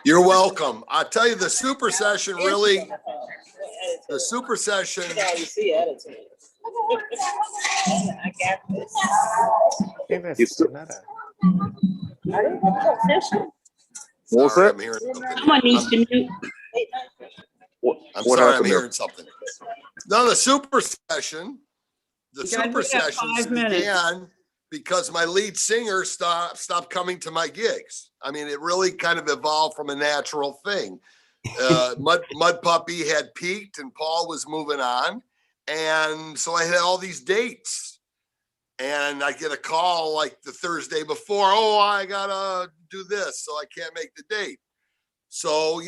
Speaker 9: You're welcome. I tell you, the Super Session really, the Super Session.
Speaker 13: I got this.
Speaker 5: What was that?
Speaker 9: I'm hearing something.
Speaker 13: Someone needs to mute.
Speaker 9: I'm sorry, I'm hearing something. No, the Super Session. The Super Sessions began because my lead singer stopped coming to my gigs. It really kind of evolved from a natural thing. Mud Puppy had peaked and Paul was moving on. And so I had all these dates. And I get a call like the Thursday before, oh, I gotta do this, so I can't make the date. So,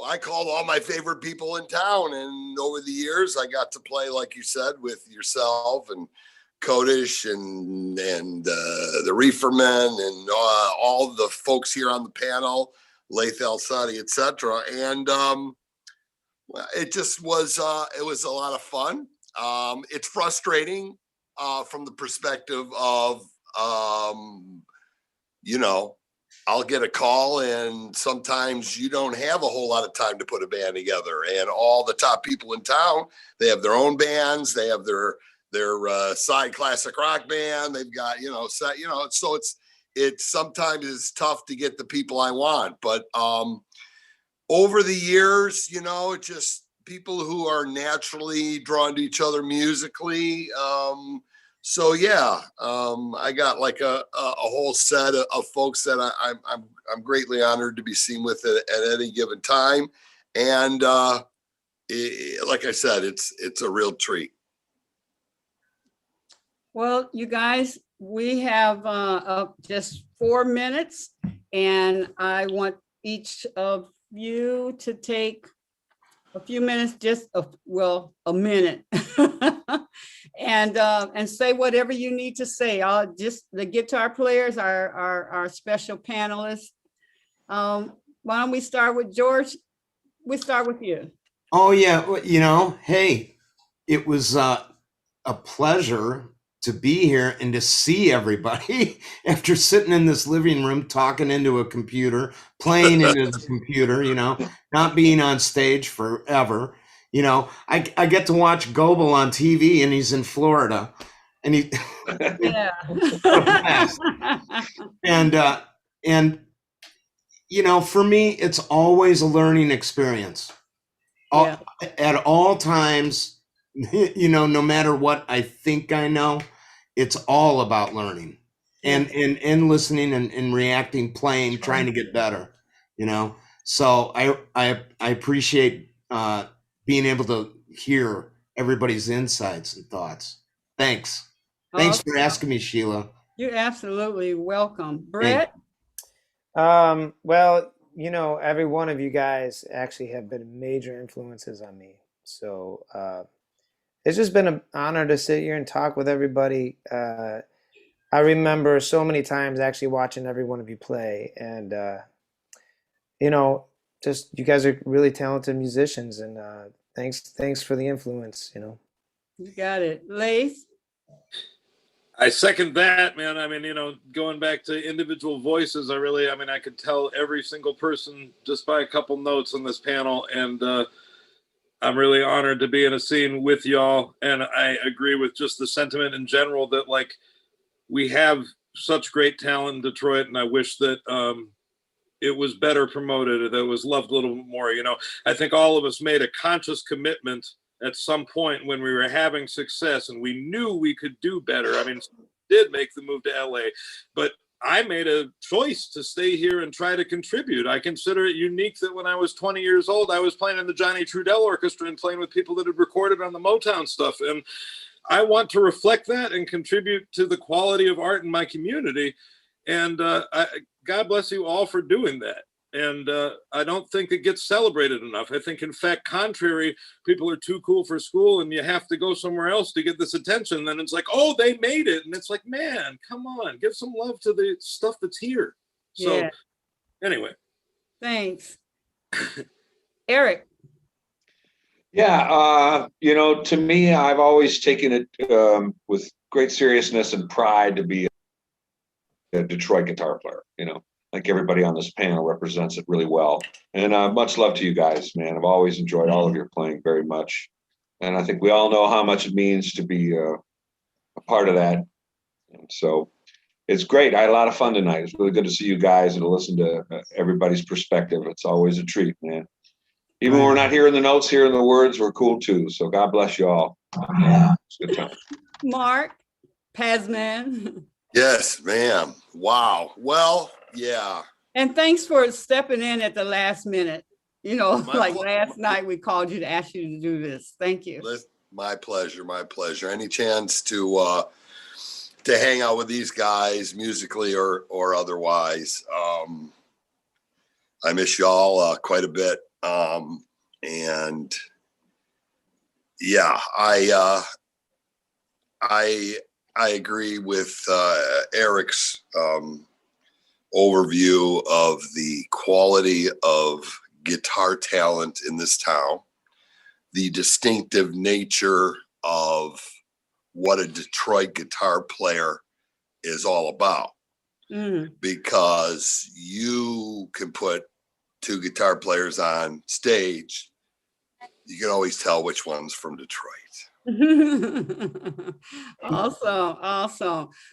Speaker 9: I called all my favorite people in town. And over the years, I got to play, like you said, with yourself and Kodesh and the Reefermen and all the folks here on the panel, Laith Al-Saadi, etc. And it just was, it was a lot of fun. It's frustrating from the perspective of, I'll get a call and sometimes you don't have a whole lot of time to put a band together. And all the top people in town, they have their own bands. They have their side classic rock band. They've got, so it's sometimes it's tough to get the people I want. But over the years, just people who are naturally drawn to each other musically. So yeah, I got like a whole set of folks that I'm greatly honored to be seen with at any given time, and like I said, it's a real treat.
Speaker 3: Well, you guys, we have just 4 minutes, and I want each of you to take a few minutes, just a minute, and say whatever you need to say. The guitar players are our special panelists. Why don't we start with George? We start with you.
Speaker 2: Oh yeah, hey, it was a pleasure to be here and to see everybody after sitting in this living room talking into a computer, playing into the computer, not being on stage forever. I get to watch Goebel on TV and he's in Florida and he
Speaker 3: yeah.
Speaker 2: and for me it's always a learning experience.
Speaker 3: Yeah.
Speaker 2: At all times, no matter what I think I know, it's all about learning and listening and reacting, playing, trying to get better, So I appreciate being able to hear everybody's insights and thoughts. Thanks. Thanks for asking me, Sheila.
Speaker 3: You're absolutely welcome. Brett?
Speaker 8: Well, every one of you guys actually have been major influences on me. So it's just been an honor to sit here and talk with everybody. I remember so many times actually watching every one of you play, and just you guys are really talented musicians, and thanks for the influence.
Speaker 3: You got it. Laith?
Speaker 7: I second that, man. I mean, going back to individual voices, I could tell every single person just by a couple notes on this panel. And I'm really honored to be in a scene with y'all. And I agree with just the sentiment in general that, like, we have such great talent in Detroit. And I wish that it was better promoted, that it was loved a little more. I think all of us made a conscious commitment at some point when we were having success and we knew we could do better. I mean, did make the move to LA, but I made a choice to stay here and try to contribute. I consider it unique that when I was 20 years old, I was playing in the Johnny Trudell Orchestra and playing with people that had recorded on the Motown stuff. And I want to reflect that and contribute to the quality of art in my community. And God bless you all for doing that. And I don't think it gets celebrated enough. I think, in fact, contrary, people are too cool for school and you have to go somewhere else to get this attention. And then it's like, oh, they made it. And it's like, man, come on, give some love to the stuff that's here. So anyway.
Speaker 3: Thanks. Erich.
Speaker 4: Yeah, to me, I've always taken it with great seriousness and pride to be a Detroit guitar player, like everybody on this panel represents it really well. And much love to you guys, man. I've always enjoyed all of your playing very much. And I think we all know how much it means to be a part of that. And so it's great. I had a lot of fun tonight. It's really good to see you guys and to listen to everybody's perspective. It's always a treat, man. Even when we're not hearing the notes, hearing the words, we're cool too. So God bless you all. It's a good time.
Speaker 3: Mark Pazman.
Speaker 9: Yes, ma'am. Wow. Well, yeah.
Speaker 3: And thanks for stepping in at the last minute. Like last night we called you to ask you to do this. Thank you.
Speaker 9: My pleasure. My pleasure. Any chance to hang out with these guys musically or otherwise. I miss y'all quite a bit. And yeah, I agree with Erich's overview of the quality of guitar talent in this town, the distinctive nature of what a Detroit guitar player is all about. Because you can put two guitar players on stage, you can always tell which one's from Detroit.
Speaker 3: Awesome. I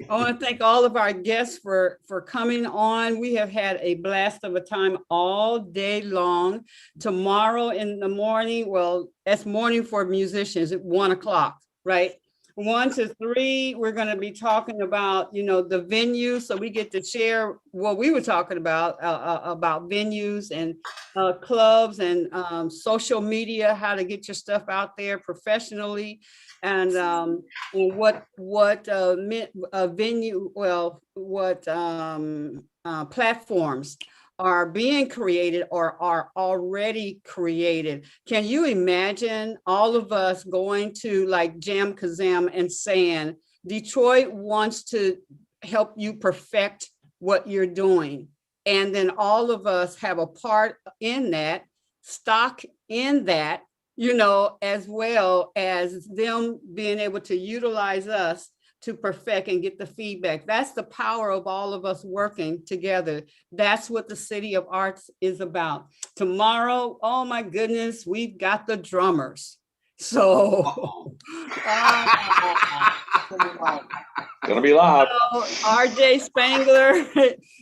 Speaker 3: want to thank all of our guests for coming on. We have had a blast of a time all day long. Tomorrow in the morning, well, that's morning for musicians at 1 o'clock, right? 1 to 3, we're going to be talking about, the venue. So we get to share what we were talking about venues and clubs and social media, how to get your stuff out there professionally, and what venue, platforms are being created or are already created. Can you imagine all of us going to like Jam Kazam and saying, Detroit wants to help you perfect what you're doing. And then all of us have a part in that, stock in that, you know, as well as them being able to utilize us to perfect and get the feedback. That's the power of all of us working together. That's what the City of Arts is about. Tomorrow, oh my goodness, we've got the drummers. So,
Speaker 4: Gonna be loud.
Speaker 3: RJ Spangler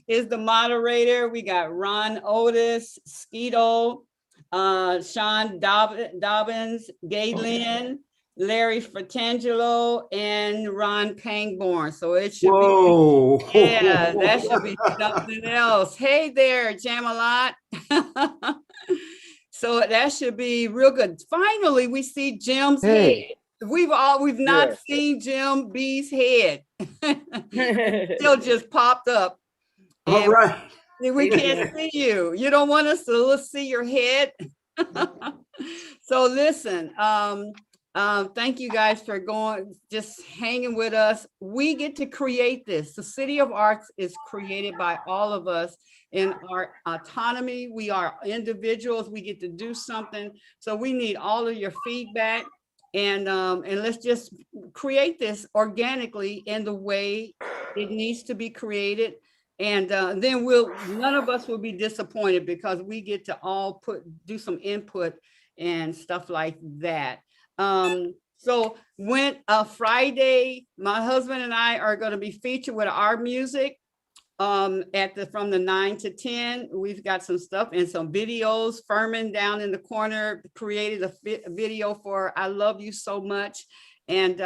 Speaker 3: is the moderator. We got Ron Otis, Skeeto, Sean Dobbins, Galen, Larry Fratangelo, and Ron Pangborn. So it should be, yeah, that should be something else. Hey there, Jam-A-Lot. So that should be real good. Finally, we see Jim's head. We've not seen Jim B's head. Still just popped up.
Speaker 2: All right.
Speaker 3: We can't see you. You don't want us to see your head. So listen, thank you guys for just hanging with us. We get to create this. The City of Arts is created by all of us in our autonomy. We are individuals. We get to do something. So we need all of your feedback. And let's just create this organically in the way it needs to be created. And then none of us will be disappointed because we get to all do some input and stuff like that. So Friday, my husband and I are going to be featured with our music from the 9 to 10. We've got some stuff and some videos. Furman down in the corner created a video for I Love You So Much. And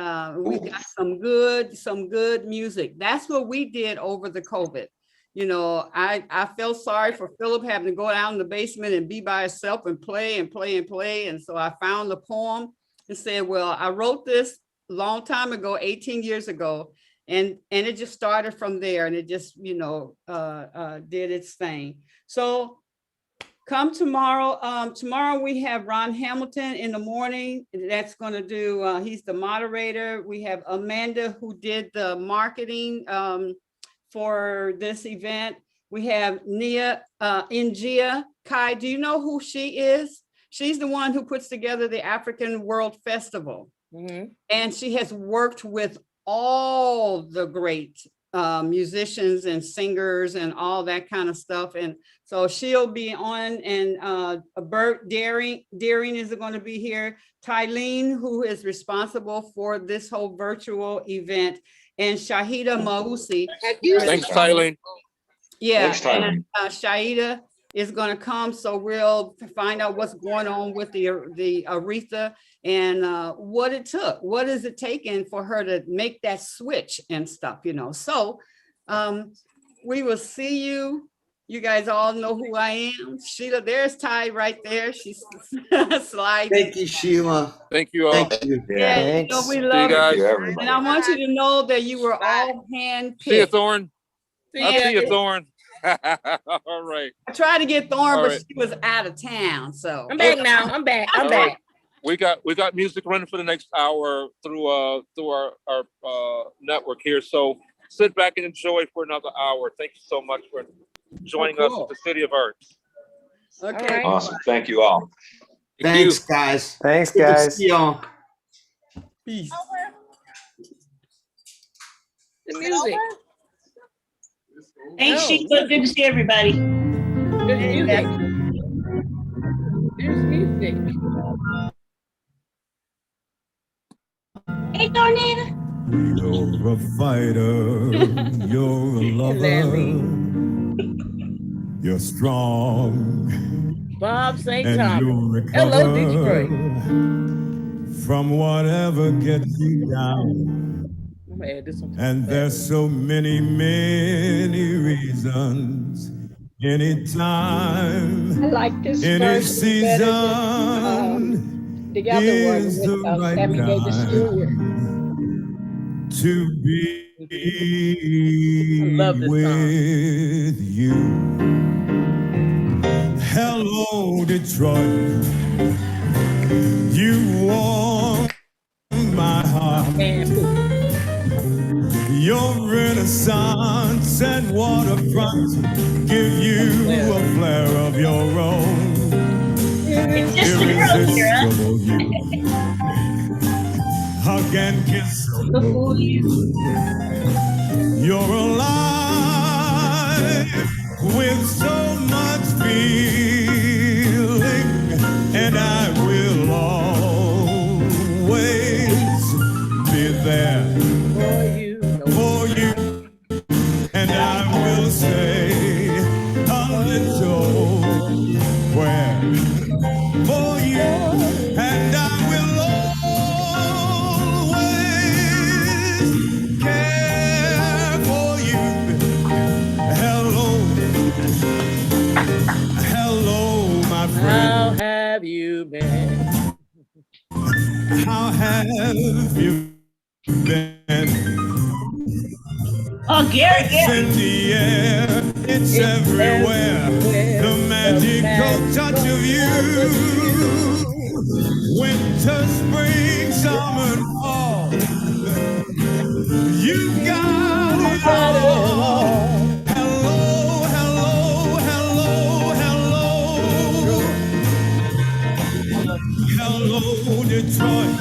Speaker 3: we've got some good music. That's what we did over the COVID. You know, I felt sorry for Philip having to go down in the basement and be by himself and play and play and play. And so I found the poem and said, well, I wrote this a long time ago, 18 years ago. And it just started from there, and it just, you know, did its thing. So come tomorrow. Tomorrow we have Ron Hamilton in the morning. That's going to do, he's the moderator. We have Amanda who did the marketing for this event. We have Ngia Kai. Do you know who she is? She's the one who puts together the African World Festival. Mm-hmm. And she has worked with all the great musicians and singers and all that kind of stuff. And so she'll be on, and Bert Deering is going to be here. Tylene, who is responsible for this whole virtual event, and Shahida Mausi.
Speaker 5: Thanks, Tylene.
Speaker 3: Yeah,
Speaker 4: thanks, Tylene.
Speaker 3: And Shahida is going to come, so we'll find out what's going on with the Aretha and what it took. What is it taking for her to make that switch and stuff, you know? So we will see you. You guys all know who I am. Sheila, there's Ty right there. She's sliding.
Speaker 2: Thank you, Sheila.
Speaker 5: Thank you all.
Speaker 2: Thank you.
Speaker 3: Yeah, you know, we love
Speaker 5: you.
Speaker 3: And I want you to know that you were all handpicked.
Speaker 5: See you, Thorn. I'll see you, Thorn. All right.
Speaker 3: I tried to get Thorn,
Speaker 5: All
Speaker 3: but
Speaker 5: right.
Speaker 3: she was out of town. So
Speaker 12: I'm back now. I'm back. I'm back.
Speaker 5: Right. We got music running for the next hour through our network here. So sit back and enjoy for another hour. Thank you so much for joining us at the City of Arts.
Speaker 3: Okay.
Speaker 4: Awesome. Thank you all.
Speaker 2: Thanks, guys.
Speaker 8: Thanks,
Speaker 2: Good to
Speaker 8: guys.
Speaker 2: see y'all.
Speaker 3: Peace.
Speaker 12: The music.
Speaker 13: Thanks, Sheila. Good to see everybody.
Speaker 12: There's music. There's music.
Speaker 13: Hey, Darnita.
Speaker 15: You're a fighter, you're a lover, you're strong,
Speaker 12: Bob St.
Speaker 15: and
Speaker 12: Thomas.
Speaker 15: you'll
Speaker 12: Hello, Detroit.
Speaker 15: recover from whatever gets you down.
Speaker 12: I'm gonna add this one.
Speaker 15: And there's so many, many reasons, anytime,
Speaker 11: I like this
Speaker 15: any
Speaker 11: version better than
Speaker 15: season
Speaker 11: the other one
Speaker 15: is the
Speaker 11: with
Speaker 15: right
Speaker 11: Sammy Davis Jr.
Speaker 15: time to be
Speaker 12: I love this song.
Speaker 15: with you. Hello, Detroit. You warm my heart. Your renaissance and waterfront give you a flair of your own. Irresistible you. Hug and kiss you. You're alive with so much feeling, and I will always be there for you, and I will say a little prayer for you, and I will always care for you. Hello, my friend.
Speaker 12: How have you been?
Speaker 15: How have you been?
Speaker 13: Oh, Gary,
Speaker 15: It's in the air, it's everywhere. The magical touch of you. Winter, spring, summer, and fall. You got it all. Hello, hello, hello, hello. Hello, Detroit.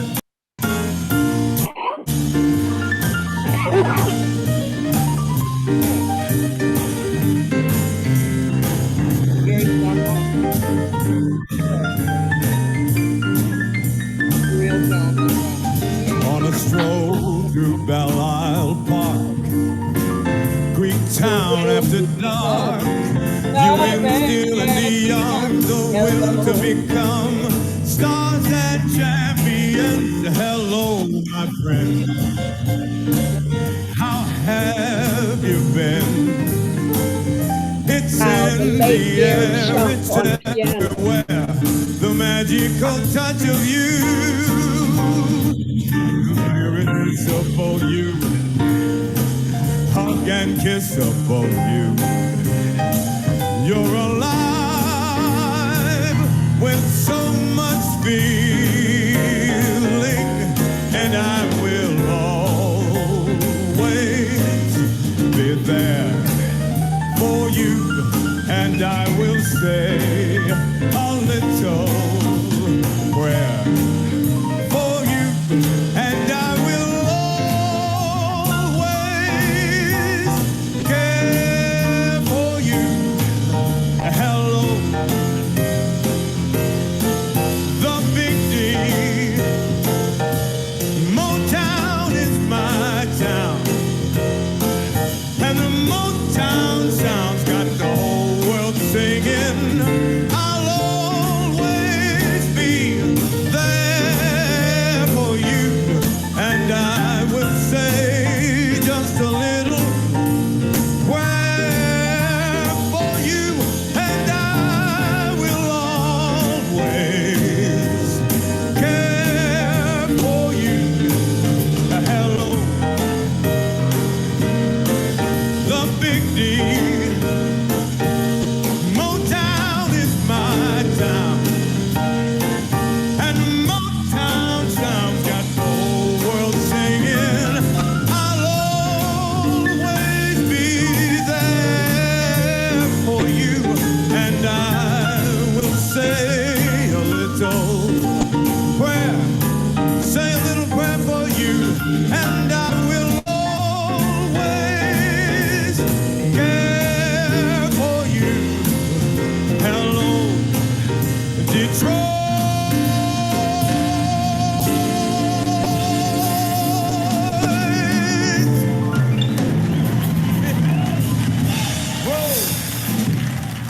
Speaker 15: On a stroll through Belle Isle Park, Greek town after dark, you instill in the young the will to become stars and champions. Hello, my friend. How have you been? It's in the air, it's everywhere. The magical touch of you. Irresistible you. Hug and kiss upon you. You're alive with so much feeling, and I will always be there for you, and I will say a little prayer for you, and I will always care for you. Hello, the big D. Motown is my town, and the Motown sound's got the whole world singing. I'll always be there for you, and I will say just a little prayer for you, and I will always care for you. Hello, the big D. Motown is my town, and Motown sounds got the whole world singing. I'll always be there for you, and I will say a little prayer, say a little prayer for you, and I will always care for you. Hello, Detroit.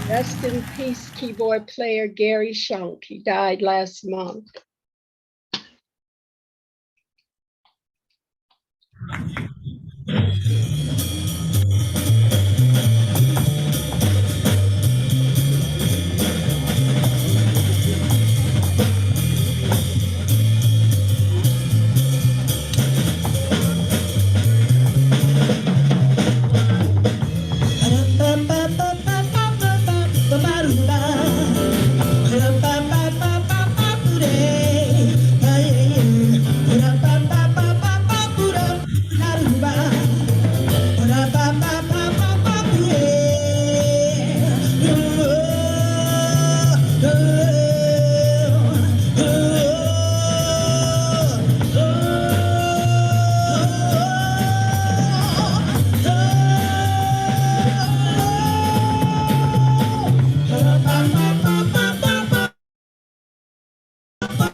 Speaker 16: Rest in peace, keyboard player Gary Shunk. He died last month.
Speaker 11: Ba-ba-ba-ba-ba-ba-ba-ba-ba-ba-ba-ba-ba.
Speaker 15: Oh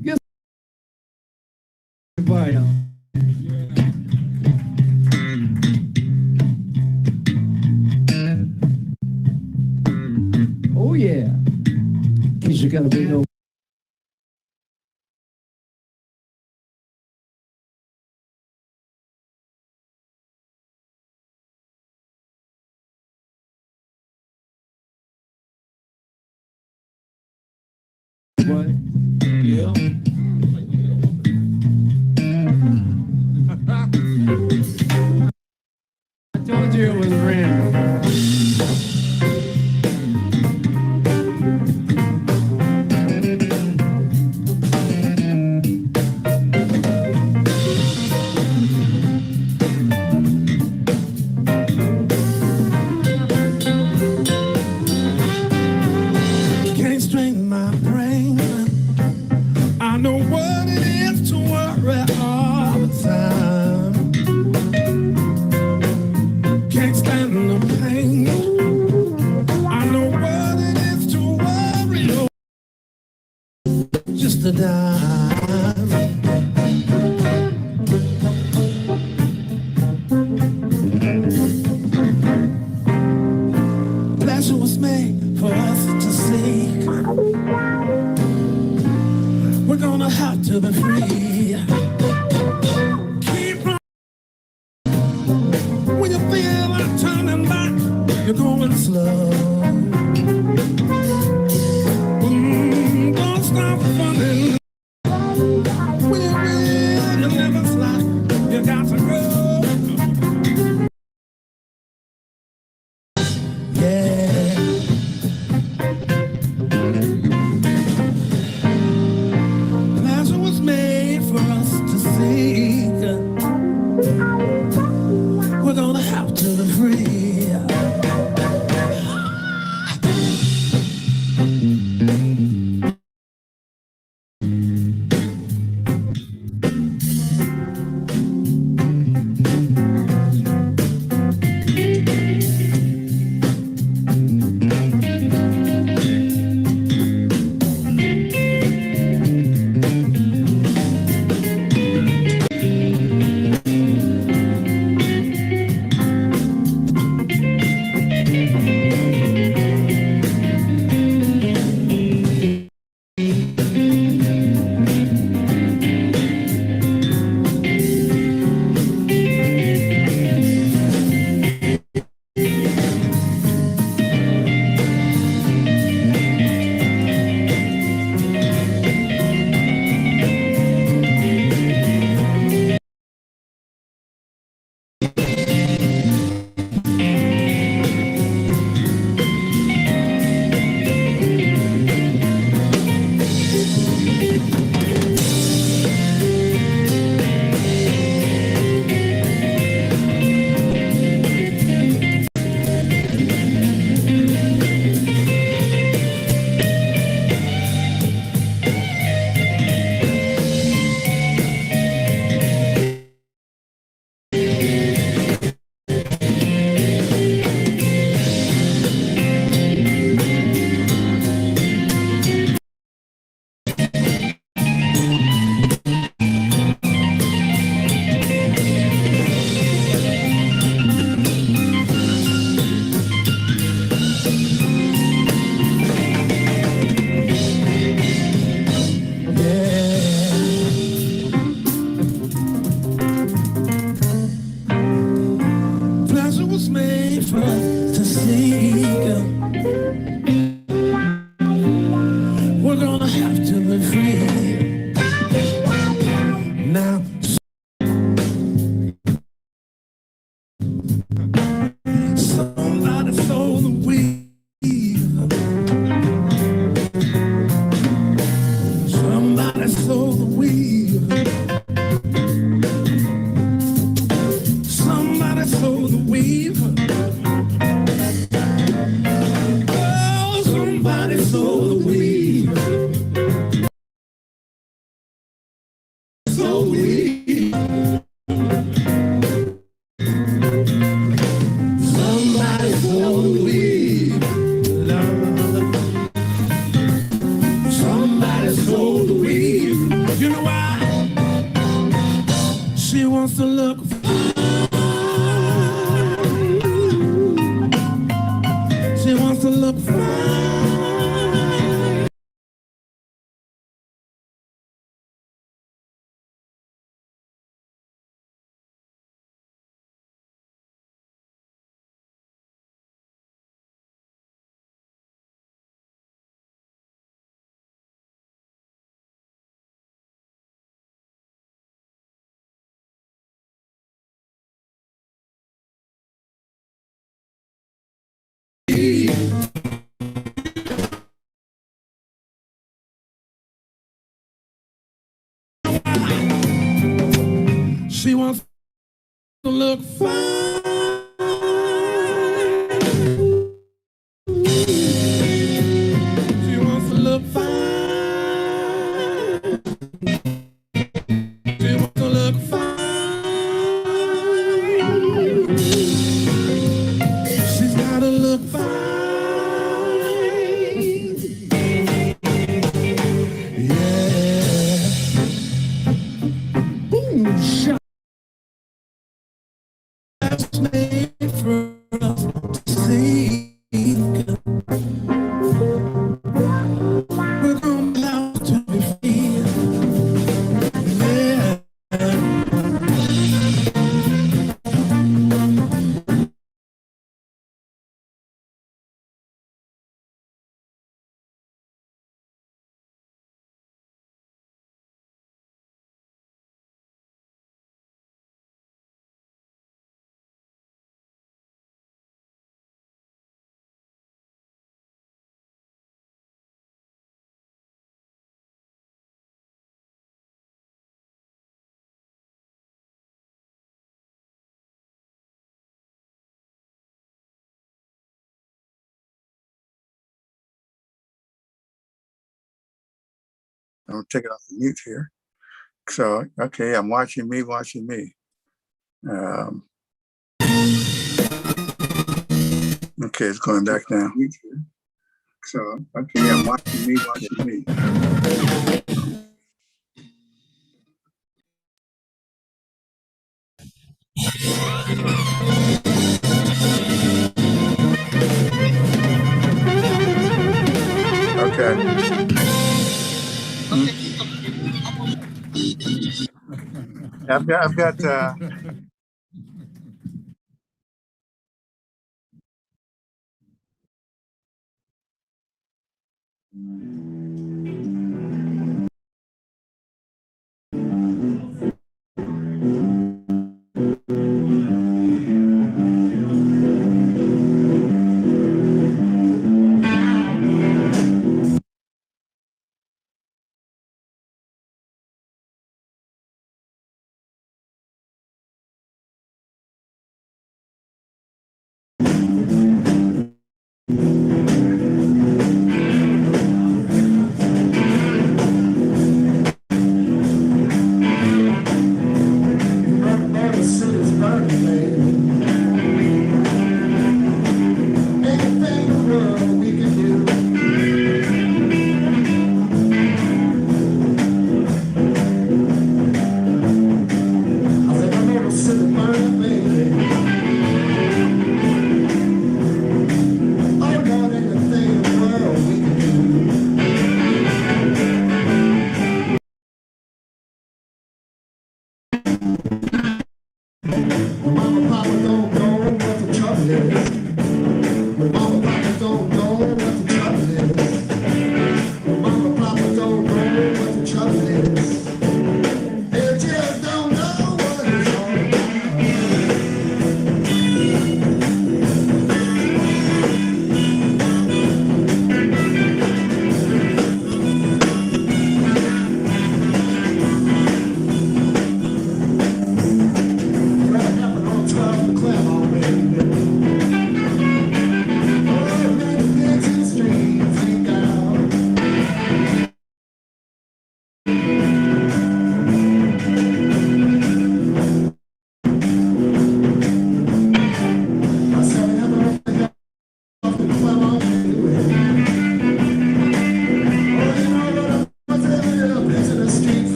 Speaker 15: Yes. Bye. Oh yeah. In case you gotta be no. What? Yeah. I told you it was random. Can't strain my brain. I know what it is to worry all the time. Can't stand the pain. I know what it is to worry. Just a dime. Pleasure was made for us to seek. We're gonna have to be free. Keep on. When you feel like turning back, you're going slow. Don't stop running. When you will, you never slack. You got to go. Yeah. Pleasure was made for us to seek. We're gonna have to be free. Somebody sold the weed. She wants to look fine. She wants to look fine. She wants to look fine. She's gotta look fine. Yeah. Boom, shot. That's made for us to see. We're going out to be free. Yeah.
Speaker 17: I'll take it off the mute here. So, okay, I'm watching me. Okay, it's going back down. So, okay, I'm watching me. Okay. I've got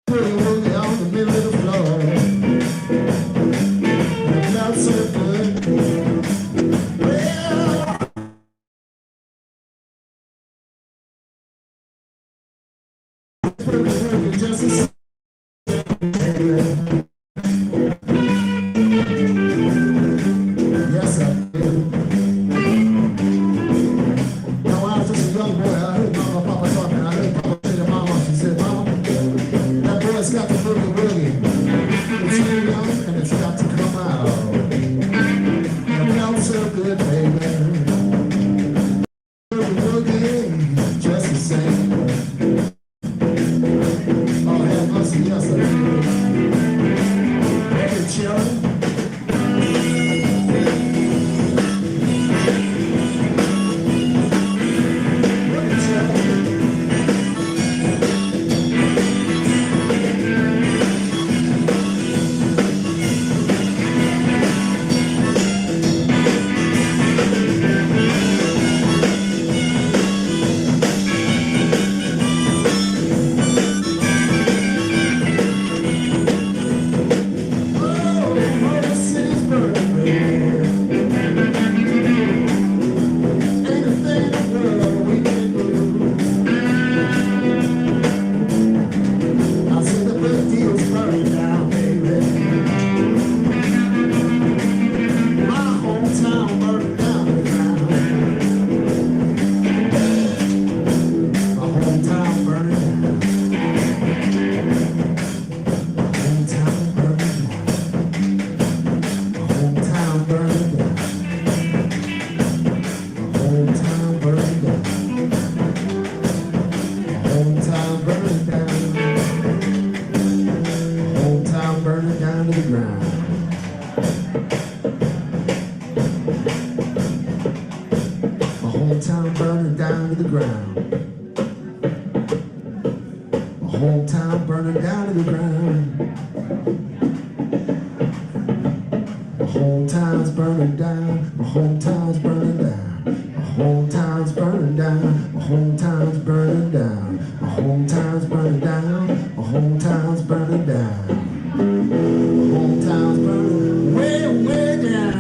Speaker 15: Boogie woogie on the middle of the floor. And it felt so good. Well, working just the same. Yes, I did. Now, when I was just a young boy, I heard Mama, Papa talking. I heard Papa say to Mama, she said, Mama, that boy's got the boogie woogie. It's too young and it's got to come out. And it felt so good, baby. Boogie woogie, just the same. Oh, have mercy, yes, I did. Hey, children. Hometown burning down to the ground. My hometown burning down to the ground. My hometown's burning down. My hometown's burning down. My hometown's burning down. My hometown's burning down. My hometown's burning down. My hometown's burning down. My hometown's burning way, way down.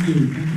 Speaker 15: you.